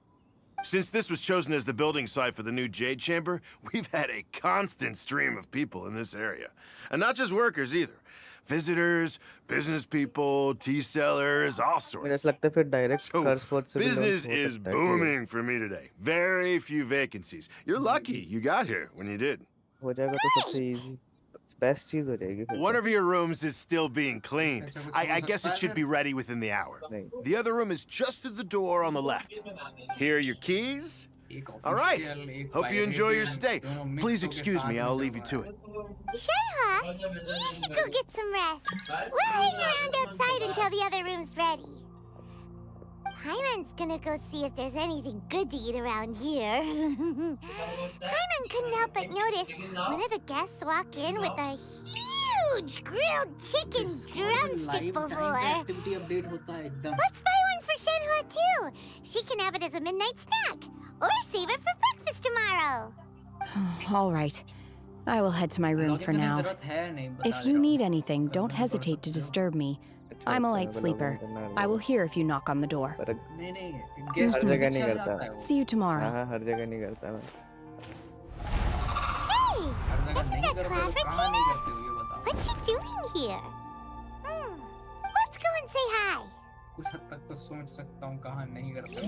Since this was chosen as the building site for the new Jade Chamber, we've had a constant stream of people in this area. And not just workers either. Visitors, business people, tea sellers, all sorts. So, business is booming for me today. Very few vacancies. You're lucky you got here when you did. हो जाएगा तो सबसे easy best चीज हो जाएगी फिर One of your rooms is still being cleaned. I guess it should be ready within the hour. The other room is just to the door on the left. Here are your keys. All right. Hope you enjoy your stay. Please excuse me, I'll leave you to it. Shenhua, you should go get some rest. We'll hang around outside until the other room's ready. Paimon's gonna go see if there's anything good to eat around here. Paimon couldn't help but notice one of the guests walk in with a huge grilled chicken drumstick before. Let's buy one for Shenhua too. She can have it as a midnight snack. Or save it for breakfast tomorrow. All right. I will head to my room login for करने की now. जरूरत है नहीं, बता If they you रहा हूँ। need anything, don't करने को कर hesitate to सकते हो। disturb me. अच्छा I'm a लगता है light मेरे को sleeper. लॉगिन करना I will hear if you knock on the door. पर नहीं नहीं, Use गेस्ट हर me. जगह नहीं चल करता। जाता है वो। See you tomorrow. हाँ हर जगह नहीं करता मैं। Hey! हर जगह Isn't नहीं that करते तो clever, कहाँ नहीं Tina? करते हो ये बताओ। What's she doing here? Let's go and say hi. कुछ हद तक तो सोच सकता हूँ कहाँ नहीं करते हो।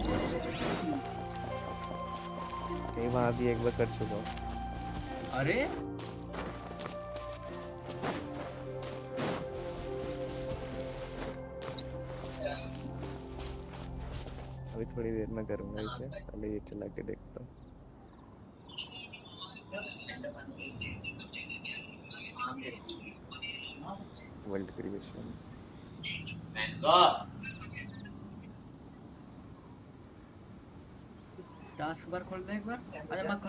नहीं वहाँ भी एक बार कर चुका हूँ। अरे अभी थोड़ी देर में करूँगा इसे, पहले ये चला के देखता हूँ। वर्ल्ड क्रिएशन टास्क बार खोल दे एक बार। अरे मत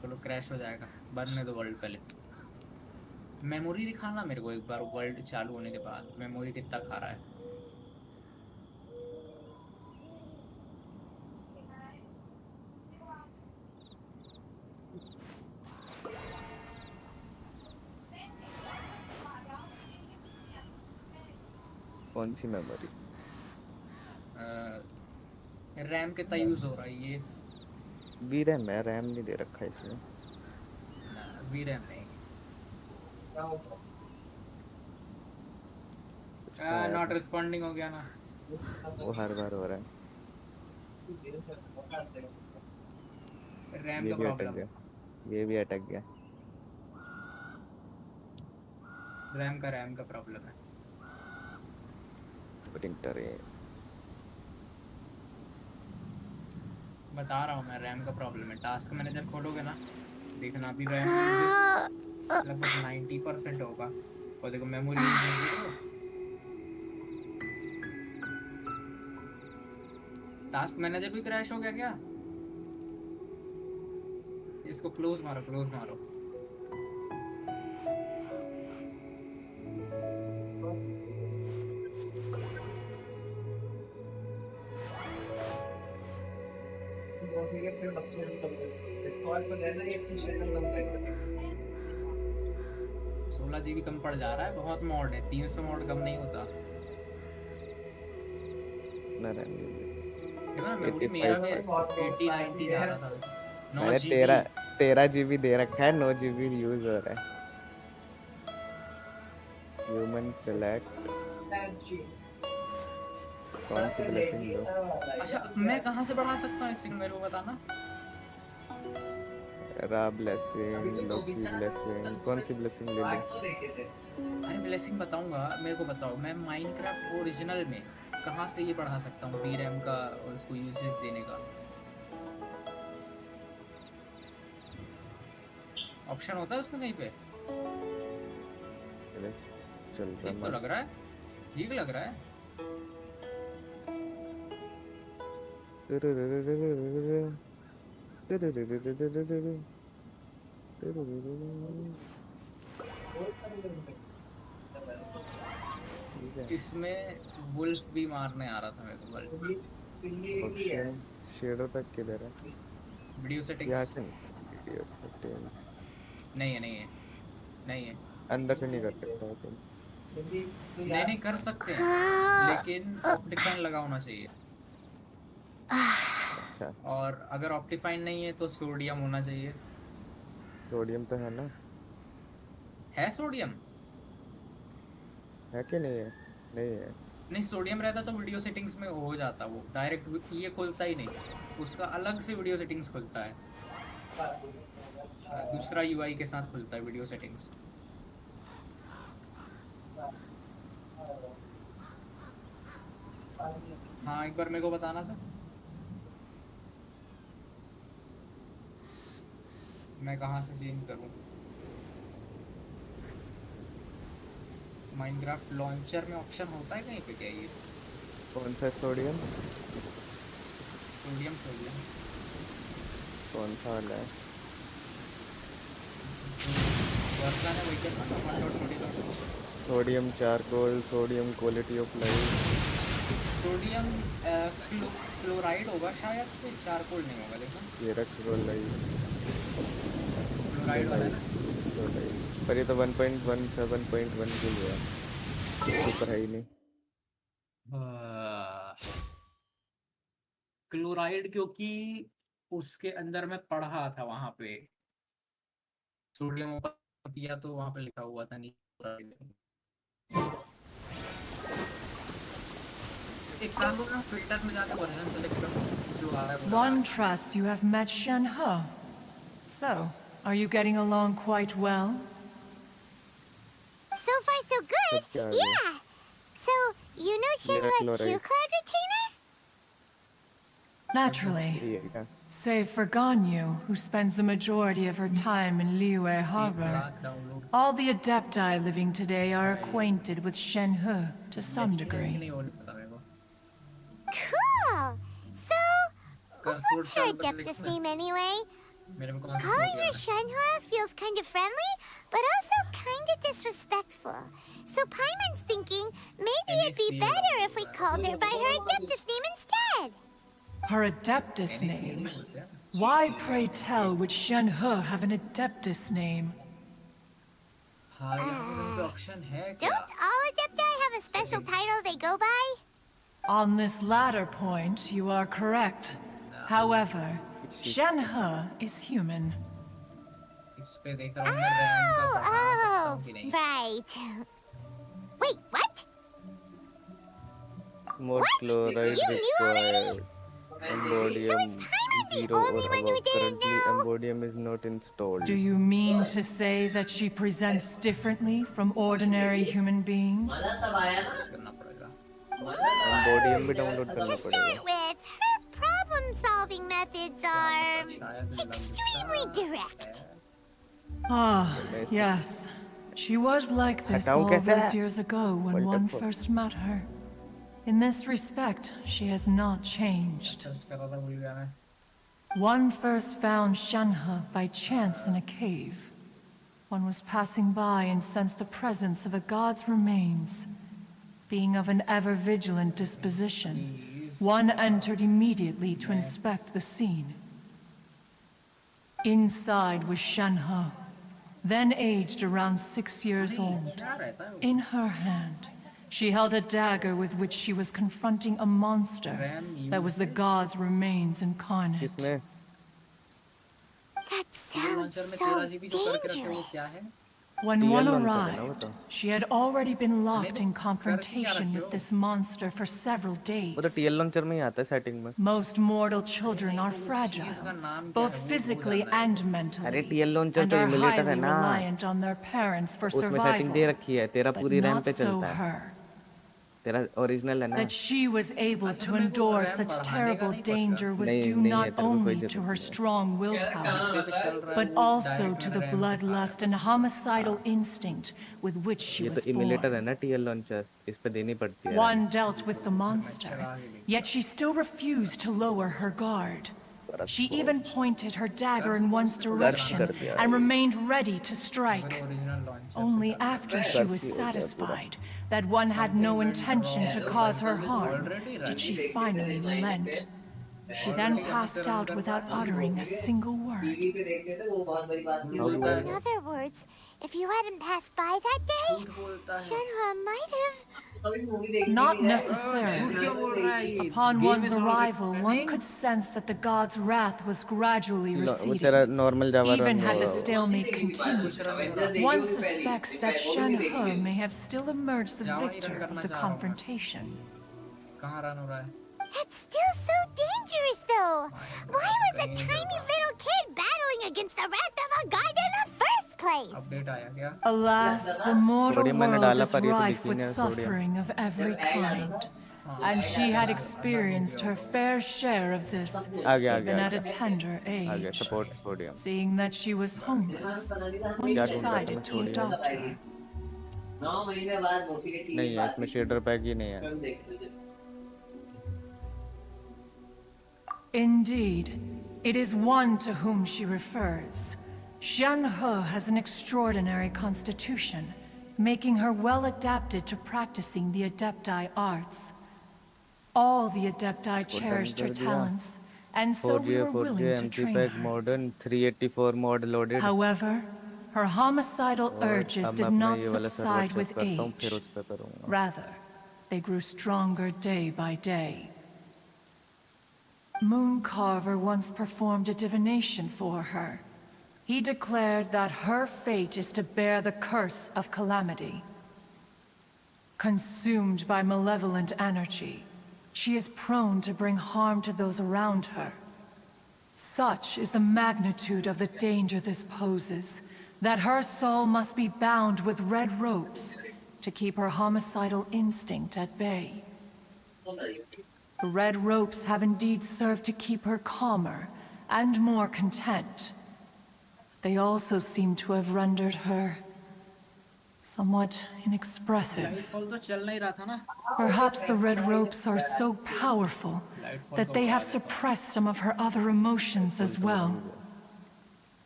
खोलो क्रैश हो जाएगा। बनने दो वर्ल्ड पहले। मेमोरी दिखाना मेरे को एक बार वर्ल्ड चालू होने के बाद मेमोरी कितना खा रहा है। कौन सी मेमोरी? रैम कितना यूज हो रहा है ये? वीरैम है, रैम नहीं दे रखा है इसमें। वीरैम नहीं। नॉट रिस्पॉन्डिंग हो गया ना। वो हर बार हो रहा है। रैम ये का भी अटक प्रॉब्लम। गया, ये भी अटक गया। रैम का प्रॉब्लम है। प्रिंटर है। बता रहा हूँ मैं, रैम का प्रॉब्लम है। टास्क मैनेजर खोलोगे ना, देखना अभी रैम लगभग 90% होगा और देखो मेमोरी टास्क मैनेजर भी क्रैश हो गया क्या? इसको क्लोज मारो। बच्चों की डिस्कॉर्ड पर गए थे, अपनी शक्ल बंद कर दो। 16 GB कम पड़ जा रहा है। बहुत मॉड है, 300 मॉड कम नहीं होता। ना देखो ना मेमोरी मेरा भी 80-90 जा रहा था। 9 मैंने GB 13 GB दे रखा है, 9 GB यूज हो रहा है। ह्यूमन सेलेक्ट कौन सी ब्लेसिंग लो? अच्छा मैं कहाँ से बढ़ा सकता हूँ? एक सेकंड मेरे को बताना। रा ब्लेसिंग, लोकी ब्लेसिंग, कौन सी ब्लेसिंग ले लूं? अरे ब्लेसिंग बताऊंगा, मेरे को बताओ। मैं माइनक्राफ्ट ओरिजिनल में कहाँ से ये बढ़ा सकता हूँ वीरैम का और उसको यूसेज देने का ऑप्शन होता है उसमें कहीं पे? चल ठीक तो लग रहा है, ठीक लग रहा है। इसमें वुल्फ भी मारने आ रहा था मेरे को। ऑप्शन शेडो तक किधर है? Video settings. यहाँ से वीडियो सेटिंग्स नहीं है। अंदर से नहीं कर सकता हो तुम? नहीं कर सकते हैं, लेकिन ऑप्टिफाइन लगा होना चाहिए। अच्छा, और अगर ऑप्टिफाइन नहीं है तो सोडियम होना चाहिए। सोडियम तो है ना? है सोडियम? है कि नहीं है? नहीं है। नहीं, सोडियम रहता तो वीडियो सेटिंग्स में हो जाता। वो डायरेक्ट ये खुलता ही नहीं, उसका अलग से वीडियो सेटिंग्स खुलता है। दूसरा यूआई के साथ खुलता है वीडियो सेटिंग्स। हाँ एक बार मेरे को बताना था, मैं कहाँ से चेंज करूँ? माइनक्राफ्ट लॉन्चर में ऑप्शन होता है कहीं पे क्या ये? कौन सा सोडियम? सोडियम कौन सा वाला है? वर्जन है वही क्या? Sodium charcoal, sodium quality of life. Sodium chloride होगा शायद से, चारकोल नहीं होगा। लेकिन ये रख रोल लाइफ क्लोराइड वाला है ना? पर ये तो 1.17.1 के लिए है, ऊपर है ही नहीं। क्लोराइड, क्योंकि उसके अंदर मैं पढ़ा था वहां पे सोडियम पिया तो वहां पे लिखा हुआ था नहीं क्लोराइड। एक काम करो ना, फिल्टर में जाके वर्जन सेलेक्ट करो जो आ रहा है वो One trusts you have met Shen He. So, are you getting along quite well? So far, so good. सब क्या आ गया? Yeah. So, you know मेरा Shinra Q chloride card retainer? Naturally. ये है क्या? Save for Ganyu, who spends the majority of her time in Liyue Harbor. All the Adepti living today are acquainted with Shen He to some degree. Cool. So, what's her Adeptus name anyway? Calling her Shenhua feels kind of friendly, but also kind of disrespectful. So Paimon's thinking maybe it'd be better if we called her by her Adeptus name instead. Her Adeptus name? Why, pray tell, would Shen He have an Adeptus name? Don't all Adepti have a special title they go by? On this latter point, you are correct. However, Shen He is human. Oh, right. Wait, what? More chloride required. Embodium 0 or above. Currently, Embodium is not installed. Do you mean to say that she presents differently from ordinary human beings? Embodium भी download करना To पड़ेगा. start with, her problem-solving methods are extremely direct. Ah, yes. She was like this हटाऊं all कैसे? those years ago when one first met her. In this respect, she has not changed. One first found Shenhe by chance in a cave. One was passing by and sensed the presence of a god's remains. Being of an ever-vigilant disposition, one entered immediately to inspect the scene. Inside was Shenhe, then aged around 6 years old. In her hand, she held a dagger with which she was confronting a monster that was the god's remains incarnate. किसमें? That sounds so dangerous. When one arrived, she had already been locked in confrontation with this monster for several days. वो तो TL launcher में ही आता है setting में. Most mortal children are fragile, both physically and mentally, अरे TL launcher and तो are emulator है highly ना. reliant on their parents for उसमें setting दे survival. रखी है. तेरा But पूरी RAM not पे so चलता है. her. तेरा original है ना. That she was able to endure such terrible danger was due not only to her strong willpower, but also to the bloodlust and homicidal instinct with which she ये was तो emulator born. है ना TL launcher. इस पे देनी पड़ती है. One dealt with the monster, yet she still refused to lower her guard. She even pointed her dagger in one's direction and remained ready to strike. Only after she was satisfied that one had no intention to cause her harm did she finally relent. She then passed out without uttering a single word. In other words, if you hadn't passed by that day, Shenhua might have... Not necessarily. Upon one's arrival, one could sense that the god's wrath was gradually वो receding. तेरा normal Java Even run had the होगा. stalemate continued, one suspects that Shen He may have still emerged the victor of the confrontation. That's still so dangerous, though. Why was a tiny little kid battling against the wrath of a god in the first place? Alas, the mortal Sodium मैंने world डाला is पर ये तो rife दिखी with नहीं sodium. suffering of every kind. And she had experienced her fair share of this, आ गया even at a tender आ गया age. support sodium. Seeing that she was homeless, one क्या ढूंढ रहा था मैं decided to sodium? adopt her. 9 महीने बाद मोती नहीं है इसमें shader pack ही नहीं है. Indeed, it is one to whom she refers. Shen He has an extraordinary constitution, making her well adapted to practicing the Adepti arts. All the Adepti cherished her talents, and so we were willing to train her. modern 384 mod loaded. However, her homicidal और urges अब मैं did अपना not ये वाला server subside check with करता हूँ, फिर age. उस पे करूँगा. Rather, they grew stronger day by day. Mooncarver once performed a divination for her. He declared that her fate is to bear the curse of calamity. Consumed by malevolent energy, she is prone to bring harm to those around her. Such is the magnitude of the danger this poses, that her soul must be bound with red ropes to keep her homicidal instinct at bay. The red ropes have indeed served to keep her calmer and more content. They also seem to have rendered her somewhat inexpressive. Perhaps the red ropes are so powerful that they have suppressed some of her other emotions as well.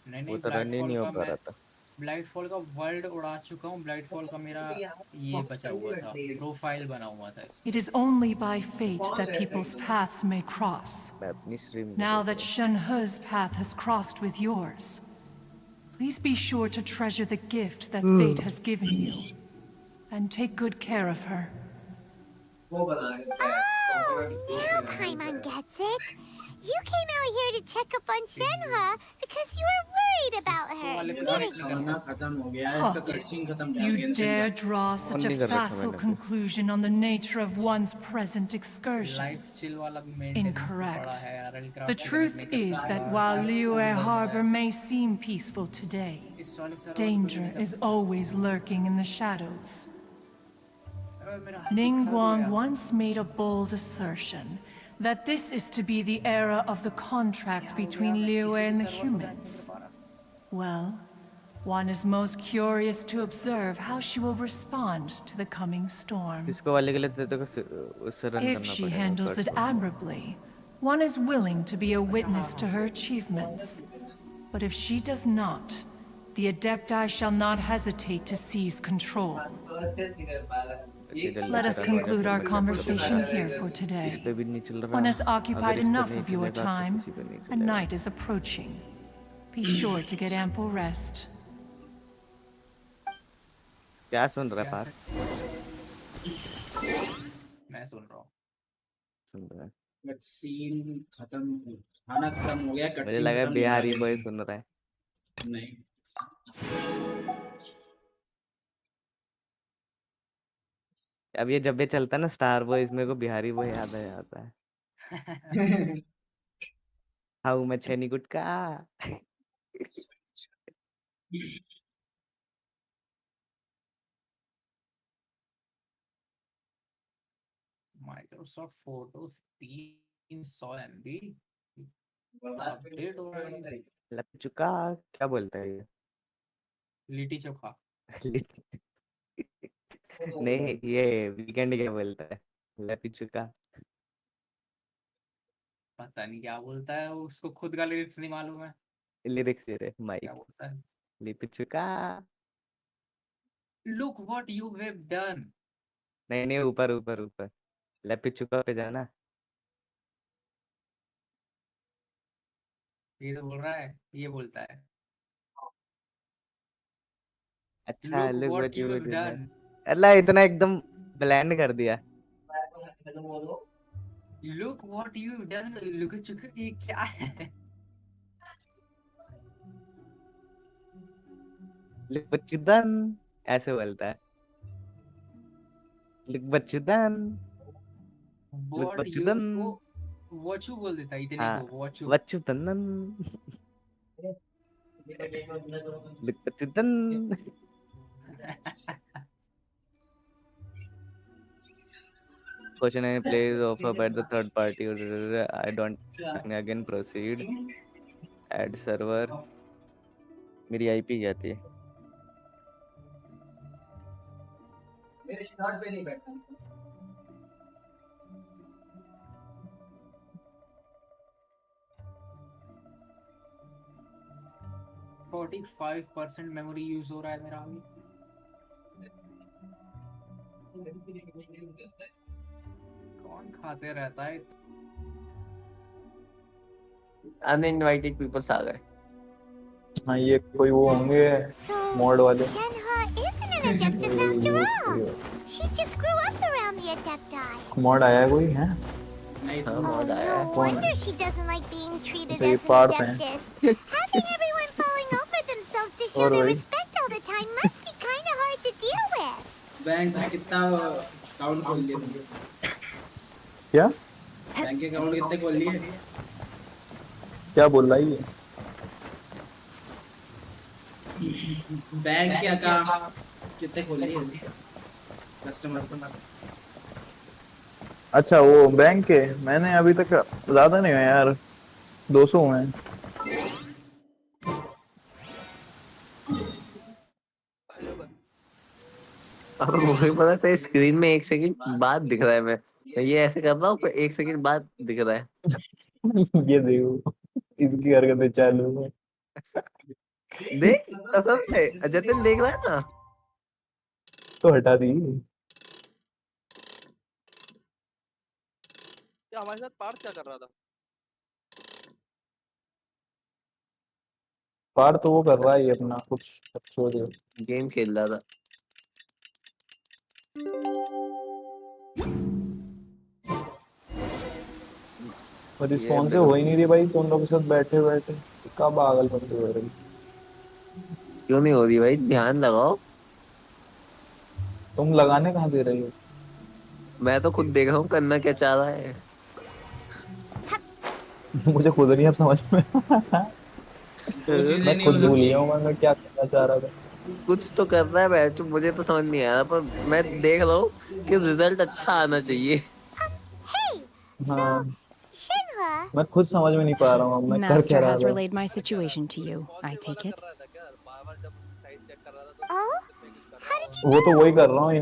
वो तो run ही नहीं हो पा रहा था. ब्लाइटफॉल का world उड़ा चुका हूँ ब्लाइटफॉल का मेरा ये बचा हुआ था प्रोफाइल बना हुआ था It is only by fate that people's paths may cross. Now that Shenhe's path has crossed with yours, please be sure to treasure the gift that fate has given you, and take good care of her. Oh, now Paimon gets it. You came out here to check up on Shenhe because you were worried about her, didn't you? You dare draw such a facile conclusion on the nature of one's present excursion. Incorrect. The truth is that while Liyue Harbor may seem peaceful today, danger is always lurking in the shadows. Ningguang once made a bold assertion that this is to be the era of the contract between Liyue and the humans. Well, one is most curious to observe how she will respond to the coming storm. If she handles it admirably, one is willing to be a witness to her achievements. But if she does not, the Adepti shall not hesitate to seize control. Let us conclude our conversation here for today. One has occupied enough of your time, and night is approaching. Be sure to get ample rest. क्या सुन रहा है पार? मैं सुन रहा हूँ. सुन रहा है. Cut scene खत्म, खाना खत्म हो गया. कट मुझे सीन लगा खत्म. बिहारी बॉय सुन रहा है. नहीं. अब ये जब भी चलता है ना स्टार बॉयज, मेरे को बिहारी बॉय याद आ जाता है. How much any gutka. Microsoft photos 300 MB update हो रहा है. लप चुका क्या बोलता है ये? लिट्टी चोखा. नहीं, ये वीकेंड क्या बोलता है? लप चुका. पता नहीं क्या बोलता है, उसको खुद का लिरिक्स नहीं मालूम है. लिरिक्स रे माइक. क्या बोलता है? लिप चुका. Look what you have done. नहीं नहीं, ऊपर ऊपर ऊपर. लप चुका पे जाना. ये तो बोल रहा है, ये बोलता है. अच्छा, Look look what what you you have did. done. अल्लाह इतना एकदम ब्लैंड कर दिया. Look what you have done. Look at चुका, ये क्या है? Look what you done. ऐसे बोलता है. Look what you done. Look what you done. What you बोल देता है इतने हाँ. को. What you. What you done. Look what you done. Question any plays offer by the third party. I don't. Again proceed. Add server. मेरी IP जाती है. मेरे स्टार्ट पे नहीं बैठा. 45% मेमोरी यूज हो रहा है मेरा अभी. कौन खाते रहता है? अनइनवाइटेड पीपल्स आ गए. हाँ ये कोई वो होंगे मॉड वाले। Shenhua isn't an Adeptus after all. She just grew up around the Adepti. Mod आया है कोई है? हाँ मॉड आया है। No wonder she doesn't like being treated ये as an पार्ट हैं। Adeptus. Having everyone falling over themselves to show और their वही। respect all the time must be kind of hard to deal with. Bank में कितना account खोल लिए तुमने? क्या? बैंक के अकाउंट कितने खोल लिए? क्या बोल रहा है ये? बैंक के अकाउंट कितने खोल लिए? कस्टमर। अच्छा वो बैंक के मैंने अभी तक ज्यादा नहीं हुए यार, 200 हुए हैं। और मुझे पता था स्क्रीन में 1 सेकंड बाद दिख रहा है। मैं ये ऐसे कर रहा हूँ 1 सेकंड बाद दिख रहा है। ये देखो इसकी हरकतें चालू है। देख कसम से जतिन देख रहा है ना। तो हटा दी। हमारे साथ पार्थ क्या कर रहा था? पार तो वो कर रहा है ये अपना कुछ छोड़ दो। गेम खेल रहा था। और रिस्पॉन्सिव हो ही नहीं रही भाई तुम लोग के साथ बैठे बैठे। कब पागल बनते हो रही? क्यों नहीं हो रही भाई? ध्यान लगाओ। तुम लगाने कहाँ दे रही हो? मैं तो खुद देख रहा हूँ करना क्या चाह रहा है। मुझे खुद नहीं अब समझ में। मैं खुद भूल गया हूँ मैं क्या करना चाह रहा था। कुछ तो कर रहा है बैठ, मुझे तो समझ नहीं आ रहा पर मैं देख रहा हूँ कि रिजल्ट अच्छा आना चाहिए। हाँ मैं खुद समझ में नहीं पा रहा हूँ मैं कर क्या Master रहा has था। relayed my situation to you, I take it. वो तो वही कर रहा हूँ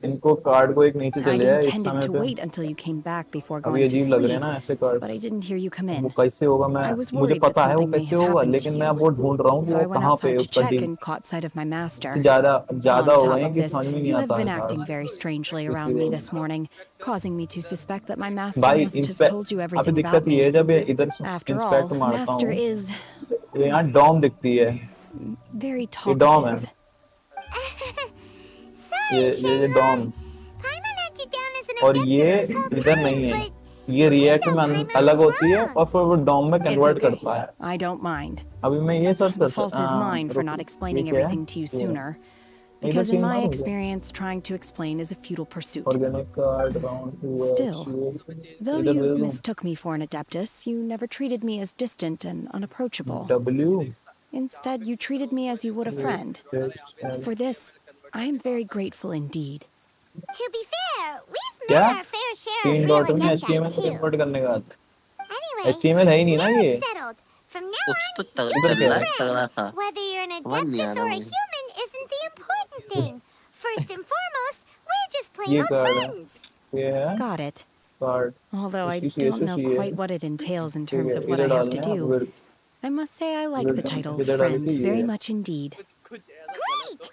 इनको कार्ड को एक नीचे I'd चले जाए इस intended समय to पे। wait until you came back before अभी going to अजीब लग रहे हैं sleep, ना ऐसे card. but I didn't hear you come वो in. कैसे होगा I मैं was मुझे worried that पता है वो something may कैसे have होगा happened to लेकिन मैं you. अब वो ढूंढ रहा हूँ कि So वो I went कहाँ पे outside to उसका check deal and caught sight of my master. ज्यादा On हो top गए of कि this, समझ में नहीं you have आता been है acting card. very strangely around me this morning, causing me to suspect that my master भाई must have inspect told you अभी everything about दिक्कत ये है me. जब ये इधर After इंस्पेक्ट all, मारता master हूँ is ये यहाँ डॉम दिखती है। very ये डॉम है। talkative. ये डॉम और ये इधर नहीं है। ये रिएक्ट में अलग होती है और फिर वो डॉम में It's कन्वर्ट okay. करता है। I don't mind. अभी मैं ये सर्च The करता fault is mine for not explaining everything to you sooner. Because in my experience, trying to explain is a futile pursuit. Organic card round Still, though you mistook me for an Adeptus, you never treated me as distant and unapproachable. W Instead, you treated me as you would a friend. For this, I am very grateful indeed. To be fair, we've met क्या our fair share तीन of dot real में Adepti HTML में too. Convert करने का Anyway, HTML है ही नहीं ना ये settled. From now कुछ तो चल इधर क्या रहा है? है तगड़ा सा। whether you're an समझ नहीं आ Adeptus रहा or a मुझे। human isn't the important thing. First and foremost, we're just plain ये old कार्ड है friends. ये है Got it. Card Although I इसी don't know है quite what it entails in ठीक terms है of what इधर I have डालने to हैं do, फिर I must say I like the title इधर डाल friend के ये very है। much indeed. Great!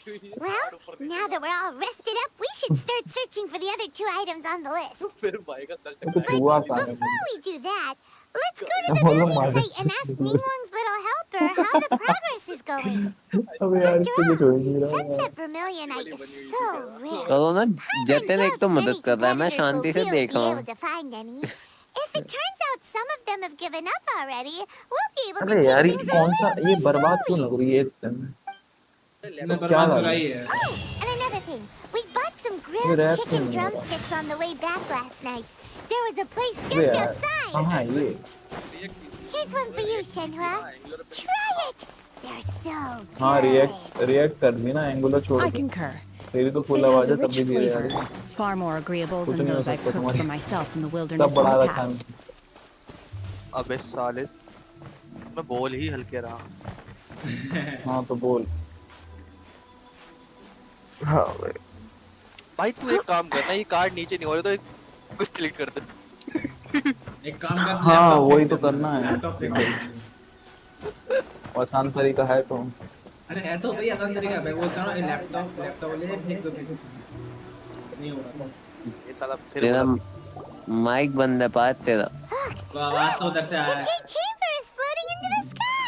Well, now that we're all rested up, we should start searching for the other 2 items on the list. ये कुछ हुआ कहाँ है? Before we do that, let's go to the बोलो building मार site and ask Ningguang's little helper how the progress is going. अबे यार इससे कुछ हो ही नहीं रहा है। Sunset Vermilionite is so rare. करो ना जतिन एक तो मदद कर रहा है मैं Competitors will शांति से really देख be रहा able हूँ। to find any. If it turns out some of them have given up already, we'll be able to अरे यार take ये things a कौन सा little ये more बर्बाद क्यों slowly. लग रही है एकदम? ने क्या बर्बाद लगा? कराई है। Oh, and another thing. We bought some ये grilled रैप क्यों chicken नहीं हो रहा? drumsticks on the way back last night. There was a place अबे just यार outside. कहाँ है ये? Here's one for you, Shenhua. Try it. They're so हाँ good. रिएक्ट कर दी ना एंगुलर छोड़ I के। concur. तेरी तो फुल It आवाज has है a तब rich भी धीरे आ रही flavor, है। far more agreeable कुछ than नहीं हो those I've सकता cooked तुम्हारी for myself in the सब wilderness in बढ़ा the रखा है। past. अबे साले मैं बोल ही हल्के रहा। हाँ तो बोल। हाँ भाई तू एक काम करना ये कार्ड नीचे नहीं हो रहा तो कुछ क्लिक कर दे। एक काम कर हाँ वही तो करना है। लैपटॉप पे आसान तरीका है तो। अरे है तो भाई आसान तरीका है। बोलता हूँ लैपटॉप ले फेंक दो नहीं हो रहा। ये साला फिर तेरा माइक बंद है पात तेरा। तो आवाज तो उधर से आ रहा है। The chamber is floating into the sky.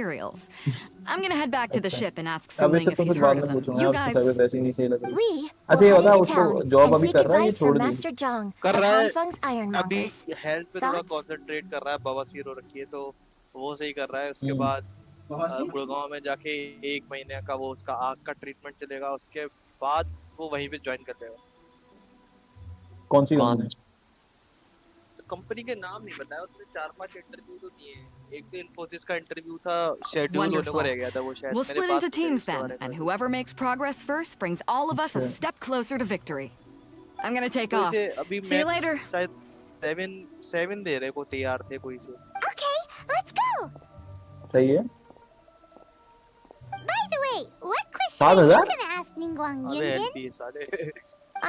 materials. I'm gonna head back to the अच्छा ship and ask अब Suling इससे if तो he's फिर बाद heard of में them. पूछूंगा You यार, उसकी guys... तबीयत ऐसी नहीं सही लग रही। We अच्छा will ये head बता into उसको town जॉब and अभी seek कर रहा है ये advice छोड़ from दी? Master Zhang कर at रहा है। Hanfeng's अभी Ironmongers. हेल्थ पे थोड़ा Thoughts? कंसंट्रेट कर रहा है, बवासीर हो रखी है तो वो सही कर रहा है। उसके हम्म बाद बवासीर गुड़गांव में जाके 1 महीने का वो उसका आँख का ट्रीटमेंट चलेगा, उसके बाद वो वहीं पे ज्वाइन कर लेगा। कौन सी कौन? कंपनी? कंपनी के नाम नहीं बताया, उसने 4-5 इंटरव्यू तो दिए हैं। एक तो इन्फोसिस का इंटरव्यू था, शेड्यूल होने को Wonderful. रह गया था वो शायद। We'll मैंने split बात into की थी teams उसके then, बारे में। and whoever makes progress first brings all of us a step closer to victory. I'm gonna take कोई off. से अभी See you later. शायद 7 दे रहे को तैयार थे कोई से। Okay, let's go. सही है। By the way, what question are you 7,000? gonna ask Ningguang, अबे Yunjin? एलपी साले।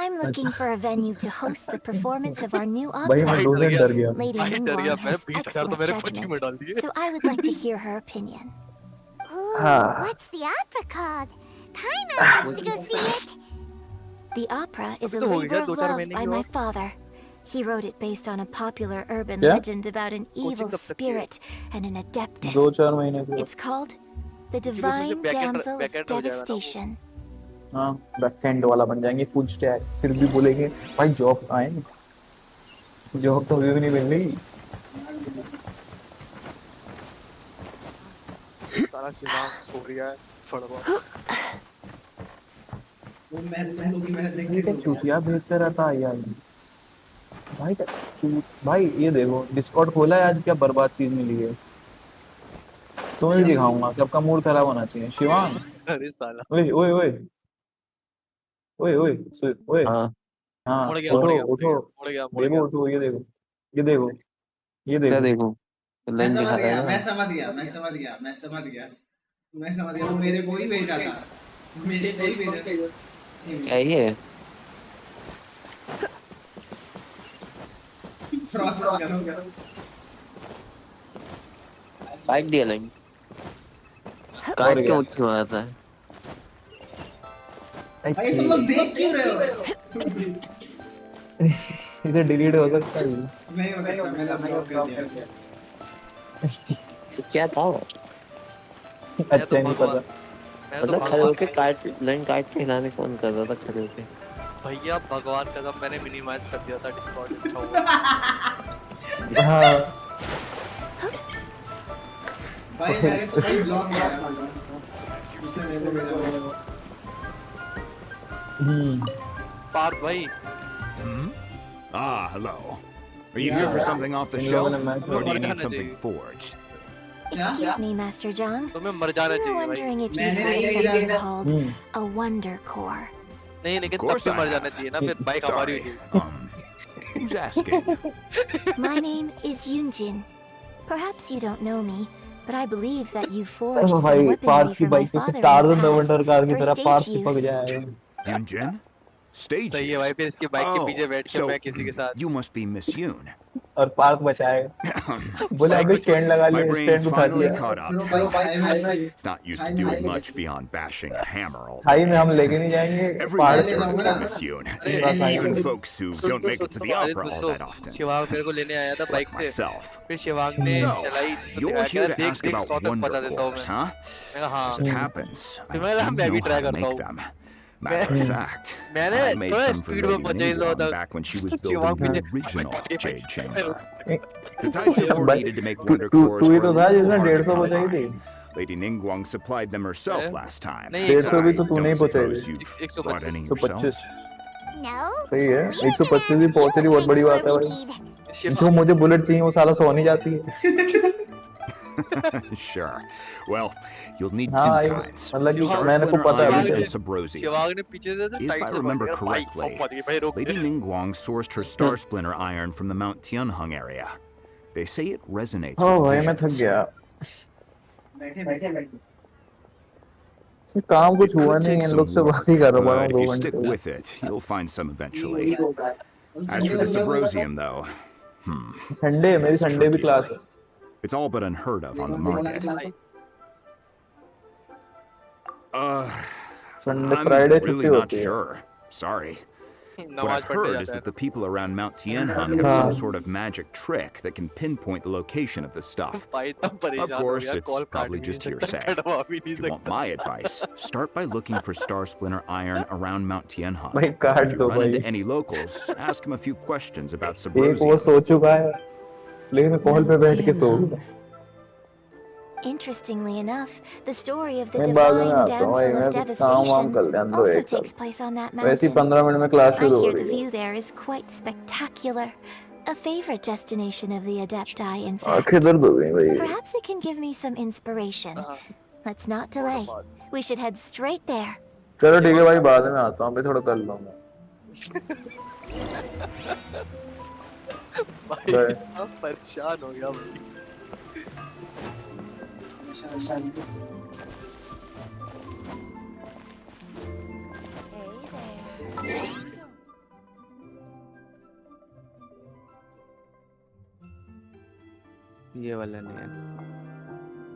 I'm looking for a venue to host the performance of our new भाई मैं opera. 2 दिन डर गया। Lady भाई डर गया Ningguang मैं, has 20,000 तो excellent मेरे कोचिंग में डाल judgment, दिए। so I would like to hear her opinion. Ooh, Ah. what's the opera called? Paimon wants to go see it. The opera is a तो हो गया, labor of 2-4 love महीने by की my और। father. He wrote it based on a popular urban क्या? legend about an evil कब तक की है? spirit and an adeptus. 2-4 महीने के। It's called The क्योंकि उसमें Divine से Damsel of बैकएंड हो जाएगा ना वो। Devastation. हाँ बैकएंड वाला बन जाएंगे फुल स्टैक। फिर भी बोलेंगे भाई जॉब आए, जॉब तो अभी भी नहीं मिल रही। सारा शिवांग सो रहा है फड़वा। वो मैं तुम लोग की मेहनत देख के भाई सो क्या चूतिया भेजते रहता है यार। भाई भाई ये देखो डिस्कॉर्ड खोला है आज, क्या बर्बाद चीज मिली है। तुम्हें भी दिखाऊंगा, सबका मूड खराब होना चाहिए। शिवांग अरे साला ओए ओए ओए ओए ओए ओए हाँ हाँ मुड़ गया उठो मुड़ गया उठो मुड़ गया मुड़ देखो गया। उठो, ये देखो ये देखो ये क्या देखो। देखो मैं लाइन समझ दिखा रहा गया है मैं ना। समझ गया मैं समझ गया मैं समझ गया मैं समझ गया। वो मेरे को ही भेजा था, मेरे को ही भेजा था। क्या ये प्रोसेस करो। काट दिया लाइन, और काट क्या? क्यों क्यों आता है। भाई तुम लोग देख क्यों रहे हो? इसे डिलीट हो सकता है। नहीं हो सकता, मैंने ब्लॉक कर दिया। तो क्या था अच्छा नहीं पता। मतलब खड़े होके काट लाइन काट के हिलाने कौन कर रहा था खड़े होके। भैया भगवान कसम मैंने मिनिमाइज कर दिया था डिस्कॉर्ड। अच्छा हुआ। हाँ भाई मैंने तो भाई ब्लॉक किया है जिसने मेरे को भेजा। पार्थ भाई। Ah, hello. Are you here for something off the shelf, or do you need something forged? Excuse me, Master Zhang. तुम्हें मर जाना We were चाहिए भाई। wondering if you had something called a wonder core. नहीं लेकिन Of तब course भी I मर have. जाना चाहिए ना, फिर बाइक हमारी Sorry. होगी। Who's asking? My name is Yunjin. Perhaps you don't know me, but I believe that you forged some भाई weaponry पार्थ की for my बाइक पे father torsion in the the wonder past car की for तरह Partha stage चिपक use. जाएगा। Yunjin? Stage सही है use? भाई, फिर इसकी बाइक के पीछे बैठ के so मैं किसी के साथ। you must be Miss Yoon. और पार्थ बचाएगा। बोले अभी स्टैंड लगा My लिया, brain's स्टैंड उठा finally दिया। caught up. It's not used to doing much beyond bashing a hammer all खाई day. में हम लेके नहीं जाएंगे। Everyone's Partha heard of Miss Yoon, even folks who don't make it to the opera all that often. Shivang मेरे को लेने आया था बाइक से। Myself. फिर शिवांग ने So, चलाई तो you're दिखाया here कि to देख ask देख about 100 तक बता wonder देता हूँ cores, मैं। huh? मैंने कहा As हाँ। it happens, I फिर मैंने कहा do मैं भी know ट्राई how to करता make हूँ। them. Matter of fact, मैंने I made थोड़ा some for स्पीड में Lady 25 Ningguang तक back when she was Shivang building the पीछे original Jade Chamber. The types of ore needed to make wonder तू cores he were तो a था little जिसने hard to 150 come बचाई by. थी। Lady Ningguang supplied them herself last time. नहीं, 150 भी तो I तू नहीं don't पहुंचाई suppose थी। you've bought any 125। yourself? No. सही है, We were 125 gonna भी ask पहुंच you रही what बहुत बड़ी kind बात है of भाई। ore we need. जो मुझे बुलेट चाहिए वो साला सो नहीं जाती है। Sure. Well, you'll need हाँ, two ये- kinds. मतलब कि Star मैंने को Splinter पता है Iron अभी and तक। Sabrosium. शिवांग ने पीछे से If टाइट I से remember पकड़ लिया, भाई, correctly, सब मत गई, भाई, रोक Lady they. Ningguang sourced her Star Splinter Iron from the Mount Tianheng area. They say it resonates हाँ with भाई मैं थक visions. गया। बैठे बैठे ये काम कुछ It हुआ could नहीं, take इन some लोग से work, बात ही कर रहा but हूँ if 2 you stick घंटे। with it, you'll find some eventually. As for the Sabrosium, though, Sunday मेरी it's संडे भी trickier. क्लास है। It's all but unheard of on the market. Sunday I'm Friday छुट्टी really not होती है। sure. Sorry. What नमाज I've पढ़ने heard जाता is है that the people around Mount Tianheng have some sort of magic trick that can pinpoint the location of the stuff. भाई तब Of परेशान हो course, गया, it's कॉल काट probably भी नहीं just सकता, hearsay. कटवा भी नहीं If you want सकता। my advice, start by looking for Star Splinter Iron around Mount Tianheng. भाई काट If you दो run भाई। into any locals, ask them a few questions about एक वो Sabrosium. सो चुका है, लेकिन कॉल पे बैठ के सो गया। Interestingly enough, the story of the मैं बाद में divine आता हूँ भाई, damsel मैं of कुछ काम वाम devastation कर ले अंदर also एक takes साथ। place on that वैसे ही mountain. 15 मिनट में क्लास I शुरू हो hear the रही है। view there is quite spectacular. a favorite destination of the Adepti, in fact. आंखें दर्द हो गई भाई Perhaps it can give me some inspiration. Let's not delay. We should head straight there. चलो ठीक है भाई बाद में आता हूँ अभी थोड़ा कर लूंगा भाई बाय अब परेशान हो गया भाई ये वाला नहीं है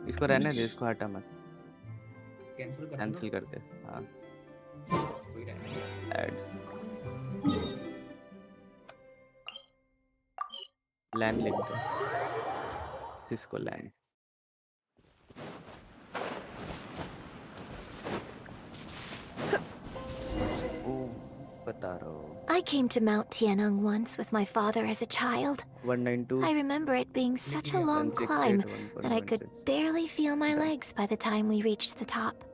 इसको रहने दे इसको हटा मत कैंसिल कर दे हाँ ऐड लैन लिख दे सिस्को लैन बता रहा हूँ I came to Mount Tianeng once with my father as a child. 192 I remember it being such a long climb that I could barely feel my legs by the time we reached the top.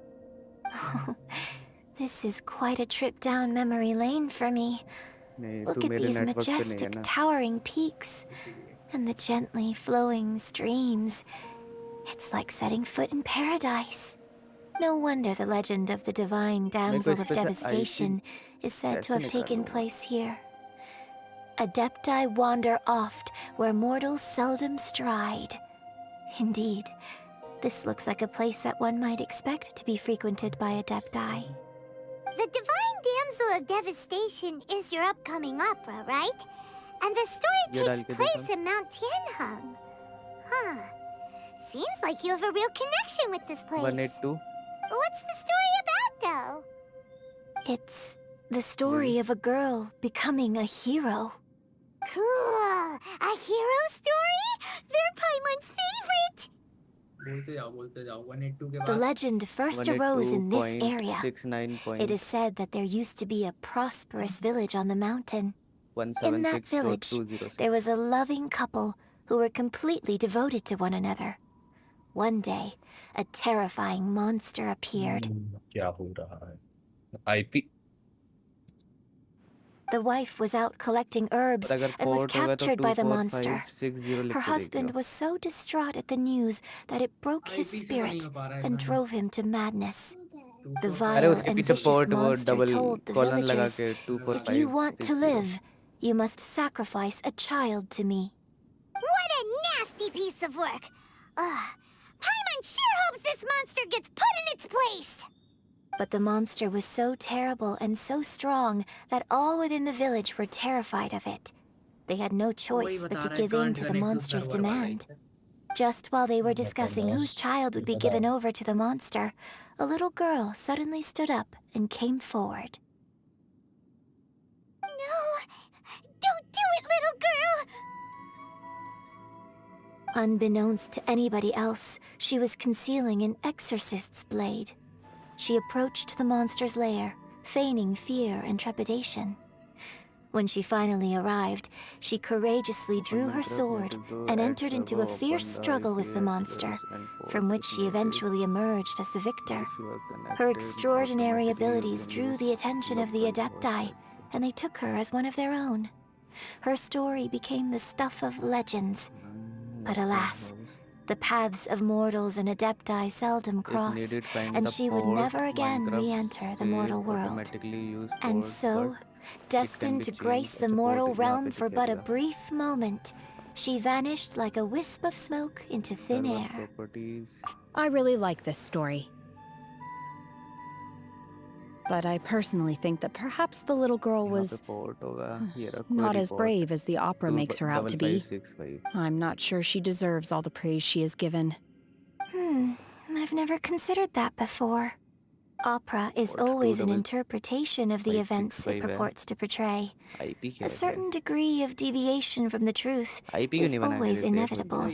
This is quite a trip down memory lane for me. Look at these majestic, towering peaks and the gently flowing streams. It's like setting foot in paradise. No wonder the legend of the divine damsel of devastation is said to have taken place here. Adepti wander oft where mortals seldom stride. Indeed, this looks like a place that one might expect to be frequented by Adepti. The divine damsel of devastation is your upcoming opera, right? And the story takes place in Mount Tianheng. Huh. Seems like you have a real connection with this place. 182 What's the story about, though? It's the story of a girl becoming a hero. Cool! A hero story? They're Paimon's favorite! The legend first arose in this area. It is said that there used to be a prosperous village on the mountain. In that village, there was a loving couple who were completely devoted to one another. One day, a terrifying monster appeared. क्या हो रहा है? IP The wife was out collecting herbs and was captured by the monster. Her husband was so distraught at the news that it broke his spirit and drove him to madness. The vile and vicious monster told the villagers, "If you want to live, you must sacrifice a child to me." What a nasty piece of work! Paimon sure hopes this monster gets put in its place! But the monster was so terrible and so strong that all within the village were terrified of it. They had no choice but to give in to the monster's demand. Just while they were discussing whose child would be given over to the monster, a little girl suddenly stood up and came forward. No! Don't do it, little girl! Unbeknownst to anybody else, she was concealing an exorcist's blade. She approached the monster's lair, feigning fear and trepidation. When she finally arrived, she courageously drew her sword and entered into a fierce struggle with the monster, from which she eventually emerged as the victor. Her extraordinary abilities drew the attention of the Adepti, and they took her as one of their own. Her story became the stuff of legends. But alas, the paths of mortals and Adepti seldom cross, and she would never again re-enter the mortal world. And so, destined to grace the mortal realm for but a brief moment, she vanished like a wisp of smoke into thin air. I really like this story. But I personally think that perhaps the little girl was not as brave as the opera makes her out to be. I'm not sure she deserves all the praise she is given. I've never considered that before. Opera is always an interpretation of the events it purports to portray. A certain degree of deviation from the truth is always inevitable.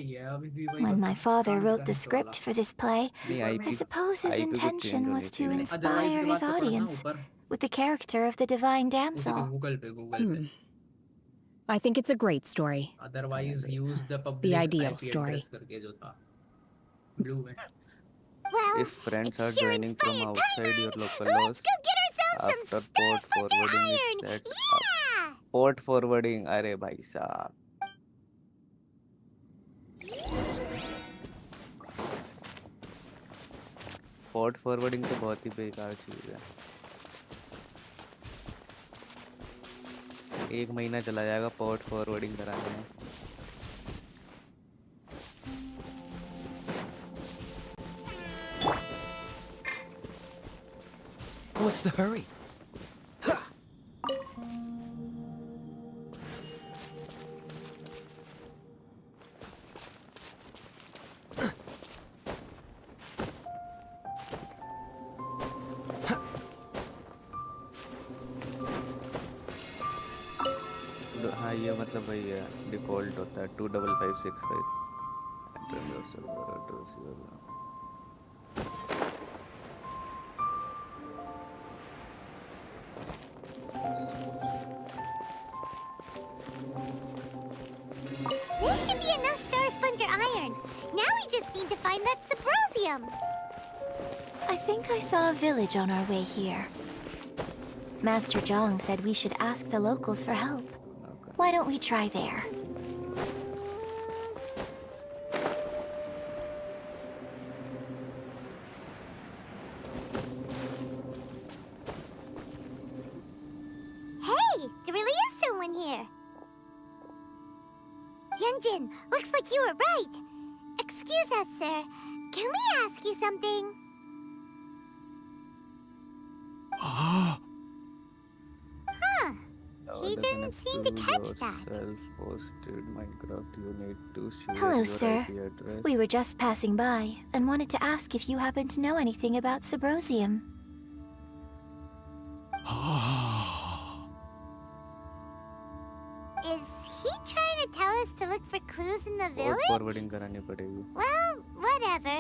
When my father wrote the script for this play, I suppose his intention was to inspire his audience with the character of the divine damsel. I think it's a great story. Otherwise, use the public The ideal IP story. address करके जो था blue में. If friends are joining from outside your local laws, after port forwarding is set up. Port forwarding, अरे भाई साहब port forwarding तो बहुत ही बेकार चीज है। 1 महीना चला जाएगा पोर्ट फॉरवर्डिंग कराने में। What's the hurry? हाँ ये मतलब वही है, डिफॉल्ट होता है 25565। Enter your server address This should be enough Star Splinter iron. Now we just need to find that Saprosium. I think I saw a village on our way here. Master Zhang said we should ask the locals for help. Why don't we try there? Hey, there really is someone here. Yunjin, looks like you were right. Excuse us, sir. Can we ask you something? Huh. He didn't seem to catch that. Self-hosted Minecraft, you need to share Hello, your sir. IP address. We were just passing by and wanted to ask if you happen to know anything about Sabrosium. Is he trying to tell us to look for clues in the port village? Forwarding करानी पड़ेगी। Well, whatever.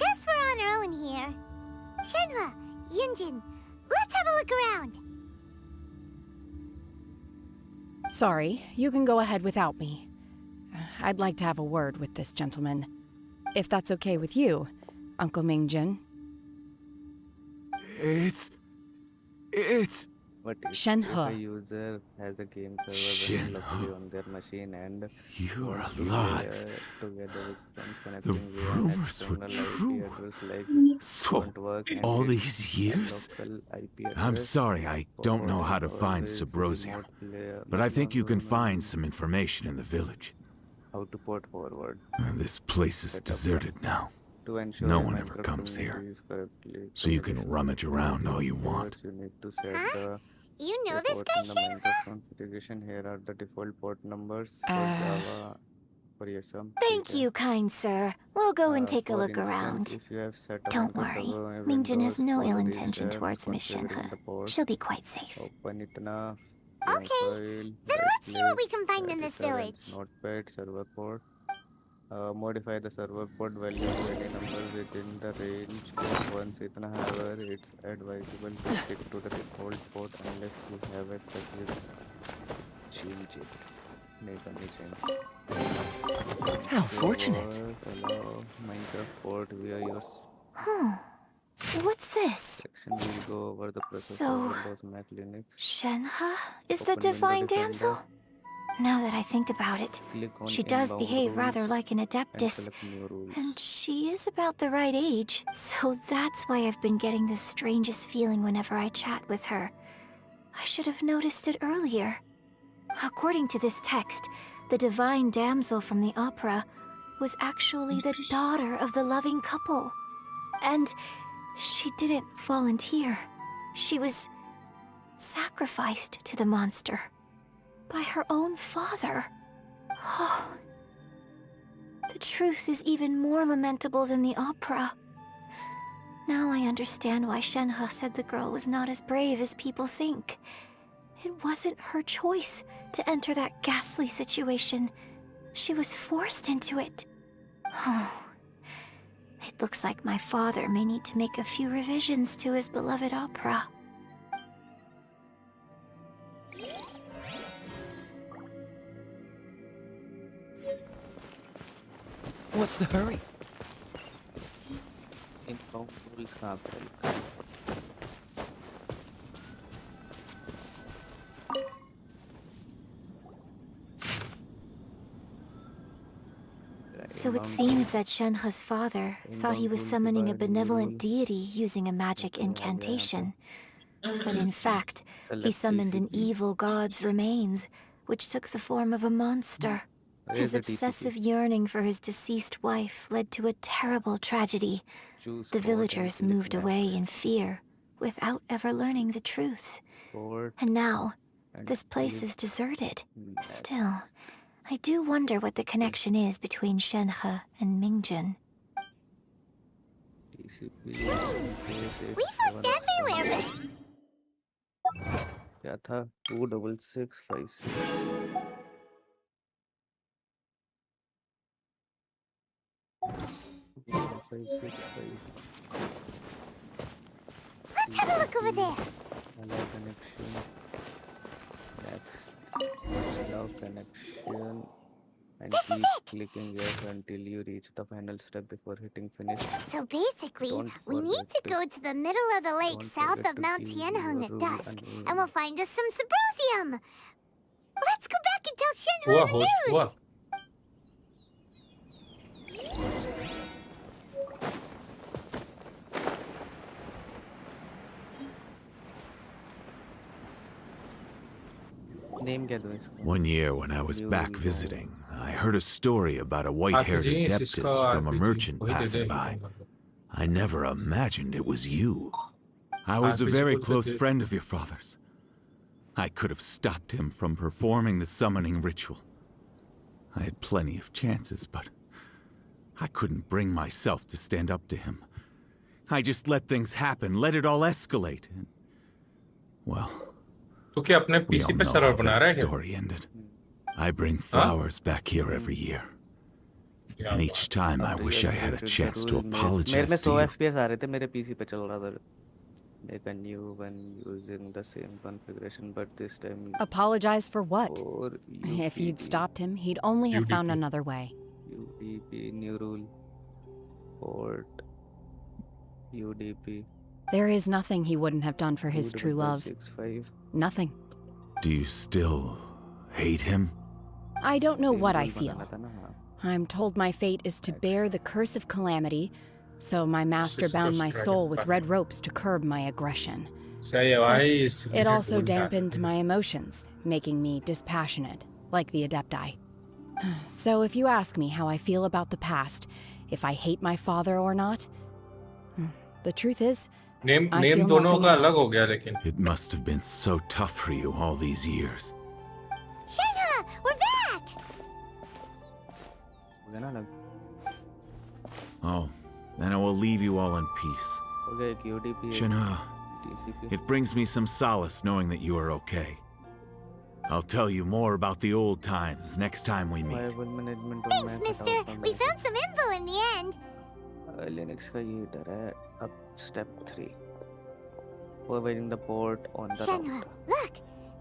Guess we're on our own here. Shenhua, Yunjin, let's have a look around. Sorry, you can go ahead without me. I'd like to have a word with this gentleman. If that's okay with you, Uncle Mingjin. It's... But if Shenhe. a user has a game server running locally on their machine and You're wants to alive. share together with friends The connecting via an rumors were external true. IP address like So, won't work and all its these years? local IP I'm address sorry, I don't know how to for find always Sabrosium, remote player but I must think not you can to find remember some information in the village. how to port forward This place is Setup. deserted now. to ensure No the one ever Minecraft comes here. community is correctly So you can communicating. rummage around all you want. You need to set the You know this ports guy, in the Minecraft configuration. Here are the default port numbers for Java, for YSM. Thank you, kind sir. We'll go and take a For look instance, around. if you have set up Don't Minecraft worry. server Mingjin has Windows, no follow ill these intention steps, towards Miss configuring Shenhe. the port. She'll be quite safe. Open itna, Okay, file, then let's see what we can find in this editor and village. notepad, server port. Modify the server port value to any number within the range of once itna. However, it's advisable to stick to the default port unless you have a specific change it. Make any change. How fortunate. Allow Minecraft port via your Huh. What's this? section. We'll go over the process So, of Windows, Mac, Linux. Shenhe is the Open Window divine Defender. damsel? Now that I think about it, Click on she does Inbound behave rather rules like an and adeptus. select new rules. And she is about the right age. So that's why I've been getting the strangest feeling whenever I chat with her. I should have noticed it earlier. According to this text, the divine damsel from the opera was actually the daughter of the loving couple. And she didn't volunteer. She was sacrificed to the monster by her own father. Oh. The truth is even more lamentable than the opera. Now I understand why Shenhe said the girl was not as brave as people think. It wasn't her choice to enter that ghastly situation. She was forced into it. Oh. It looks like my father may need to make a few revisions to his beloved opera. What's the hurry? Inbound rules कहाँ पे लिखा है? So it seems that Shenhe's father thought he was summoning a benevolent deity using a magic incantation. But in fact, he summoned an evil god's remains, which took the form of a monster. His obsessive yearning for his deceased wife led to a terrible tragedy. The villagers moved away in fear, without ever learning the truth. And now, this place is deserted. Still, I do wonder what the connection is between Shenhe and Mingjun. We've looked everywhere, but क्या था 26656 let's have a look over there. allow connection next allow connection and This is keep it. clicking yes until you reach the final step before hitting finish. So basically, Don't we need forget to to- go to the middle of the lake don't south forget of to Mount give Tianheng your at rule dusk, a name. and we'll find us some symposium. Let's go back and tell Shenhe हुआ the host news. हुआ Name क्या दूं इसको? One year when I was back visiting, I heard a story about a white-haired RPG adeptus इसका from a RPG merchant वही दे passing they by. I never imagined it was you. I was a RPG very बोलते close थे friend of your father's. I could have stopped him from performing the summoning ritual. I had plenty of chances, but I couldn't bring myself to stand up to him. I just let things happen, let it all escalate. And, well, तू क्या अपने we PC all पे know server how बना that रहा है क्या story ended. I bring हाँ flowers back here every year. क्या And each time I After wish you I had a activated the chance to rule, मेरे में apologize 100 to you. FPS आ रहे थे मेरे PC पे चल रहा था. Make a new one using the same configuration, but this time Apologize for what? for If you'd UDP. stopped him, he'd only have found UDP another way. UDP new rule port UDP There is nothing he wouldn't have done for his true love. 25565 Nothing. Do you still hate him? I don't know what I rule feel. बनाना था ना हाँ. I'm told my fate is to bear the curse of calamity, so my master bound my soul with red ropes to curb my aggression. सही है But भाई it इसमें also बोल डाल dampened my emotions, making me dispassionate, like the Adepti. So if you ask me how I feel about the past, if I hate my father or not, the truth is, name I name feel दोनों nothing का at all. अलग हो गया लेकिन It must have been so tough for you all these years. Shenhe, we're back. हो गया ना अलग Oh, then I will leave you all in peace. हो गया एक UDP एक Shinha, TCP. it brings me some solace knowing that you are okay. I'll tell you more about the old times next time we meet. Firewall management और Thanks, मैं mister. खटाऊँ का We मैं found some info in the end. Linux का ये इधर है अब step 3 forwarding the port on the Shenhe, router. look.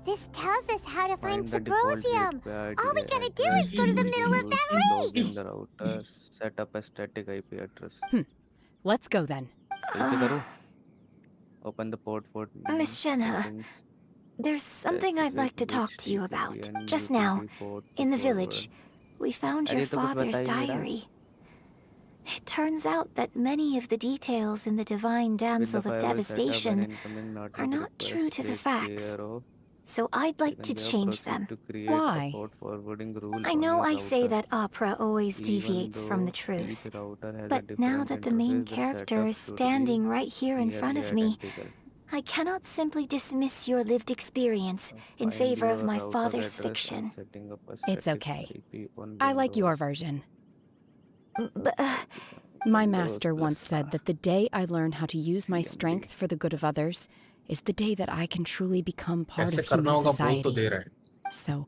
This tells us how to find Find the default symposium. gateway All we ID gotta do is go to the middle of that log in lake. the router, set up a static IP address. let's go then. कैसे करूँ? Open the port for Miss Shenhe, settings. there's something I'd like to talk to you about. Just now, in the village, we found your अरे तो कुछ father's बता ही नहीं रहा. diary. It turns out that many of the details in the Divine With the Damsel of firewall setup Devastation and incoming not are yet not true request, to the take facts. care of. So I'd like Even to they change proceed them. to create Why? a port forwarding rule I on know your I say router. that opera always Even deviates from the though truth. each router has a But now different that the main interface, the character setup is should be standing right here in front nearly of me, identical. I cannot simply dismiss your lived experience in Find favor of your my router father's address and fiction. setting up a It's static okay. IP on I like your Windows. version. But, My Windows master once plus said that the day I learn how to use my CMD. strength for the good of others is the day that I can truly become part कैसे of करना human होगा बोल तो society. दे रहा है So,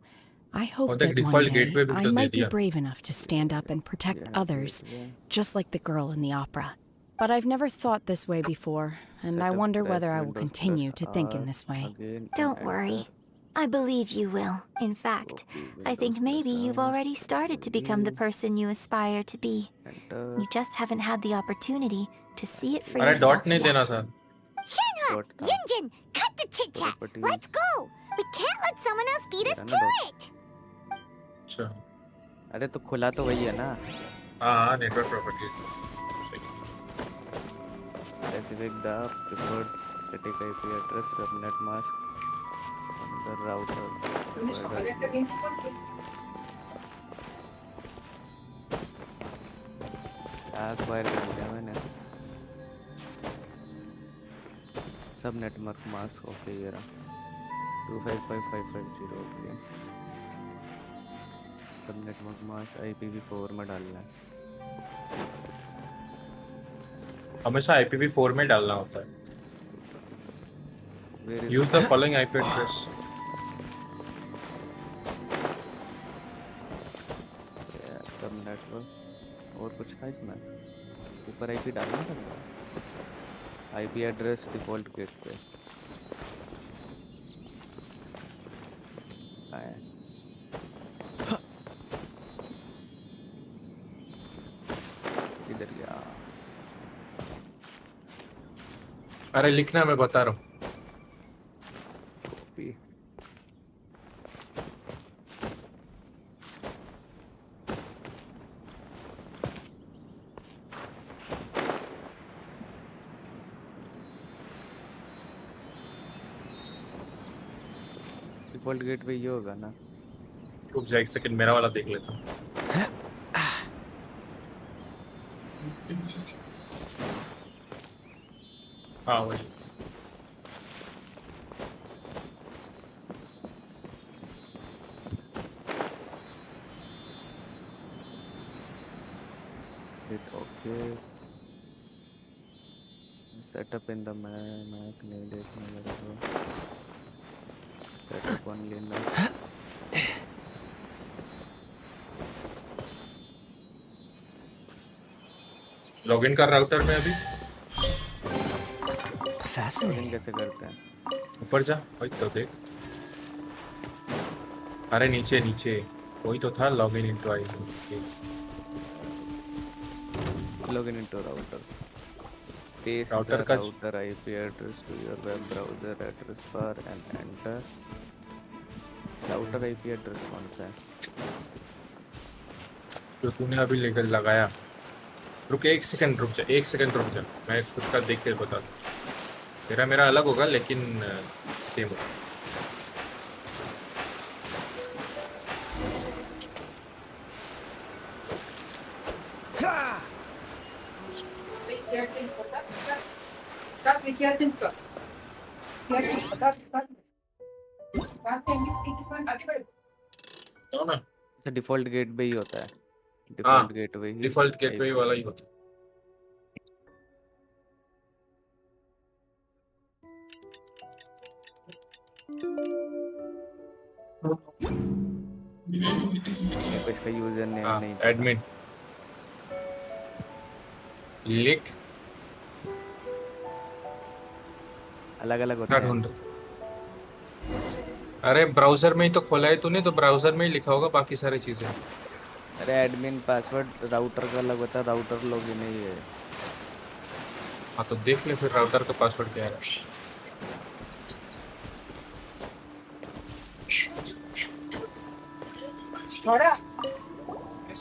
I hope और देख that one default day gateway भी I तो दे might be दिया brave enough to stand up and protect Yeah, others, gateway. just like the girl in the opera. But I've never thought this way before, and I Setup wonder press whether I will Windows continue plus to think in R this way. again and don't worry. enter. I believe you will. In fact, Copy I think Windows maybe plus you've R, already started to become the leave, person you aspire to be. enter. You just haven't had the opportunity to see it for अरे yourself dot नहीं देना yet. था Shenhe, Dot था. Yunjin, cut the chit chat. Properties. Let's go. We can't let someone else beat us मेरा to ना dot. it. अच्छा अरे तो खुला तो वही है ना हाँ network property Specific the preferred static IP address subnet mask on the router. Acquire कर लिया मैंने सबनेट मास्क ओके ये रहा 255550 ओके सबनेट मास्क IPv4 में डालना है हमेशा IPv4 में डालना होता है use the following IP address subnet और कुछ था इसमें ऊपर IP डालना था IP एड्रेस डिफॉल्ट गेट पे इधर गया अरे लिखना मैं बता रहा हूँ डिफॉल्ट गेट पे ये होगा ना रुक जा एक सेकंड मेरा वाला देख लेता हूँ हाँ वही okay setup in the Mac नहीं देखने मेरे को setup only in the login कर राउटर में अभी लॉगिन कैसे करते हैं ऊपर जा वही तो देख अरे नीचे नीचे वही तो था login into IP login into router paste router the का router IP address to your web browser address bar and enter router IP address कौन सा है जो तूने अभी लेकर लगाया रुक एक सेकंड रुक जा मैं खुद का देख के बता दूँ तेरा मेरा अलग होगा लेकिन सेम होगा डिफॉल्ट गेट पे ही होता है डिफॉल्ट गेटवे वाला ही होता है इसका यूजर नेम नहीं एडमिन लिख अलग अलग होता है अरे ब्राउजर में ही तो खोला है तूने तो ब्राउजर में ही लिखा होगा बाकी सारी चीजें अरे एडमिन पासवर्ड राउटर का अलग होता है राउटर लॉगिन ही है हाँ तो देख ले फिर राउटर का पासवर्ड क्या है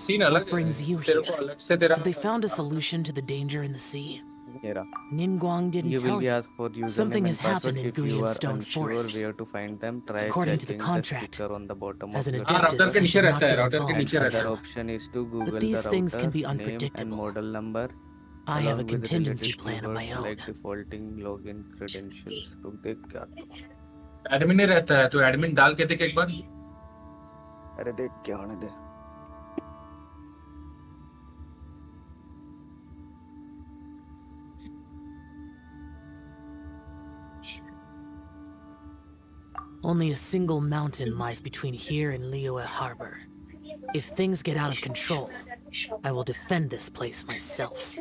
सीन अलग brings you तेरे को अलग से तेरा Have they found a solution to the danger in the sea? Mera. Ningguang didn't You will tell be you. asked for username Something and has password happened in if you Guyan are Stone unsure Forest. where to find them. Try According to the checking contract, sticker on the bottom as of an your adeptus, router के I नीचे should not रहता है get router के involved नीचे for रहता है Another now. option is to Google But these the things can router be name and unpredictable. model number. I have a along with contingency related plan of my keywords own. like defaulting login credentials. तो देख क्या admin नहीं रहता है तो admin डाल के देख एक बार अरे देख क्या होने दे Only a single mountain lies between here and Liyue Harbor. If things get out of control, I will defend this place myself.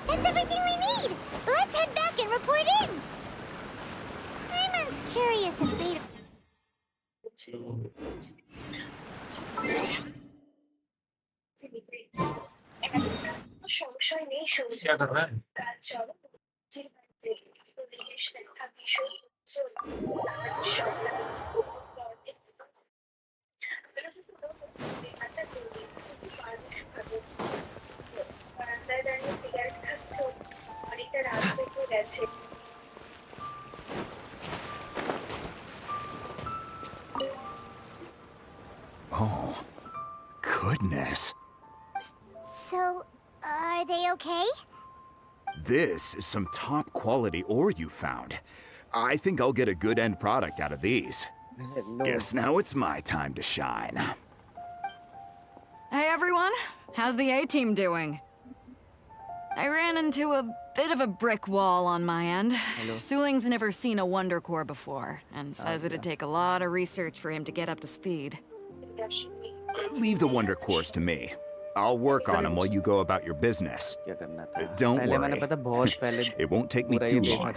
That's everything we need! Let's head back and report in! Paimon's curious and beta. क्या कर रहा है? Oh, goodness. So, are they okay? This is some top quality ore you found. I think I'll get a good end product out of these. Guess now it's my time to shine. Hey everyone, how's the A-team doing? I ran into a bit of a brick wall on my end. Suling's never seen a Wonder Core before, and says it'd take a lot of research for him to get up to speed. Leave the Wonder Cores to me. I'll work on them while you go about your business. Don't worry. It won't take me too long.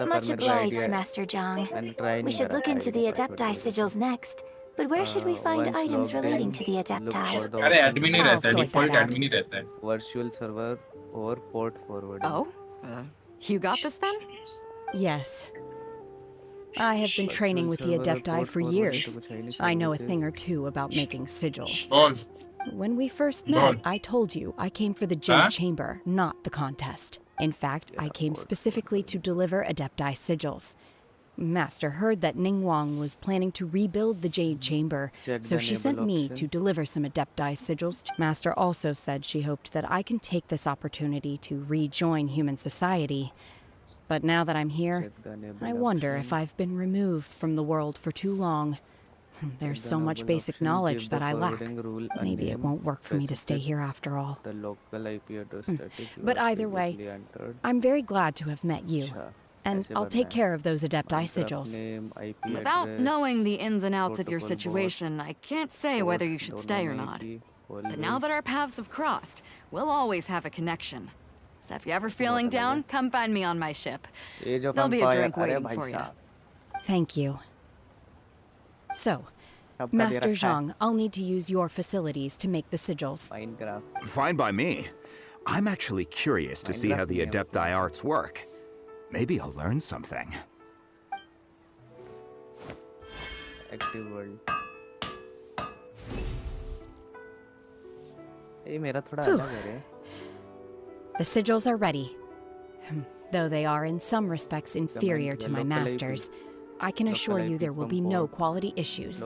Much obliged, Master Zhang. We should look into the Adepti sigils next. But where should we find items relating to the Adepti? अरे admin ही रहता है, default admin ही रहता है. Virtual server or port forwarding. Oh? You got this then? Yes. I have been training with the Adepti for years. I know a thing or two about making sigils. When we first met, I told you I came for the Jade Chamber, not the contest. In fact, I came specifically to deliver Adepti sigils. Master heard that Ningguang was planning to rebuild the Jade Chamber, so she sent me to deliver some Adepti sigils. Master also said she hoped that I can take this opportunity to rejoin human society. But now that I'm here, I wonder if I've been removed from the world for too long. There's so much basic knowledge that I lack. Maybe it won't work for me to stay here after all. But either way, I'm very glad to have met you. And I'll take care of those Adepti sigils. Without knowing the ins and outs of your situation, I can't say whether you should stay or not. But now that our paths have crossed, we'll always have a connection. So if you're ever feeling down, come find me on my ship. There'll be a drink waiting for you. Thank you. So, Master Zhang, I'll need to use your facilities to make the sigils. Fine by me. I'm actually curious to see how the Adepti arts work. Maybe I'll learn something. Active world. ये मेरा थोड़ा अलग है. The sigils are ready. Though they are in some respects inferior to my master's, I can assure you there will be no quality issues.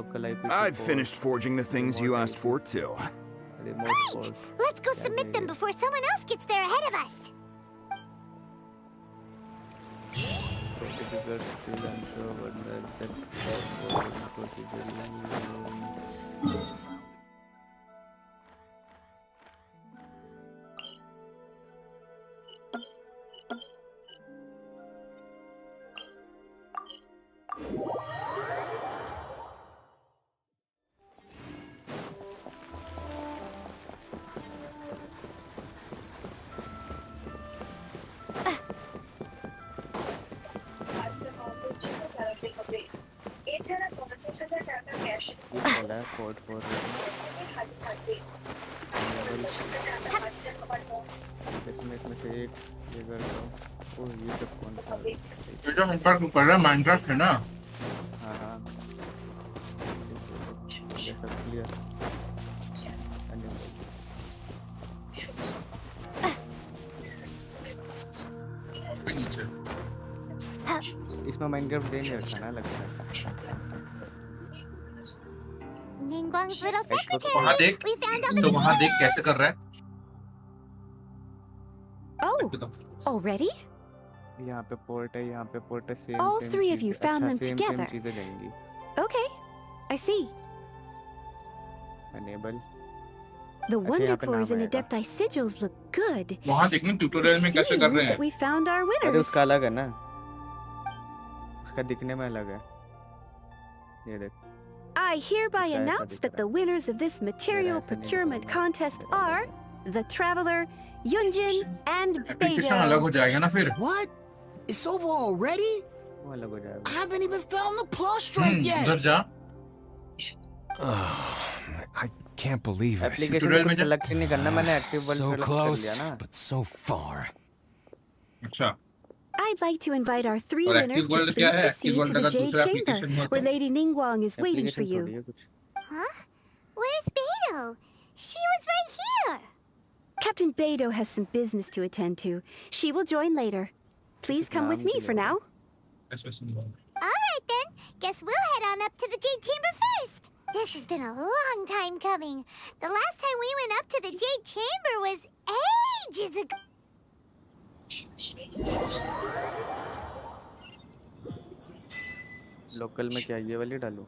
I've finished forging the things you asked for too. Great! Let's go submit them before someone else gets there ahead of us. ये जो संपर्क कर रहा है Minecraft है ना? हाँ. ये सब क्लियर. इसमें माइनक्राफ्ट दे नहीं रखा ना लगता है. Ningguang's little secretary. वहाँ देख. We found out तो वहाँ देख कैसे कर रहा है? Oh, already? यहाँ पे पोर्ट है, यहाँ पे पोर्ट है. Same. All three of you found them same together. चीजें देंगी. Okay, I see. Enable. The अच्छा, Wonder यहाँ पे Cores नाम and आएगा. Adepti sigils look good. वहाँ देखना ट्यूटोरियल में कैसे कर रहे Seems हैं. that we found our अरे winners. उसका अलग है ना. उसका दिखने में अलग है. ये देख. I hereby announce that the winners of this material procurement contest are the Traveler, Yunjin, and application अलग हो Beidou. जाएगा ना फिर. What? It's over already? वो अलग हो जाएगा. I haven't even found the plus strike yet. उधर जा. Can't believe it. एप्लीकेशन में कुछ सेलेक्ट ही नहीं करना, मैंने एक्टिव वर्ल्ड So सेलेक्ट कर close, लिया ना. but so far. अच्छा I'd like to invite our 3 और winners एक्टिव to वर्ल्ड क्या please है? Active proceed to world the का Jade दूसरा Chamber, एप्लीकेशन हुआ where तो Lady Ningguang is waiting for you. Huh? Where's Beto? She was right here. Captain Beidou has some business to attend to. She will join later. Please come with me for now. All right then. Guess we'll head on up to the Jade Chamber first. This has been a long time coming. The last time we went up to the Jade Chamber was ages ago. Local में क्या ये वाली डालूं?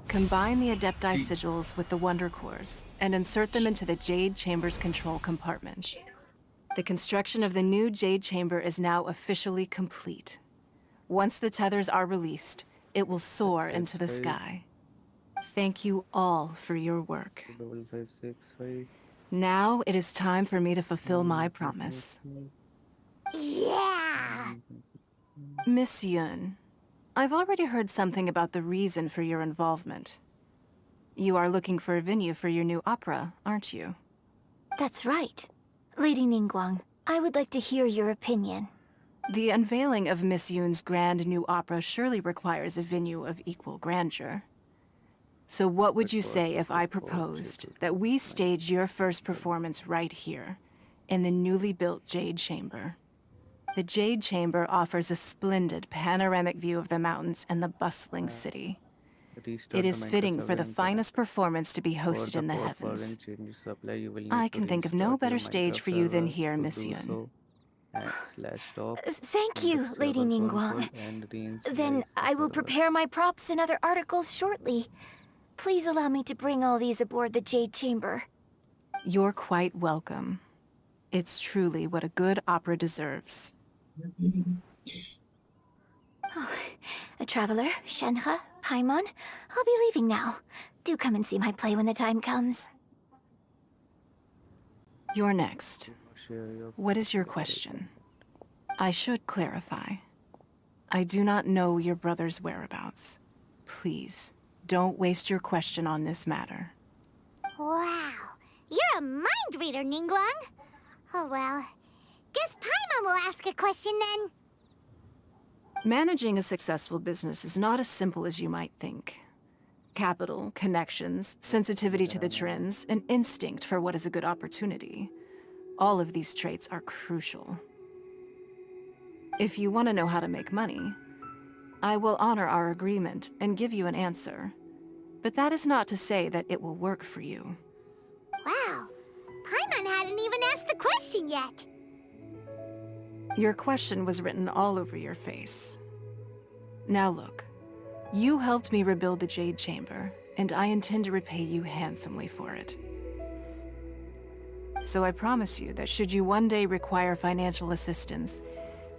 Combine the Adepti sigils with the Wonder Cores and insert them into the Jade Chamber's control compartment. The construction of the new Jade Chamber is now officially complete. Once the tethers are released, it will soar into the sky. Thank you all for your work. 5565. Now it is time for me to fulfill my promise. Yeah! Miss Yun, I've already heard something about the reason for your involvement. You are looking for a venue for your new opera, aren't you? That's right. Lady Ningguang, I would like to hear your opinion. The unveiling of Miss Yun's grand new opera surely requires a venue of equal grandeur. So what would you say if I proposed that we stage your first performance right here, in the newly built Jade Chamber? The Jade Chamber offers a splendid panoramic view of the mountains and the bustling city. It is fitting for the finest performance to be hosted in the heavens. I can think of no better stage for you than here, Miss Yun. Thank you, Lady Ningguang. Then I will prepare my props and other articles shortly. Please allow me to bring all these aboard the Jade Chamber. You're quite welcome. It's truly what a good opera deserves. Oh, a traveler, Shenhe, Paimon, I'll be leaving now. Do come and see my play when the time comes. You're next. What is your question? I should clarify. I do not know your brother's whereabouts. Please, don't waste your question on this matter. Wow. You're a mind reader, Ningguang. Oh well. Guess Paimon will ask a question then. Managing a successful business is not as simple as you might think. Capital, connections, sensitivity to the trends, and instinct for what is a good opportunity. All of these traits are crucial. If you want to know how to make money, I will honor our agreement and give you an answer. But that is not to say that it will work for you. Wow. Paimon hadn't even asked the question yet. Your question was written all over your face. Now look, you helped me rebuild the Jade Chamber, and I intend to repay you handsomely for it. So I promise you that should you one day require financial assistance,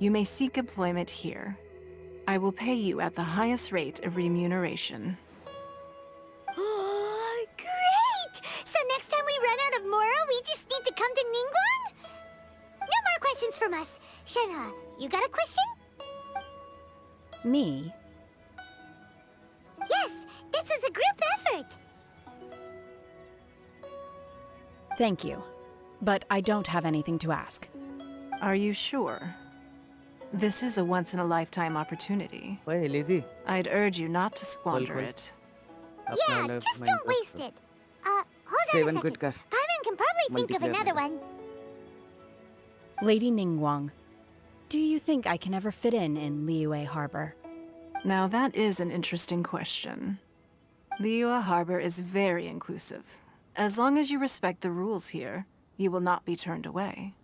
you may seek employment here. I will pay you at the highest rate of remuneration. Oh, great! So next time we run out of Moro, we just need to come to Ningguang? No more questions from us. Shenhe, you got a question? Me? Yes, this was a group effort. Thank you. But I don't have anything to ask. Are you sure? This is a once-in-a-lifetime opportunity. Why, lazy? I'd urge you not to squander it. Yeah, just don't waste it. Hold on a second. Paimon can probably think of another one. Lady Ningguang, do you think I can ever fit in Liyue Harbor? Now that is an interesting question. Liyue Harbor is very inclusive. As long as you respect the rules here, you will not be turned away.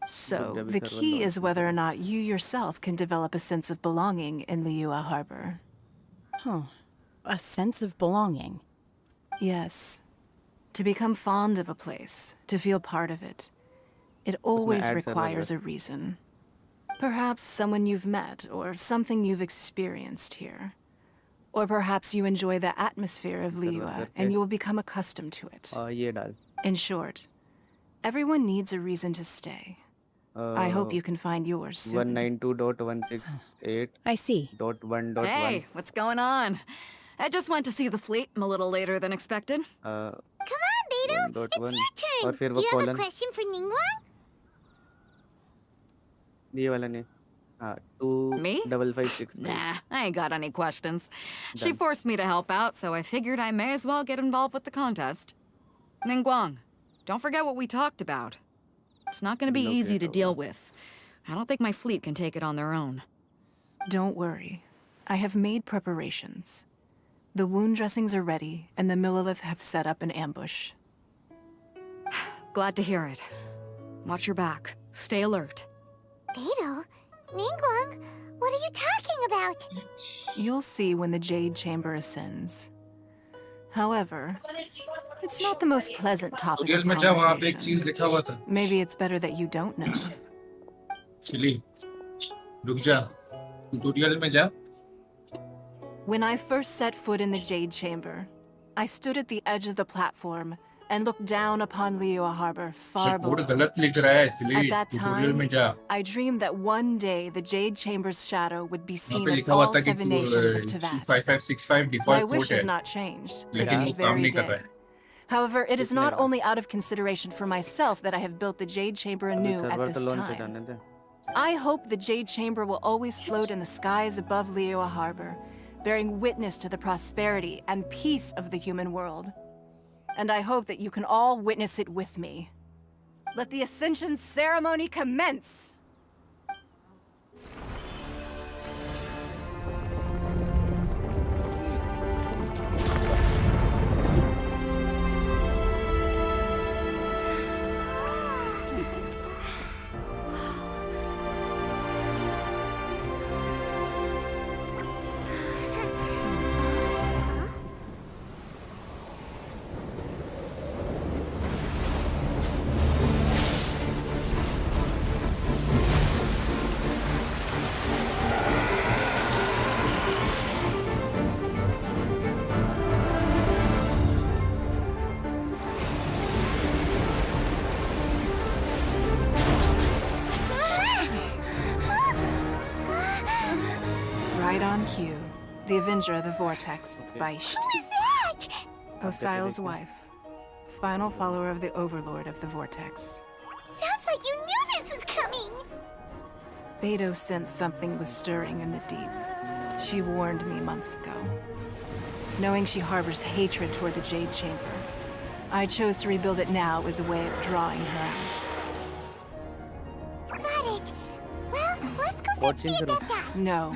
So, the key is whether or not you yourself can develop a sense of belonging in Liyue Harbor. Huh. A sense of belonging? Yes. To become fond of a place, to feel part of it, it always requires a reason. Perhaps someone you've met, or something you've experienced here. Or perhaps you enjoy the atmosphere of Liyue, and you will become accustomed to it. In short, everyone needs a reason to stay. I hope you can find yours soon. 192.168. I see. .1.1. Hey, what's going on? I just went to see the fleet a little later than expected. Come on, Beto. It's 1.1 your turn. और फिर Do वो you have a colon question for Ningguang? ये वाला नहीं हाँ Me? 25565 Nah, I ain't got any questions. She Done. forced me to help out, so I figured I may as well get involved with the contest. Ningguang, don't forget what we talked about. It's not gonna be easy to deal with. I don't think my fleet can take it on their own. Don't worry. I have made preparations. The wound dressings are ready, and the Millilith have set up an ambush. Glad to hear it. Watch your back. Stay alert. Beto? Ningguang? What are you talking about? You'll see when the Jade Chamber ascends. However, it's not the most pleasant topic tutorial of में जा वहाँ पे एक चीज conversation. लिखा हुआ था Maybe it's better that you don't know. चिली रुक जा ट्यूटोरियल में जा When I first set foot in the Jade Chamber, I stood at the edge of the platform and looked down upon Liyue Harbor far code below. गलत लिख रहा है इसलिए At that ट्यूटोरियल में time, जा I dreamed that one day the Jade Chamber's shadow would be वहाँ seen पे in लिखा हुआ all था कि 7 nations of Teyvat. 5565 My default code wish है has not changed to लेकिन this वो काम very नहीं कर रहा day. है However, it is not only out of consideration for myself that I have built the Jade Chamber अभी anew at server तो this लॉन्च हो time. जाने दे I hope the Jade Chamber will always float in the skies above Liyue Harbor, bearing witness to the prosperity and peace of the human world. And I hope that you can all witness it with me. Let the Ascension ceremony commence! Right on cue. The Avenger of the Vortex, Bosd. Who is that? Osial's wife. Final follower of the Overlord of the Vortex. Sounds like you knew this was coming. Beto sensed something was stirring in the deep. She warned me months ago. Knowing she harbors hatred toward the Jade Chamber, I chose to rebuild it now as a way of drawing her out. Got it. Well, let's go What fetch the seems to- Adepta. No.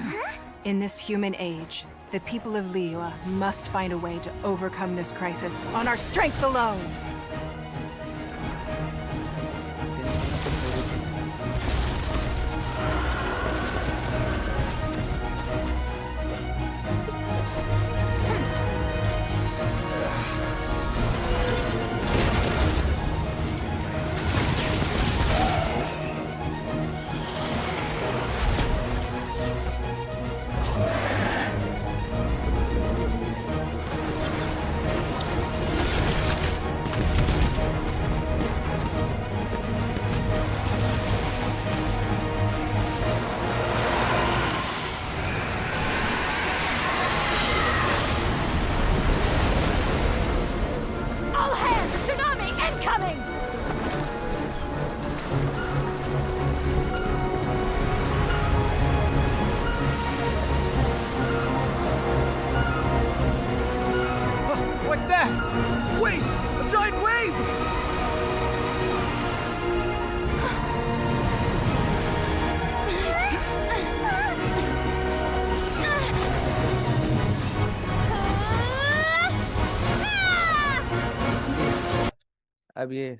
In this human age, the people of Liyue must find a way to overcome this crisis on our strength alone. All hands! Tsunami incoming! What's that? Wait! A giant wave! अब ये